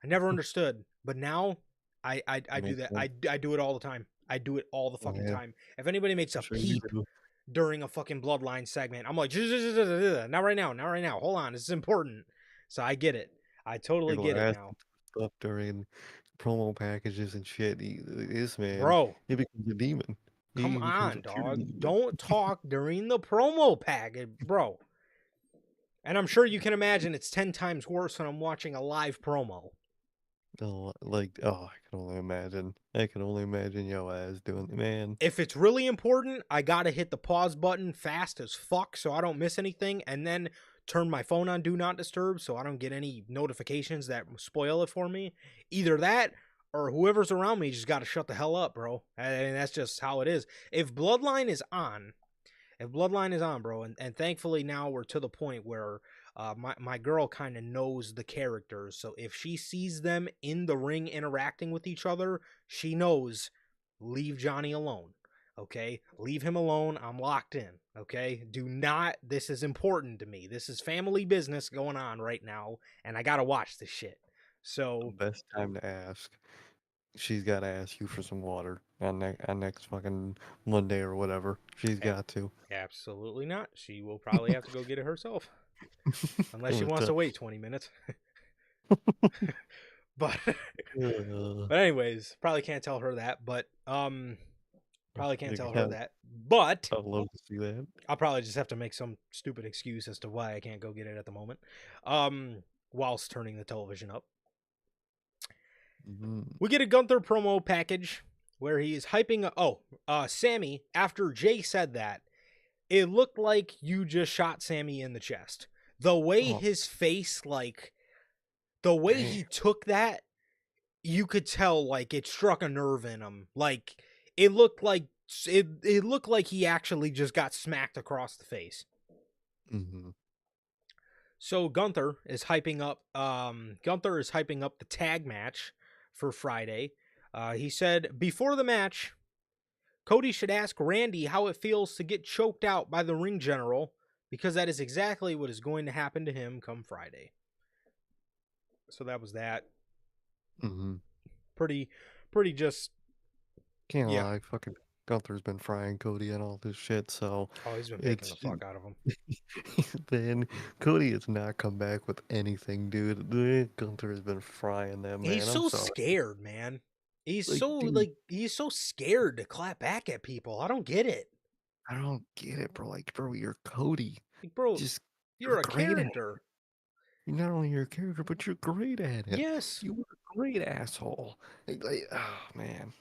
I never understood, but now I do Makes that. sense. I do it all the time. I do it all the fucking Yeah, time. If anybody makes I'm a sure you peep do. during a fucking bloodline segment. I'm like, not right now, not right now. Hold on, this is important. So I get it. I totally People get are it asking now, for stuff during promo packages and shit. This man, bro. he becomes a demon. Come He becomes a on, pure dog. demon. Don't talk during the promo package, bro. And I'm sure you can imagine it's 10 times worse when I'm watching a live promo. Oh, I can only imagine. I can only imagine yo ass doing it, man. If it's really important, I gotta hit the pause button fast as fuck so I don't miss anything, and then turn my phone on do not disturb so I don't get any notifications that spoil it for me. Either that or whoever's around me just gotta shut the hell up, bro. And that's just how it is. If Bloodline is on, bro, and thankfully now we're to the point where my girl kind of knows the characters. So if she sees them in the ring interacting with each other, she knows, leave Johnny alone. Okay? Leave him alone. I'm locked in. Okay? Do not, this is important to me. This is family business going on right now, and I gotta watch this shit. So, Best time to ask. She's got to ask you for some water on next fucking Monday or whatever. She's a- got to. absolutely not. She will probably have to go get it herself, unless she wants But, to wait 20 minutes. But uh, but anyways, probably can't tell her that. But probably can't tell her yeah, that. But I'd love to see that. I'll probably just have to make some stupid excuse as to why I can't go get it at the moment. Whilst turning the television up, Mhm. we get a Gunther promo package where he is hyping. Sammy. After Jay said that, it looked like you just shot Sammy in the chest. The way Oh, his face, like the way damn. he took that, you could tell like it struck a nerve in him. Like it looked like it looked like he actually just got smacked across the face. Hmm. So Gunther is hyping up the tag match for Friday. He said before the match, Cody should ask Randy how it feels to get choked out by the ring general because that is exactly what is going to happen to him come Friday. So that was that. Hmm. Pretty pretty just Can't yeah. lie, fucking Gunther's been frying Cody and all this shit, so Oh, he's been baking it's the fuck out of him. then Cody has not come back with anything, dude. Gunther has been frying them, He's man. I'm so sorry. scared, man. Like, dude, He's so scared to clap back at people. I don't get it. I don't get it, bro. Like, bro, you're Cody. Like, bro, Just you're you're a great at it. character. Not only you're a character, but you're great at it. Yes. You were a great asshole. Oh man,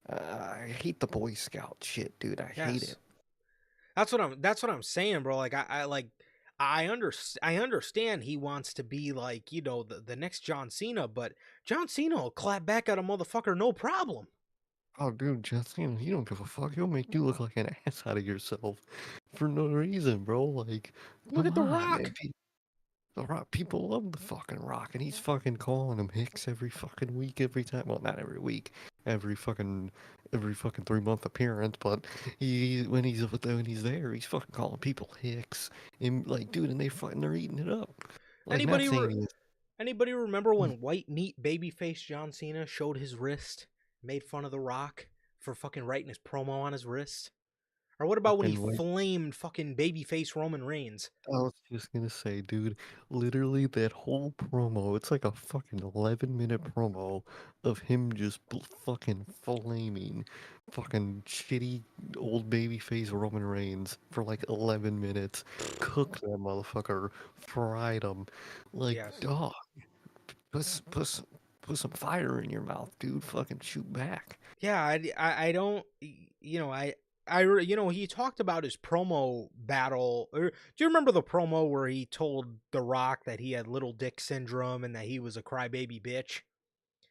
I hate the Boy Scout shit, dude. I hate Yes. it. That's what I'm saying, bro. Like I like I understand he wants to be like, the next John Cena, but John Cena will clap back at a motherfucker no problem. Oh, dude, Justin, he don't give a fuck. He'll make you look like an ass out of yourself for no reason, bro. Like, Look come at The on, man. Rock. The Rock, people love the fucking Rock, and he's fucking calling him Hicks every fucking week, every time. Well, not every week, every fucking 3-month appearance, but when he's there, he's fucking calling people hicks and like, dude, and they're eating it up. Like, not Anybody saying re- anybody remember when white meat babyface John Cena showed his wrist, made fun of The Rock for fucking writing his promo on his wrist? Or what about when he fucking like flamed fucking babyface Roman Reigns? I was just gonna say, dude, literally that whole promo, it's like a fucking 11-minute promo of him just fucking flaming fucking shitty old babyface Roman Reigns for like 11 minutes. Cooked that motherfucker, fried him. Like, Yes. dog, put, s- put, s- put some fire in your mouth, dude. Fucking shoot back. Yeah, I don't, you know, he talked about his promo battle. Or, do you remember the promo where he told The Rock that he had little dick syndrome and that he was a crybaby bitch?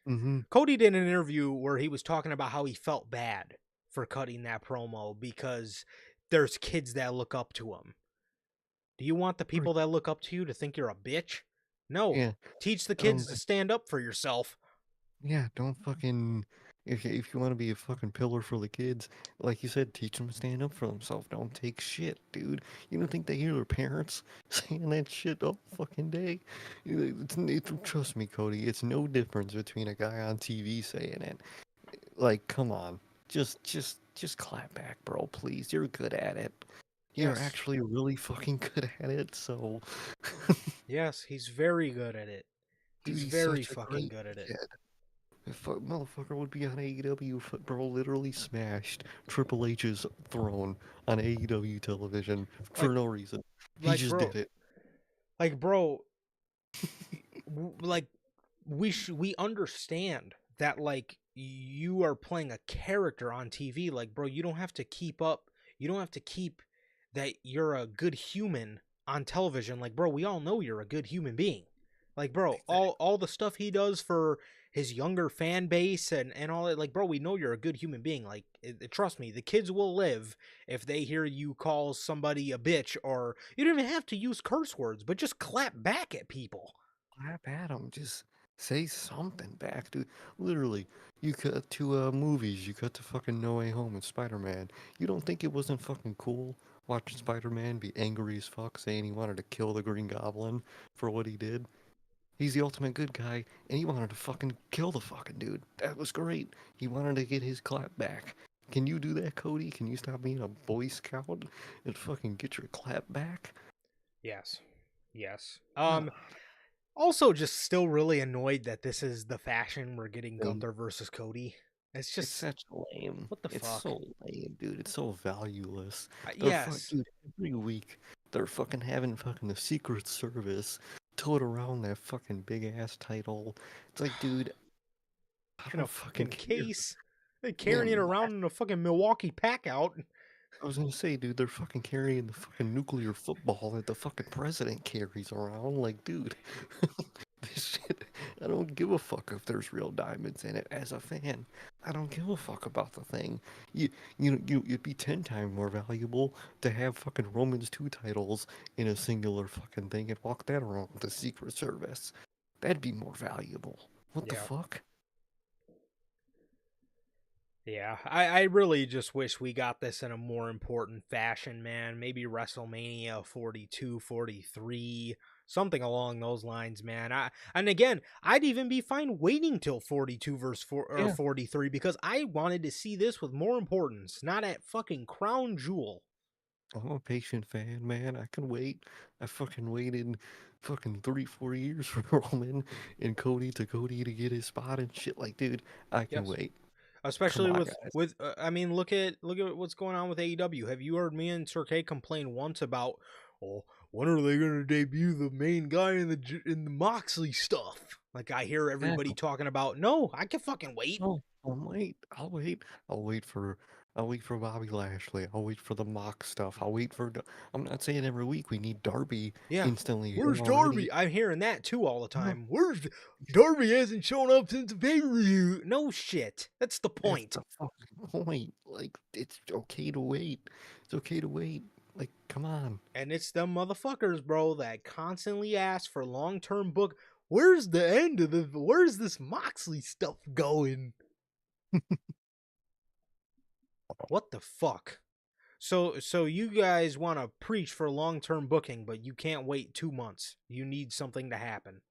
Mm-hmm. Cody did an interview where he was talking about how he felt bad for cutting that promo because there's kids that look up to him. Do you want the people that look up to you to think you're a bitch? No. Yeah. Teach the Um, kids to stand up for yourself. Yeah, don't fucking if you want to be a fucking pillar for the kids, like you said, teach them to stand up for themselves. Don't take shit, dude. You don't think they hear their parents saying that shit all fucking day? Trust me, Cody. It's no difference between a guy on TV saying it. Like, come on, just clap back, bro. Please, you're good at it. You're Yes. actually really fucking good at it. So, Yes, he's very good at it. dude, He's he's very such a fucking great good at it. kid. If a motherfucker would be on AEW, bro, literally smashed Triple H's throne on AEW television for Like no reason. He like just bro, did it. like bro, like we understand that like you are playing a character on TV. Like bro, you don't have to keep up. You don't have to keep that you're a good human on television. Like bro, we all know you're a good human being. Like bro, Exactly. all the stuff he does for his younger fan base and all that, like bro, we know you're a good human being. Like trust me, the kids will live if they hear you call somebody a bitch, or you don't even have to use curse words, but just clap back at people. Clap at him. Just say something back, dude. Literally, you cut to movies. You cut to fucking No Way Home and Spider-Man. You don't think it wasn't fucking cool watching Spider-Man be angry as fuck, saying he wanted to kill the Green Goblin for what he did? He's the ultimate good guy, and he wanted to fucking kill the fucking dude. That was great. He wanted to get his clap back. Can you do that, Cody? Can you stop being a Boy Scout and fucking get your clap back? Yes. Yes. Ugh, Also just still really annoyed that this is the fashion we're getting thing. Gunther versus Cody. It's It's just such lame. what the It's fuck? so lame, dude. It's so valueless. Yes. Dude, every week they're fucking having fucking the Secret Service tote around that fucking big ass title. It's like, dude, I In a don't fucking fucking care. case. They carrying it Man, around in a fucking Milwaukee pack out. I was gonna say, dude, they're fucking carrying the fucking nuclear football that the fucking president carries around. Like, dude, this shit, I don't give a fuck if there's real diamonds in it. As a fan, I don't give a fuck about the thing. It'd be 10 times more valuable to have fucking Romans 2 titles in a singular fucking thing and walk that around with the Secret Service. That'd be more valuable. What the Yeah. fuck? Yeah, I really just wish we got this in a more important fashion, man. Maybe WrestleMania 42, 43, something along those lines, man. And again, I'd even be fine waiting till 42 verse 4 or Yeah. 43 because I wanted to see this with more importance, not at fucking Crown Jewel. I'm a patient fan, man. I can wait. I fucking waited fucking 3, 4 years for Roman and Cody to get his spot and shit. Like, dude, I can Yes. wait. Come Especially on, guys. with I mean look at what's going on with AEW. Have you heard me and Sir K complain once about, oh, when are they going to debut the main guy in the Moxley stuff? Like I hear everybody Exactly. talking about, no, I can fucking wait. Oh, I'll wait. I'll wait. I'll wait for. I'll wait for Bobby Lashley. I'll wait for the mock stuff. I'll wait for. I'm not saying every week we need Darby Yeah. instantly here Where's already. Darby? I'm hearing that too all the No, time. Darby hasn't shown up since the pay-per-view. No shit. That's the that's point. the fucking point. Like, it's okay to wait. It's okay to wait. Like, come on. And it's them motherfuckers, bro, that constantly ask for long-term book. Where's the end of the where's this Moxley stuff going? What the fuck? So you guys want to preach for long-term booking, but you can't wait 2 months. You need something to happen.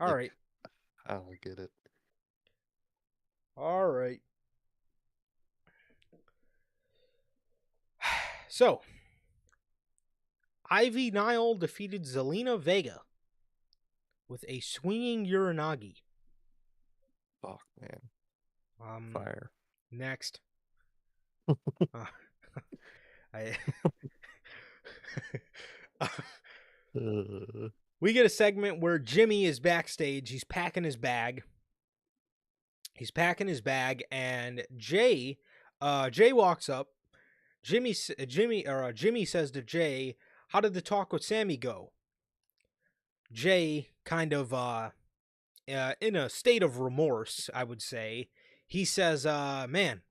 All Like, right. I don't get it. All right. So, Ivy Nile defeated Zelina Vega with a swinging Uranagi. Fuck, man. Um, Fire. Next. Uh, I Uh, we get a segment where Jimmy is backstage. He's packing his bag. And Jay walks up. Jimmy says to Jay, "How did the talk with Sammy go?" Jay, kind of in a state of remorse, I would say, he says, "Man,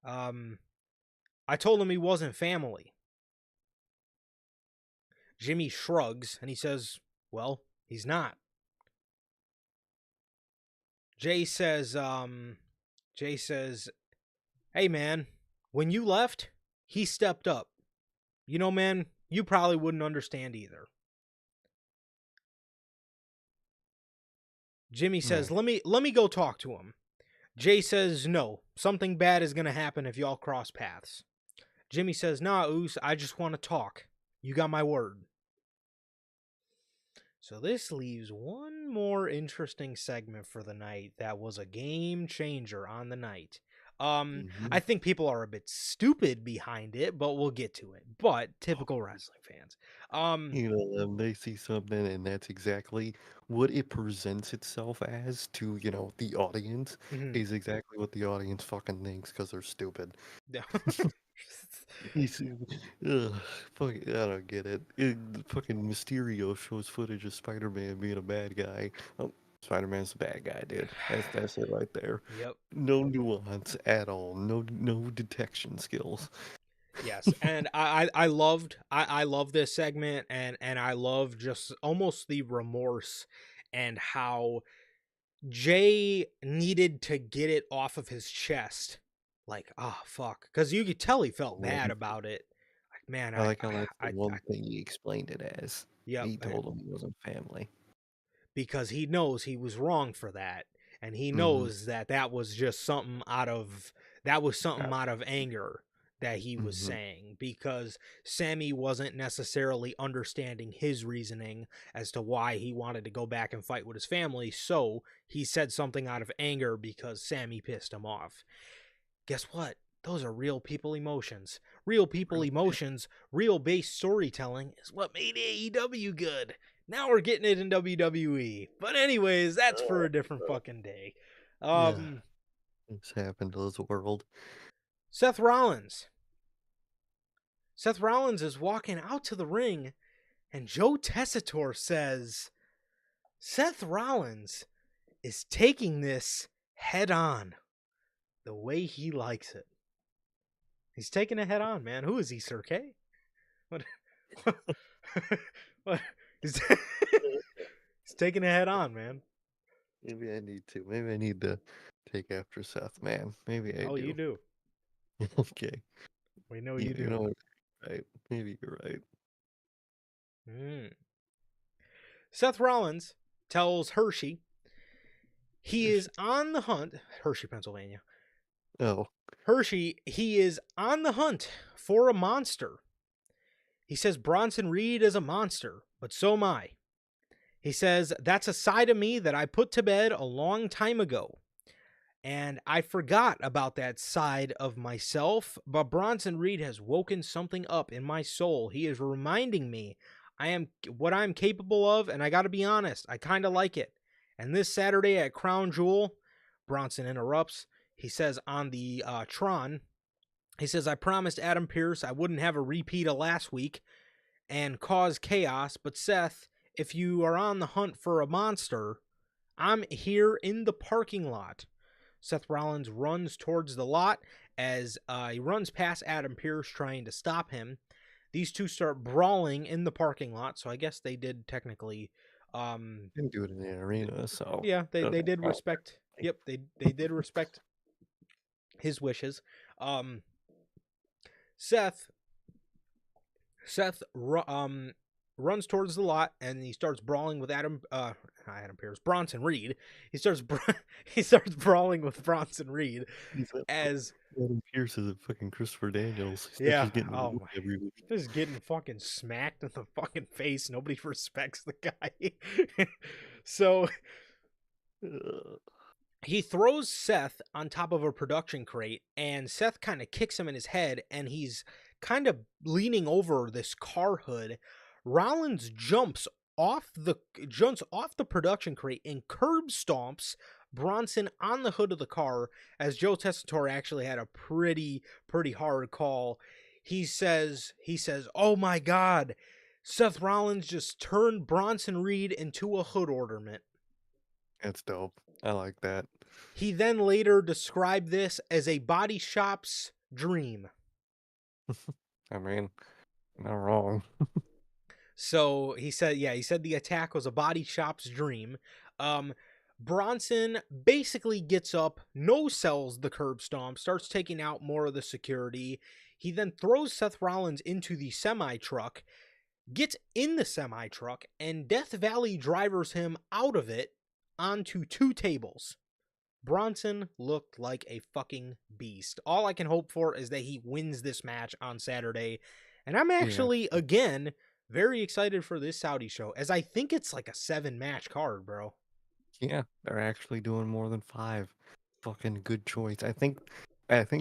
I told him he wasn't family." Jimmy shrugs and he says, "Well, he's not." Jay says, "Hey, man, when you left, he stepped up. You know, man, you probably wouldn't understand either." Jimmy says, man. let me go talk to him." Jay says, "No, something bad is going to happen if y'all cross paths." Jimmy says, "Nah, Oos, I just want to talk. You got my word." So this leaves one more interesting segment for the night that was a game changer on the night. I Mhm. think people are a bit stupid behind it, but we'll get to it. But typical wrestling fans. They see something, and that's exactly what it presents itself as to, the audience, Mhm. is exactly what the audience fucking thinks because they're stupid. Yeah. You see, ugh, fuck, I don't get it. Fucking Mysterio shows footage of Spider-Man being a bad guy. Oh, Spider-Man's a bad guy, dude. That's it right there. Yep. No nuance at all. No detection skills. Yes, and I love this segment, and I love just almost the remorse and how Jay needed to get it off of his chest. Like, oh fuck, because you could tell he felt bad Um, about it. Like, man, I like how that's the I one thing he explained it as. yep, He told him he wasn't family. because he knows he was wrong for that, and he Mm-hmm. knows that that was just something out of anger that he was Mm-hmm. saying, because Sammy wasn't necessarily understanding his reasoning as to why he wanted to go back and fight with his family, so he said something out of anger because Sammy pissed him off. Guess what? Those are real people emotions. Real people Real emotions, real base storytelling is what made AEW good. Now we're getting it in WWE. But anyways, that's for a different fucking day. yeah, Um it's happened to this world. Seth Rollins. Seth Rollins is walking out to the ring and Joe Tessitore says Seth Rollins is taking this head on the way he likes it. He's taking it head on, man. Who is he, Sir K? What? What? He's, he's taking it head on, man. Maybe I need to. Maybe I need to take after Seth, man. Maybe I Oh, you do. do. Okay. We know Yeah, you you do. know what? Right. Maybe you're right. Mm. Seth Rollins tells Hershey he is Hershey. on the hunt. Hershey, Pennsylvania. Oh, Hershey, he is on the hunt for a monster. He says Bronson Reed is a monster, but so am I. He says that's a side of me that I put to bed a long time ago. And I forgot about that side of myself, but Bronson Reed has woken something up in my soul. He is reminding me I am what I'm capable of, and I got to be honest, I kind of like it. And this Saturday at Crown Jewel, Bronson interrupts. He says on the Tron, he says, I promised Adam Pearce I wouldn't have a repeat of last week and cause chaos, but Seth, if you are on the hunt for a monster, I'm here in the parking lot. Seth Rollins runs towards the lot as he runs past Adam Pearce trying to stop him. These two start brawling in the parking lot, so I guess they did technically. didn't do it in the arena, so Yeah, doesn't they did count. respect. Yep, they did respect his wishes. Um, Seth runs towards the lot and he starts brawling with Bronson Reed. He starts he starts brawling with Bronson Reed He's as Adam Pierce is a fucking Christopher Daniels. He's yeah, just getting oh whooped my, every week. just getting fucking smacked in the fucking face. Nobody respects the guy. So he throws Seth on top of a production crate, and Seth kind of kicks him in his head, and he's kind of leaning over this car hood. Rollins jumps off the production crate and curb stomps Bronson on the hood of the car. As Joe Tessitore actually had a pretty hard call. He says, "Oh my God, Seth Rollins just turned Bronson Reed into a hood ornament." That's dope. I like that. He then later described this as a body shop's dream. I mean, not wrong. So he said the attack was a body shop's dream. Bronson basically gets up, no-sells the curb stomp, starts taking out more of the security. He then throws Seth Rollins into the semi-truck, gets in the semi-truck, and Death Valley drivers him out of it onto 2 tables. Bronson looked like a fucking beast. All I can hope for is that he wins this match on Saturday. And I'm actually, again, very excited for this Saudi show, as I think it's like a 7-match card, bro. Yeah, they're actually doing more than 5. Fucking good choice. I think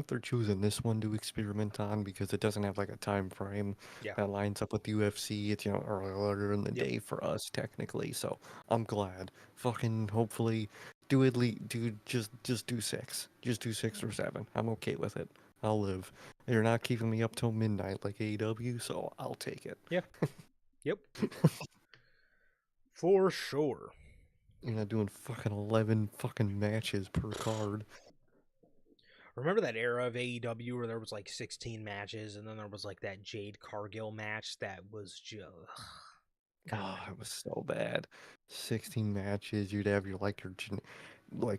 they're choosing this one to experiment on because it doesn't have like a time frame Yeah. that lines up with UFC. It's earlier in the Yep. day for us technically. So I'm glad. Fucking hopefully do just do 6. Just do 6 or 7. I'm okay with it. I'll live. You're not keeping me up till midnight like AEW, so I'll take it. Yeah. Yep. For sure. You're not doing fucking 11 fucking matches per card. Remember that era of AEW where there was like 16 matches, and then there was like that Jade Cargill match that was just... Oh, it was so bad. 16 matches. You'd have like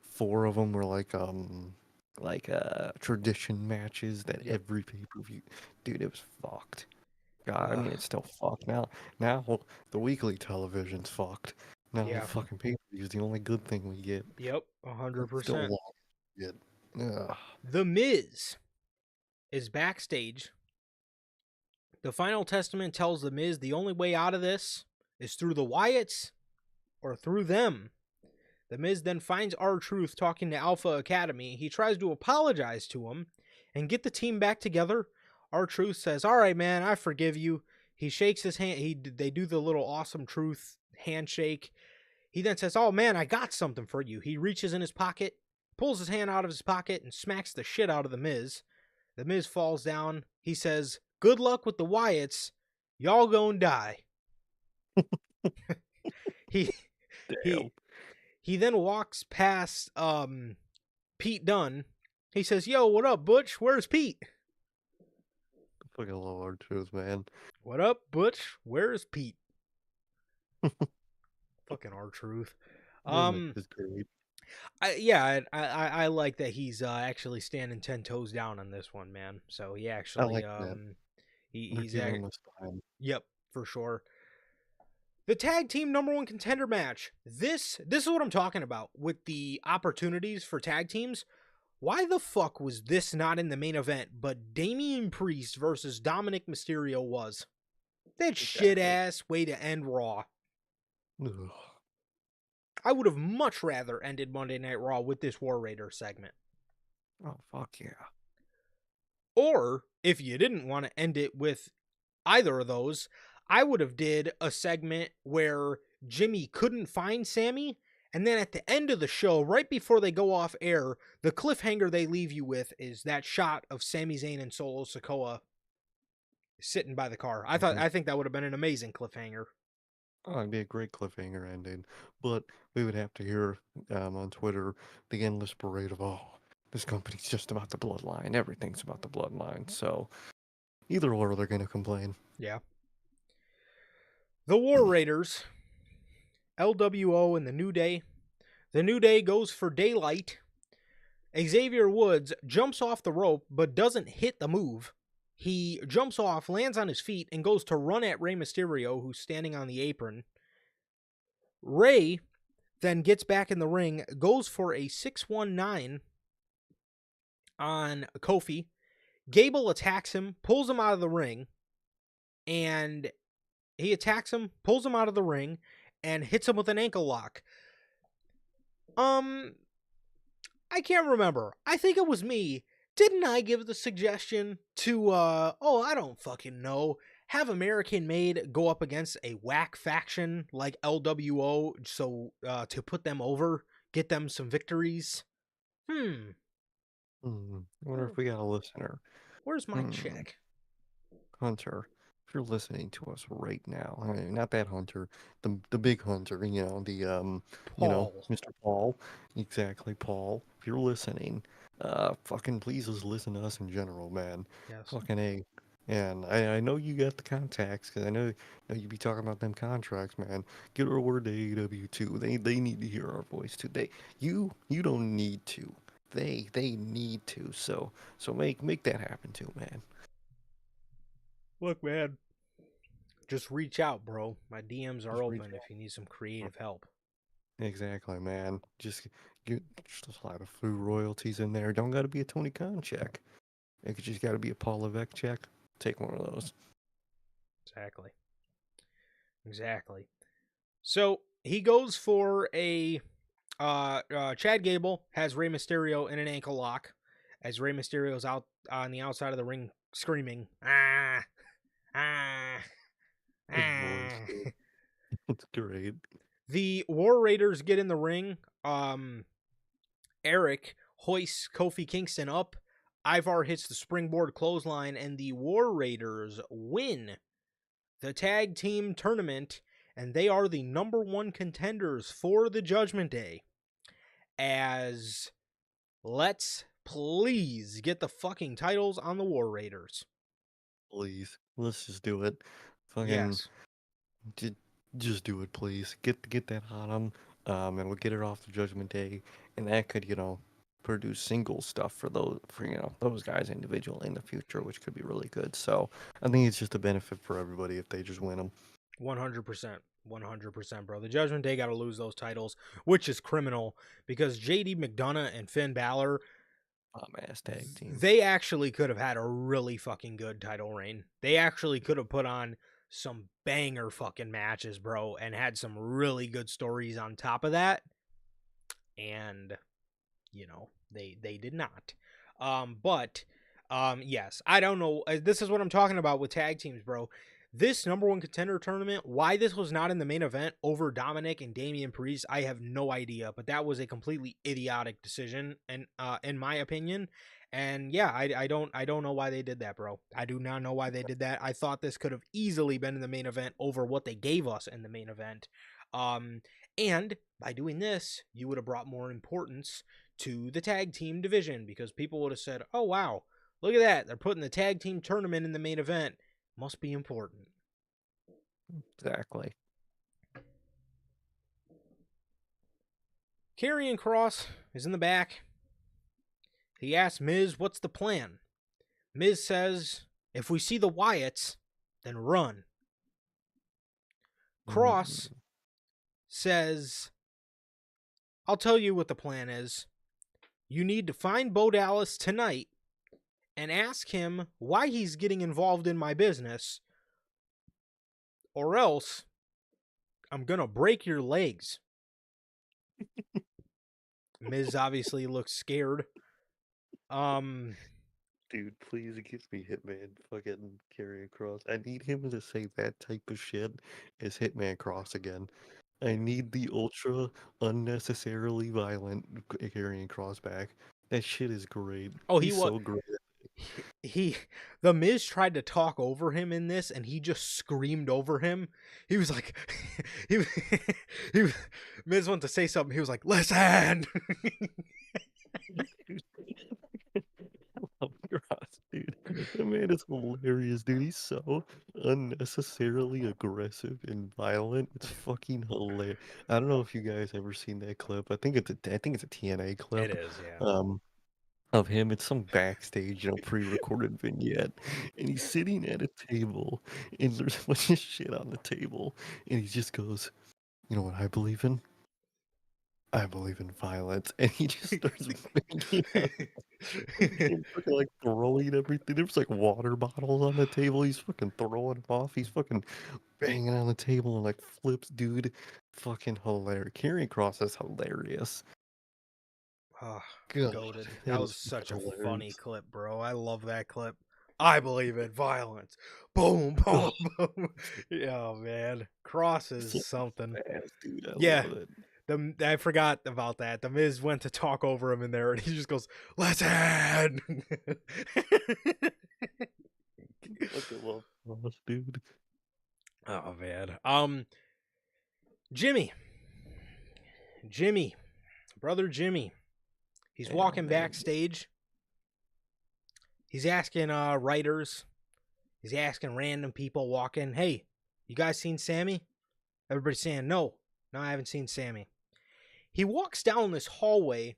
4 of them were like tradition matches that Yep. every pay-per-view. Dude, it was fucked. God, I Ugh. mean, it's still fucked now. Now the weekly television's fucked. Now the Yeah. fucking pay-per-view is the only good thing we get. Yep. It's still 100%. long. Yet. Ugh. The Miz is backstage. The Final Testament tells The Miz the only way out of this is through the Wyatts or through them. The Miz then finds R-Truth talking to Alpha Academy. He tries to apologize to him and get the team back together. R-Truth says, "All right, man, I forgive you." He shakes his hand. They do the little awesome truth handshake. He then says, "Oh, man, I got something for you." He reaches in his pocket, pulls his hand out of his pocket, and smacks the shit out of The Miz. The Miz falls down. He says, "Good luck with the Wyatts. Y'all gonna die." he Damn. he then walks past Pete Dunne. He says, "Yo, what up, Butch? Where's Pete?" Fucking Lord truth, man. "What up, Butch? Where's Pete?" Fucking R-Truth. Is great. I like that he's actually standing 10 toes down on this one, man. So he I actually like that. They're he's giving him this time. yep, for sure. The tag team #1 contender match. This is what I'm talking about with the opportunities for tag teams. Why the fuck was this not in the main event, but Damian Priest versus Dominic Mysterio was? That shit ass way to end Raw. Ugh. I would have much rather ended Monday Night Raw with this War Raider segment. Oh, fuck yeah. Or, if you didn't want to end it with either of those, I would have did a segment where Jimmy couldn't find Sammy, and then at the end of the show, right before they go off air, the cliffhanger they leave you with is that shot of Sami Zayn and Solo Sikoa sitting by the car. I think that would have been an amazing cliffhanger. Oh, it'd be a great cliffhanger ending. But we would have to hear on Twitter the endless parade of, oh, this company's just about the bloodline. Everything's about the bloodline. So either or, they're going to complain. Yeah. The War Raiders, LWO and the New Day. The New Day goes for Daylight. Xavier Woods jumps off the rope but doesn't hit the move. He jumps off, lands on his feet, and goes to run at Rey Mysterio, who's standing on the apron. Rey then gets back in the ring, goes for a 619 on Kofi. Gable attacks him, pulls him out of the ring, and he attacks him, pulls him out of the ring, and hits him with an ankle lock. I can't remember. I think it was me. Didn't I give the suggestion to, I don't fucking know, have American Made go up against a whack faction like LWO so to put them over, get them some victories? I wonder if we got a listener. Where's my Hmm. check? Hunter, if you're listening to us right now, I mean, not that Hunter, the big Hunter, Paul. Mr. Paul, exactly, Paul. If you're listening, fucking please just listen to us in general, man. Yes. Fucking A. And I know you got the contacts, because I know you be talking about them contracts, man. Get our word to AEW too. They need to hear our voice too. You don't need to. They need to. So make that happen too, man. Look, man. Just reach out, bro. My DMs are Just reach open if you need some creative help. Exactly, man. Just get just a lot of food royalties in there. Don't got to be a Tony Khan check. It could just got to be a Paul Levesque check. Take one of those. Exactly. Exactly. So he goes for a Chad Gable has Rey Mysterio in an ankle lock as Rey Mysterio's out on the outside of the ring screaming, ah, ah, His voice, ah. dude. It's great. The War Raiders get in the ring. Eric hoists Kofi Kingston up. Ivar hits the springboard clothesline, and the War Raiders win the tag team tournament, and they are the number one contenders for the Judgment Day. As let's please get the fucking titles on the War Raiders. Please, let's just do it. Fucking Yes. just, just do it, please. Get that on them, and we'll get it off the Judgment Day, and that could produce single stuff for those guys individually in the future, which could be really good. So I think it's just a benefit for everybody if they just win them. 100%. 100%, bro. The Judgment Day got to lose those titles, which is criminal because JD McDonough and Finn Balor, Bomb ass tag team. they actually could have had a really fucking good title reign. They actually could have put on some banger fucking matches, bro, and had some really good stories on top of that. And they did not. But yes, I don't know. This is what I'm talking about with tag teams, bro. This number one contender tournament, why this was not in the main event over Dominic and Damian Priest, I have no idea. But that was a completely idiotic decision, and in my opinion. And yeah, I don't know why they did that, bro. I do not know why they did that. I thought this could have easily been in the main event over what they gave us in the main event. And by doing this, you would have brought more importance to the tag team division because people would have said, "Oh wow, look at that! They're putting the tag team tournament in the main event. Must be important." Exactly. Karrion Kross is in the back. He asks Miz, "What's the plan?" Miz says, "If we see the Wyatts, then run." Kross says, "I'll tell you what the plan is. You need to find Bo Dallas tonight and ask him why he's getting involved in my business, or else I'm gonna break your legs." Miz obviously looks scared. Dude, please give me Hitman fucking Karrion Cross. I need him to say that type of shit as Hitman Cross again. I need the ultra unnecessarily violent Karrion Cross back. That shit is great. Oh, he He's was so great. he the Miz tried to talk over him in this, and he just screamed over him. He was like, he, he Miz wanted to say something. He was like, "Listen." I love Cross, dude. That man is hilarious, dude. He's so unnecessarily aggressive and violent. It's fucking hilarious. I don't know if you guys ever seen that clip. I think it's a TNA It clip. is, yeah. of him. It's some backstage, pre-recorded vignette, and he's sitting at a table, and there's a bunch of shit on the table, and he just goes, "You know what I believe in? I believe in violence," and he just starts banging on and fucking like throwing everything. There's like water bottles on the table. He's fucking throwing them off. He's fucking banging on the table and like flips, dude. Fucking hilarious. Carrying Cross is hilarious. Oh, God, goated. That that was is such a fucking funny hilarious. clip, bro. I love that clip. I believe in violence. Boom, boom, Oh, boom. Yeah, man. Cross is so something. fast, dude. I Yeah, love it. I forgot about that. The Miz went to talk over him in there, and he just goes, "Listen." Fucking love Cross, dude. Oh man. Jimmy, Jimmy, brother Jimmy. He's Man, oh walking man. backstage. He's asking writers. He's asking random people walking, "Hey, you guys seen Sammy?" Everybody's saying, "No, no, I haven't seen Sammy." He walks down this hallway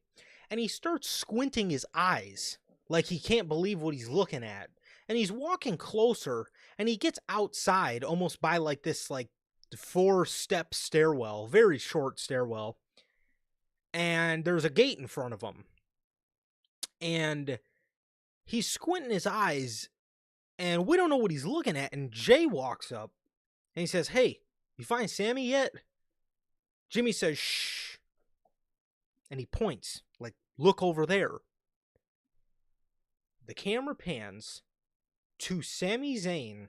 and he starts squinting his eyes like he can't believe what he's looking at. And he's walking closer and he gets outside almost by like this like 4-step stairwell, very short stairwell. And there's a gate in front of him. And he's squinting his eyes and we don't know what he's looking at. And Jay walks up and he says, "Hey, you find Sammy yet?" Jimmy says, "Shh." And he points, like, "Look over there." The camera pans to Sami Zayn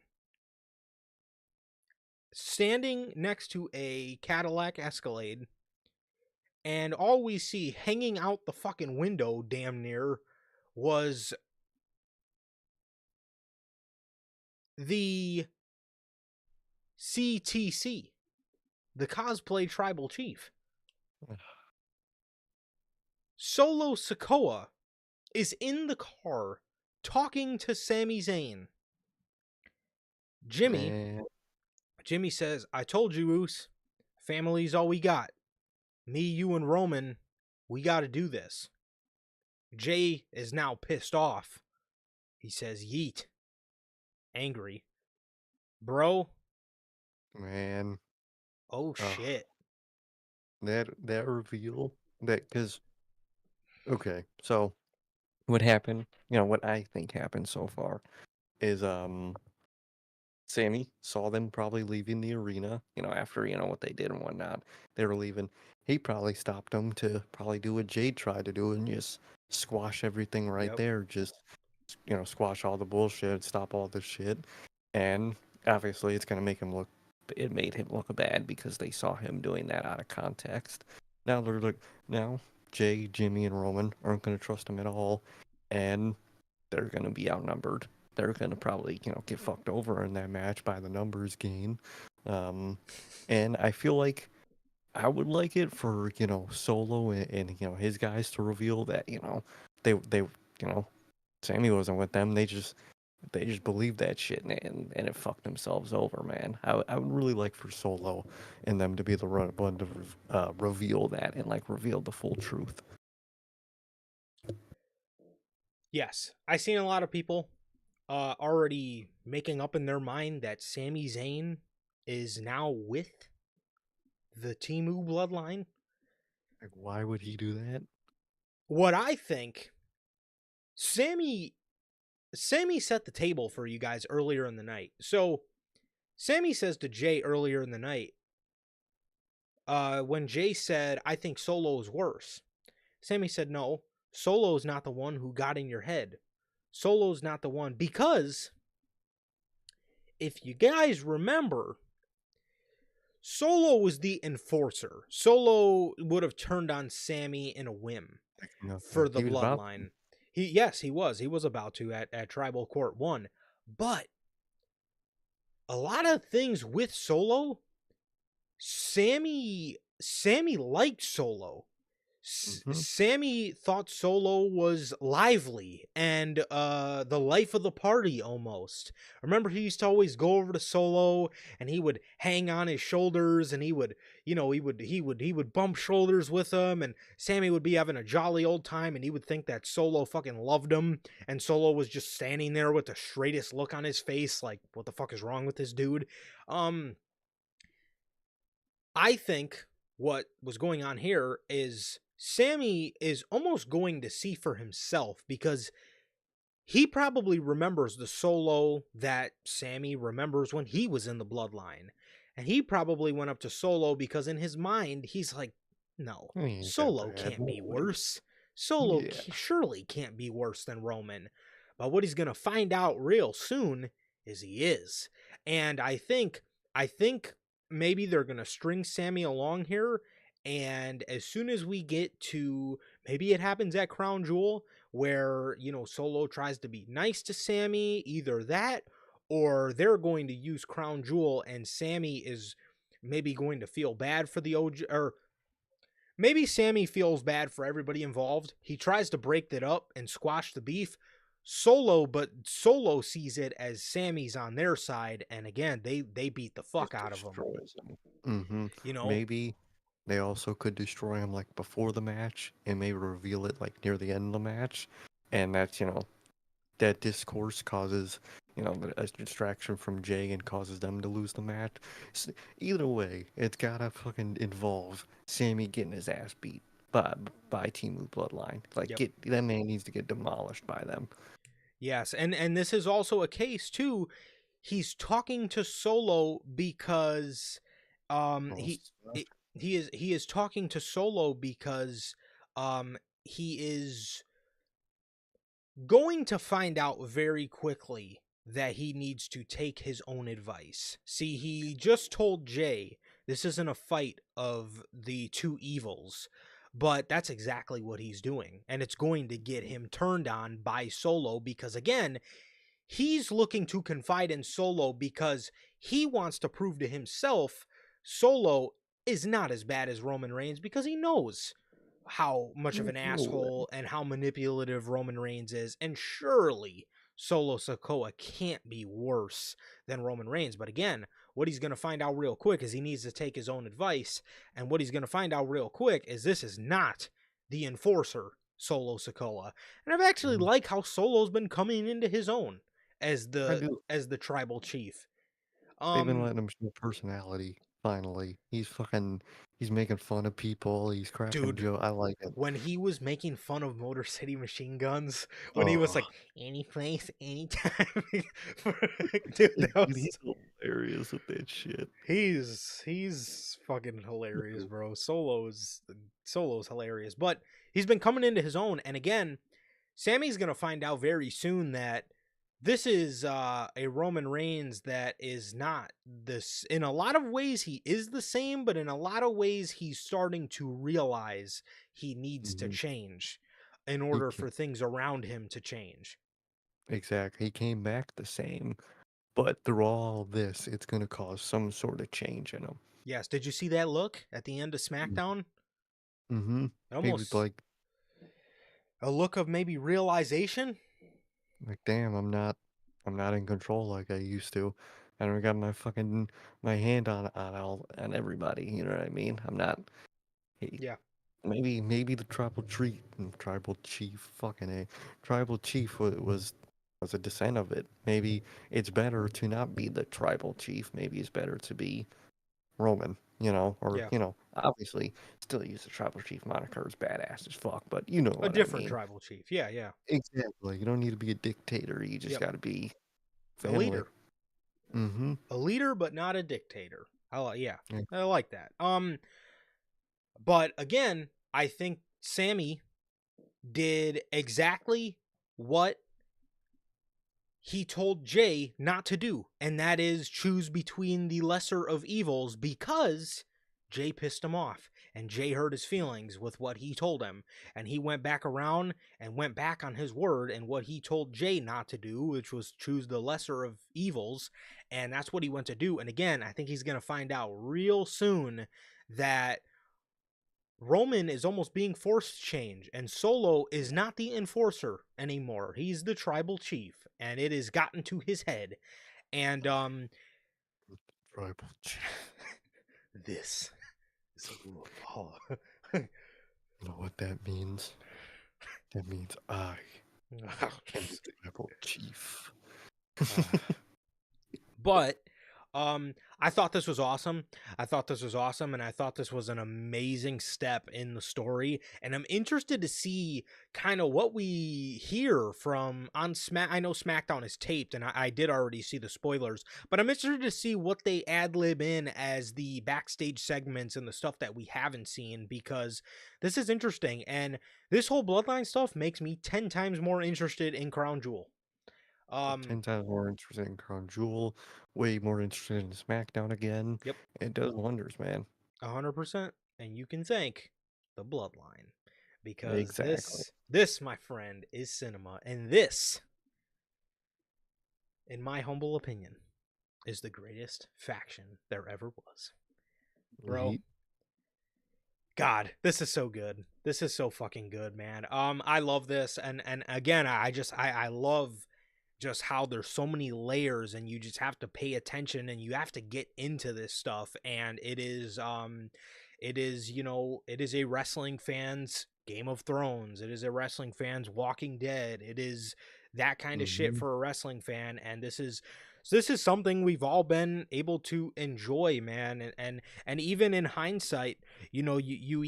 standing next to a Cadillac Escalade, and all we see hanging out the fucking window damn near was the CTC, the cosplay tribal chief. Solo Sikoa is in the car talking to Sami Zayn. Man, Jimmy says, "I told you, Oos, family's all we got. Me, you, and Roman, we gotta do this." Jay is now pissed off. He says, "Yeet." Angry. "Bro, man. oh Oh, shit." that reveal that because okay, so what happened? What I think happened so far is Sammy saw them probably leaving the arena, after, what they did and whatnot. They were leaving. He probably stopped them to probably do what Jade tried to do and just squash everything right Yep. there. Just, squash all the bullshit, stop all the shit. And obviously it's gonna make him look it made him look bad because they saw him doing that out of context. Now they're like now Jay, Jimmy, and Roman aren't gonna trust him at all. And they're going to be outnumbered. They're going to probably, get fucked over in that match by the numbers game. And I feel like I would like it for, Solo and his guys to reveal that, Sammy wasn't with them. They just believed that shit and it fucked themselves over, man. I would really like for Solo and them to be the one to reveal that and like reveal the full truth. Yes, I seen a lot of people already making up in their mind that Sami Zayn is now with the Timu bloodline. Like, why would he do that? What I think, Sammy set the table for you guys earlier in the night. So Sammy says to Jay earlier in the night, when Jay said, "I think Solo's worse," Sammy said, "No, Solo's not the one who got in your head. Solo's not the one." Because if you guys remember, Solo was the enforcer. Solo would have turned on Sammy in a whim for the He was about bloodline. He was. He was about to at Tribal Court 1. But a lot of things with Solo, Sammy liked Solo. Mhm. Sammy thought Solo was lively and the life of the party almost. Remember, he used to always go over to Solo and he would hang on his shoulders and he would, he would bump shoulders with him, and Sammy would be having a jolly old time and he would think that Solo fucking loved him, and Solo was just standing there with the straightest look on his face like, what the fuck is wrong with this dude? Um I think what was going on here is Sammy is almost going to see for himself, because he probably remembers the Solo that Sammy remembers when he was in the bloodline. And he probably went up to Solo because in his mind, he's like, no, He ain't that Solo bad. can't be Won't win. worse. Solo Yeah. surely can't be worse than Roman. But what he's going to find out real soon is he is. And I think maybe they're going to string Sammy along here. And as soon as we get to, maybe it happens at Crown Jewel, where, Solo tries to be nice to Sammy, either that or they're going to use Crown Jewel and Sammy is maybe going to feel bad for the OG, or maybe Sammy feels bad for everybody involved. He tries to break that up and squash the beef. But Solo sees it as Sammy's on their side, and again, they beat the fuck Just out of him. destroys him. Mhm. You know, Maybe they also could destroy him like before the match and maybe reveal it like near the end of the match. And that's, that discourse causes, a distraction from Jay and causes them to lose the match. Either way, it's gotta fucking involve Sammy getting his ass beat by by Team Bloodline. Like, yep. that man needs to get demolished by them. Yes, and this is also a case too. He's talking to Solo because um Well, he he is talking to Solo because he is going to find out very quickly that he needs to take his own advice. See, he just told Jay this isn't a fight of the two evils, but that's exactly what he's doing. And it's going to get him turned on by Solo because, again, he's looking to confide in Solo because he wants to prove to himself Solo is not as bad as Roman Reigns, because he knows how much of no an way. asshole and how manipulative Roman Reigns is, and surely Solo Sokoa can't be worse than Roman Reigns. But again, what he's going to find out real quick is he needs to take his own advice, and what he's going to find out real quick is this is not the enforcer Solo Sokoa. And I've actually Mhm. like how Solo's been coming into his own as I the do. as the tribal chief. They've been Um letting him show personality, finally. He's making fun of people, he's cracking dude, joke. I like it. when he was making fun of Motor City Machine Guns, when he was Oh, like, any place, anytime. Dude, that dude, was, he's hilarious with that shit. he's fucking hilarious, bro. Solo's hilarious. But he's been coming into his own, and again, Sammy's gonna find out very soon that this is a Roman Reigns that is not this. In a lot of ways, he is the same, but in a lot of ways, he's starting to realize he needs to Mhm. change in He order ca for things around him to change. Exactly, he came back the same, but through all this, it's gonna cause some sort of change in him. Yes, did you see that look at the end of SmackDown? Mhm. He was Almost a look of maybe realization. like, "Damn, I'm not in control like I used to. I don't got my hand on everybody, you know what I mean? I'm not." He Yeah, maybe the tribal chief, fucking a, tribal chief was a descent of it. Maybe it's better to not be the tribal chief. Maybe it's better to be Roman, or yeah, obviously still use the tribal chief moniker. Is badass as fuck, but you know a what I different mean. tribal chief. Yeah, yeah, Exactly. You don't need to be a dictator. You just yep, got to be a family. leader. Mm-hmm. A leader, but not a dictator. Yeah, Yeah. I like that. But again, I think Sammy did exactly what he told Jay not to do, and that is choose between the lesser of evils, because Jay pissed him off and Jay hurt his feelings with what he told him, and he went back around and went back on his word and what he told Jay not to do, which was choose the lesser of evils, and that's what he went to do. And again, I think he's going to find out real soon that Roman is almost being forced to change, and Solo is not the enforcer anymore. He's the tribal chief, and it has gotten to his head. And Tribal chief. this is a rule of law. You know what that means? That means I am the tribal chief. But I thought this was awesome. I thought this was awesome, and I thought this was an amazing step in the story. And I'm interested to see kind of what we hear from on Smack. I know SmackDown is taped, and I did already see the spoilers, but I'm interested to see what they ad lib in as the backstage segments and the stuff that we haven't seen, because this is interesting. And this whole Bloodline stuff makes me 10 times more interested in Crown Jewel. 10 times more interested in Crown Jewel, way more interested in SmackDown again. Yep. It does wonders, man. 100%, and you can thank the Bloodline, because Exactly. this, my friend, is cinema, and this, in my humble opinion, is the greatest faction there ever was, bro. Right? God, this is so good. This is so fucking good, man. I love this, and again, I love just how there's so many layers, and you just have to pay attention, and you have to get into this stuff. And it is it is a wrestling fan's Game of Thrones. It is a wrestling fan's Walking Dead. It is that kind of shit for a wrestling fan. And this is something we've all been able to enjoy, man. And even in hindsight, you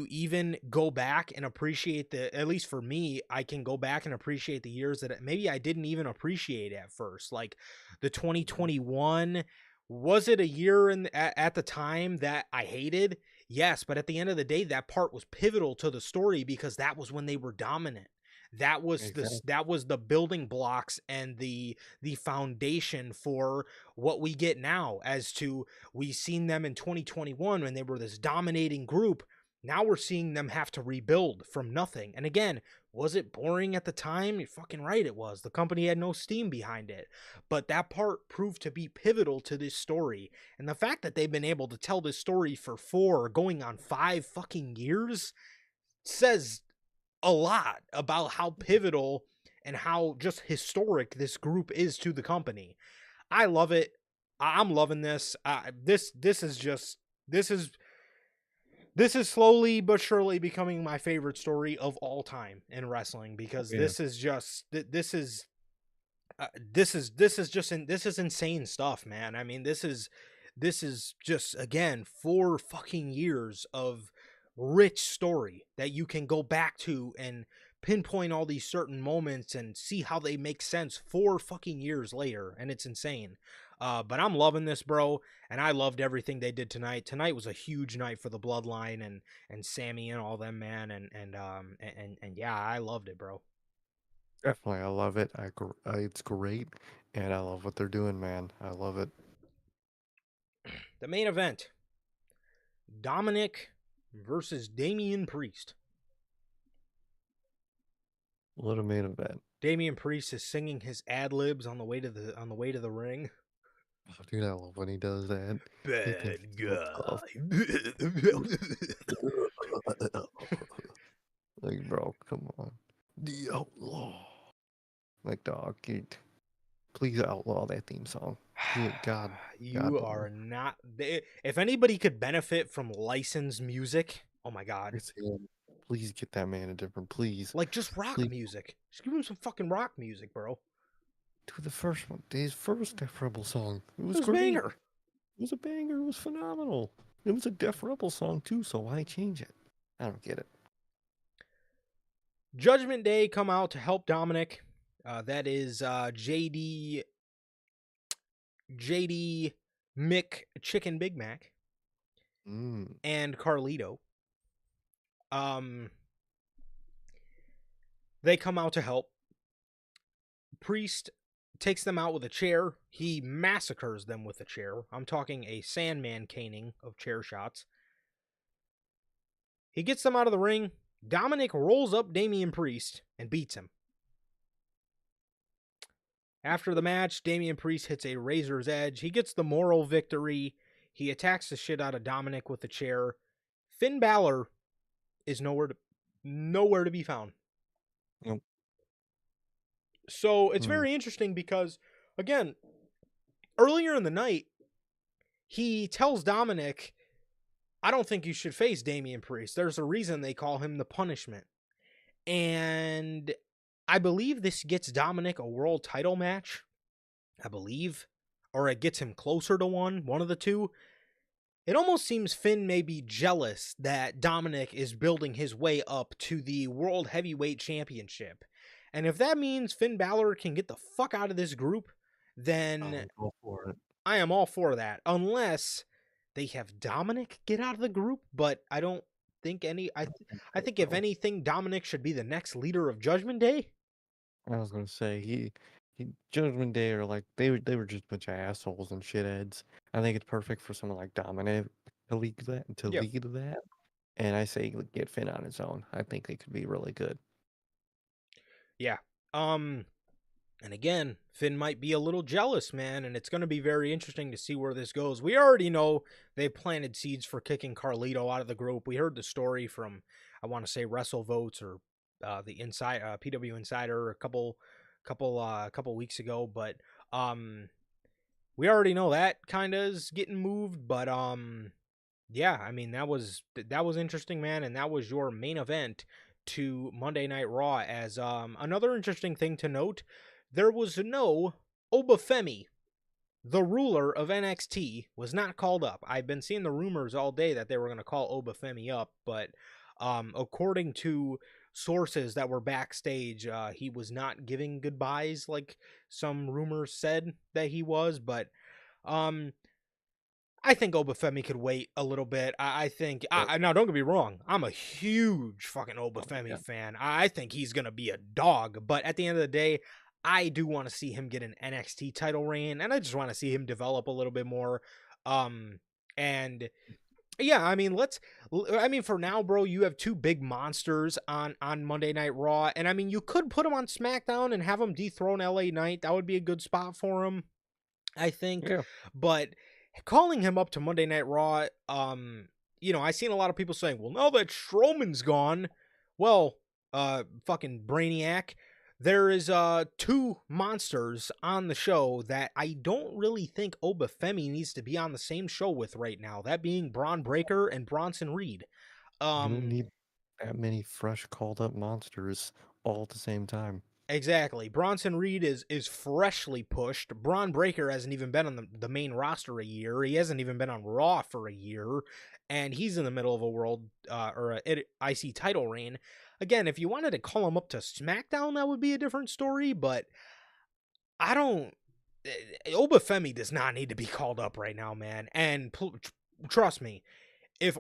even go back and appreciate at least for me, I can go back and appreciate the years that maybe I didn't even appreciate at first. Like the 2021, was it a year at the time that I hated? Yes, but at the end of the day, that part was pivotal to the story, because that was when they were dominant. That was the building blocks and the foundation for what we get now. As to, we seen them in 2021 when they were this dominating group. Now we're seeing them have to rebuild from nothing. And again, was it boring at the time? You're fucking right, it was. The company had no steam behind it. But that part proved to be pivotal to this story. And the fact that they've been able to tell this story for 4 going on 5 fucking years says a lot about how pivotal and how just historic this group is to the company. I love it. I'm loving this. This is slowly but surely becoming my favorite story of all time in wrestling, because this is insane stuff, man. I mean, this is just, again, 4 fucking years of rich story that you can go back to and pinpoint all these certain moments and see how they make sense 4 fucking years later, and it's insane. But I'm loving this, bro, and I loved everything they did tonight. Tonight was a huge night for the Bloodline and Sammy and all them, man, and yeah, I loved it, bro. Definitely, I love it. It's great, and I love what they're doing, man. I love it. The main event: Dominic versus Damian Priest. What a main event. Damian Priest is singing his ad libs on the way to the ring. Oh, dude, I love when he does that. Bad guy. Like, bro, come on. The outlaw. Like, dog, please outlaw that theme song. God. You are not. If anybody could benefit from licensed music, oh my god. Please get that man a different, please. Like, just rock music. Just give him some fucking rock music, bro. Dude, the first one, his first Def Rebel song. It was a banger. It was a banger. It was phenomenal. It was a Def Rebel song, too, so why change it? I don't get it. Judgment Day come out to help Dominic. That is JD Mick Chicken Big Mac and Carlito. They come out to help. Priest takes them out with a chair. He massacres them with a chair. I'm talking a Sandman caning of chair shots. He gets them out of the ring. Dominic rolls up Damian Priest and beats him. After the match, Damian Priest hits a razor's edge. He gets the moral victory. He attacks the shit out of Dominic with the chair, Finn Balor is nowhere to be found. Nope. So it's Mm. very interesting because, again, earlier in the night, he tells Dominic, I don't think you should face Damian Priest. There's a reason they call him the Punishment. And I believe this gets Dominic a world title match. I believe. Or it gets him closer to one of the two. It almost seems Finn may be jealous that Dominic is building his way up to the World Heavyweight Championship. And if that means Finn Balor can get the fuck out of this group, then I'll go for it. I am all for that. Unless they have Dominic get out of the group, but I don't think any. I think if So, anything, Dominic should be the next leader of Judgment Day. I was gonna say he Judgment Day are like they were just a bunch of assholes and shitheads. I think it's perfect for someone like Dominic to lead Yeah. that. And I say get Finn on his own. I think they could be really good. Yeah. And again, Finn might be a little jealous, man, and it's going to be very interesting to see where this goes. We already know they planted seeds for kicking Carlito out of the group. We heard the story from, I want to say, WrestleVotes or the Inside PW Insider a couple weeks ago, but we already know that kind of is getting moved. But yeah, I mean that was interesting, man, and that was your main event to Monday Night Raw. As another interesting thing to note, there was no Obafemi, the ruler of NXT, was not called up. I've been seeing the rumors all day that they were going to call Obafemi up, but according to sources that were backstage, he was not giving goodbyes like some rumors said that he was. But I think Obafemi could wait a little bit. I think. Now, don't get me wrong. I'm a huge fucking Obafemi fan. I think he's gonna be a dog. But at the end of the day, I do want to see him get an NXT title reign, and I just want to see him develop a little bit more. And yeah, I mean, for now, bro, you have two big monsters on Monday Night Raw, and I mean, you could put him on SmackDown and have him dethrone LA Knight. That would be a good spot for him, I think. Yeah. But calling him up to Monday Night Raw, I seen a lot of people saying, well, now that Strowman's gone, well, fucking Brainiac, there is two monsters on the show that I don't really think Obafemi needs to be on the same show with right now, that being Braun Breaker and Bronson Reed. You don't need that many fresh called up monsters all at the same time. Exactly. Bronson Reed is freshly pushed. Braun Breaker hasn't even been on the main roster a year. He hasn't even been on Raw for a year, and he's in the middle of a world or a IC title reign. Again, if you wanted to call him up to SmackDown, that would be a different story, but I don't. Obafemi does not need to be called up right now, man. And trust me, if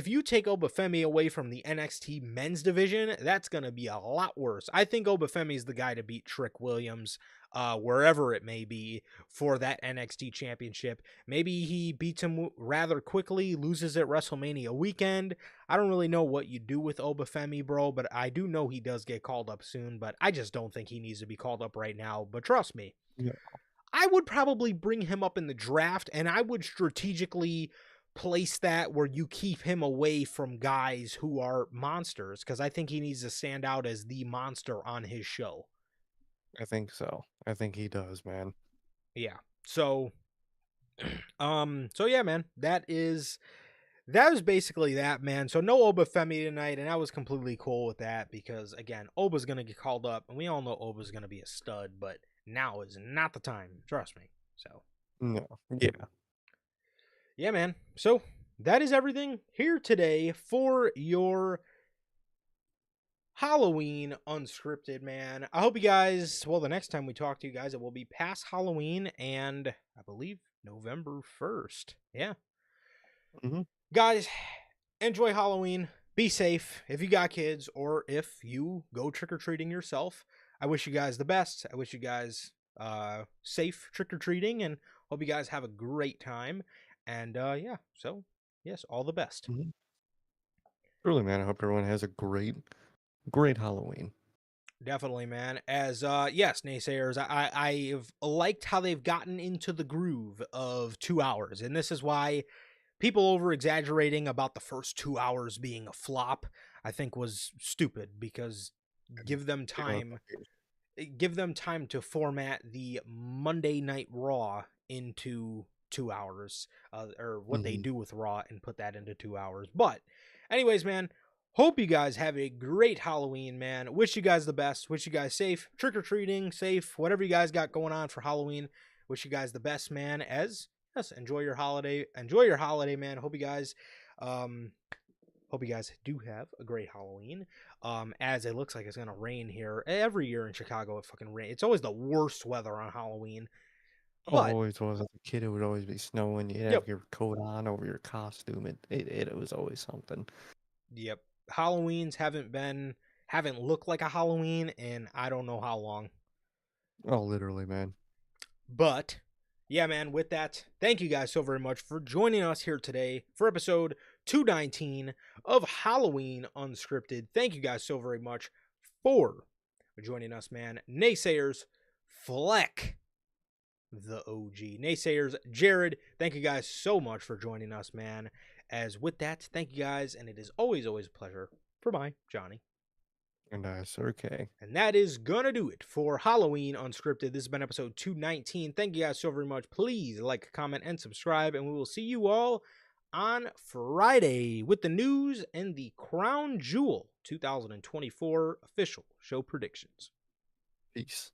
you take Obafemi away from the NXT men's division, that's going to be a lot worse. I think Obafemi is the guy to beat Trick Williams, wherever it may be, for that NXT championship. Maybe he beats him rather quickly, loses at WrestleMania weekend. I don't really know what you do with Obafemi, bro, but I do know he does get called up soon, but I just don't think he needs to be called up right now. But trust me, Yeah. I would probably bring him up in the draft, and I would strategically place that where you keep him away from guys who are monsters, because I think he needs to stand out as the monster on his show. I think so. I think he does, man. Yeah. So yeah, man. That was basically that, man. So no Obafemi tonight, and I was completely cool with that because again, Oba's gonna get called up, and we all know Oba's gonna be a stud, but now is not the time. Trust me. So No. Yeah. yeah, man. So that is everything here today for your Halloween Unscripted, man. I hope you guys, well, the next time we talk to you guys, it will be past Halloween and I believe November 1st. Yeah. Mm-hmm. Guys, enjoy Halloween. Be safe if you got kids or if you go trick-or-treating yourself. I wish you guys the best. I wish you guys safe trick-or-treating and hope you guys have a great time. And yeah, so yes, all the best. Mm-hmm. Truly, man. I hope everyone has a great Halloween. Definitely, man. As yes, naysayers, I've liked how they've gotten into the groove of 2 hours, and this is why people over exaggerating about the first 2 hours being a flop, I think was stupid because give them time give them time to format the Monday Night Raw into 2 hours, or what they Mm-hmm. do with Raw and put that into 2 hours. But, anyways, man, hope you guys have a great Halloween, man. Wish you guys the best. Wish you guys safe trick or treating, safe, whatever you guys got going on for Halloween. Wish you guys the best, man. As yes, enjoy your holiday. Enjoy your holiday, man. Hope you guys, um, hope you guys do have a great Halloween. As it looks like it's gonna rain here every year in Chicago. It fucking rain. It's always the worst weather on Halloween. But Always was. As a kid, it would always be snowing. You'd yep, have your coat on over your costume. It was always something. yep. Halloweens haven't looked like a Halloween in I don't know how long. Oh, literally, man. But yeah, man, with that, thank you guys so very much for joining us here today for episode 219 of Halloween Unscripted. Thank you guys so very much for joining us, man. Naysayers, Fleck, the OG. Naysayers, Jared, thank you guys so much for joining us, man. As with that, thank you guys, and it is always, always a pleasure for my Johnny. And Sir K. And that is gonna do it for Halloween Unscripted. This has been episode 219. Thank you guys so very much. Please like, comment, and subscribe, and we will see you all on Friday with the news and the Crown Jewel 2024 official show predictions. Peace.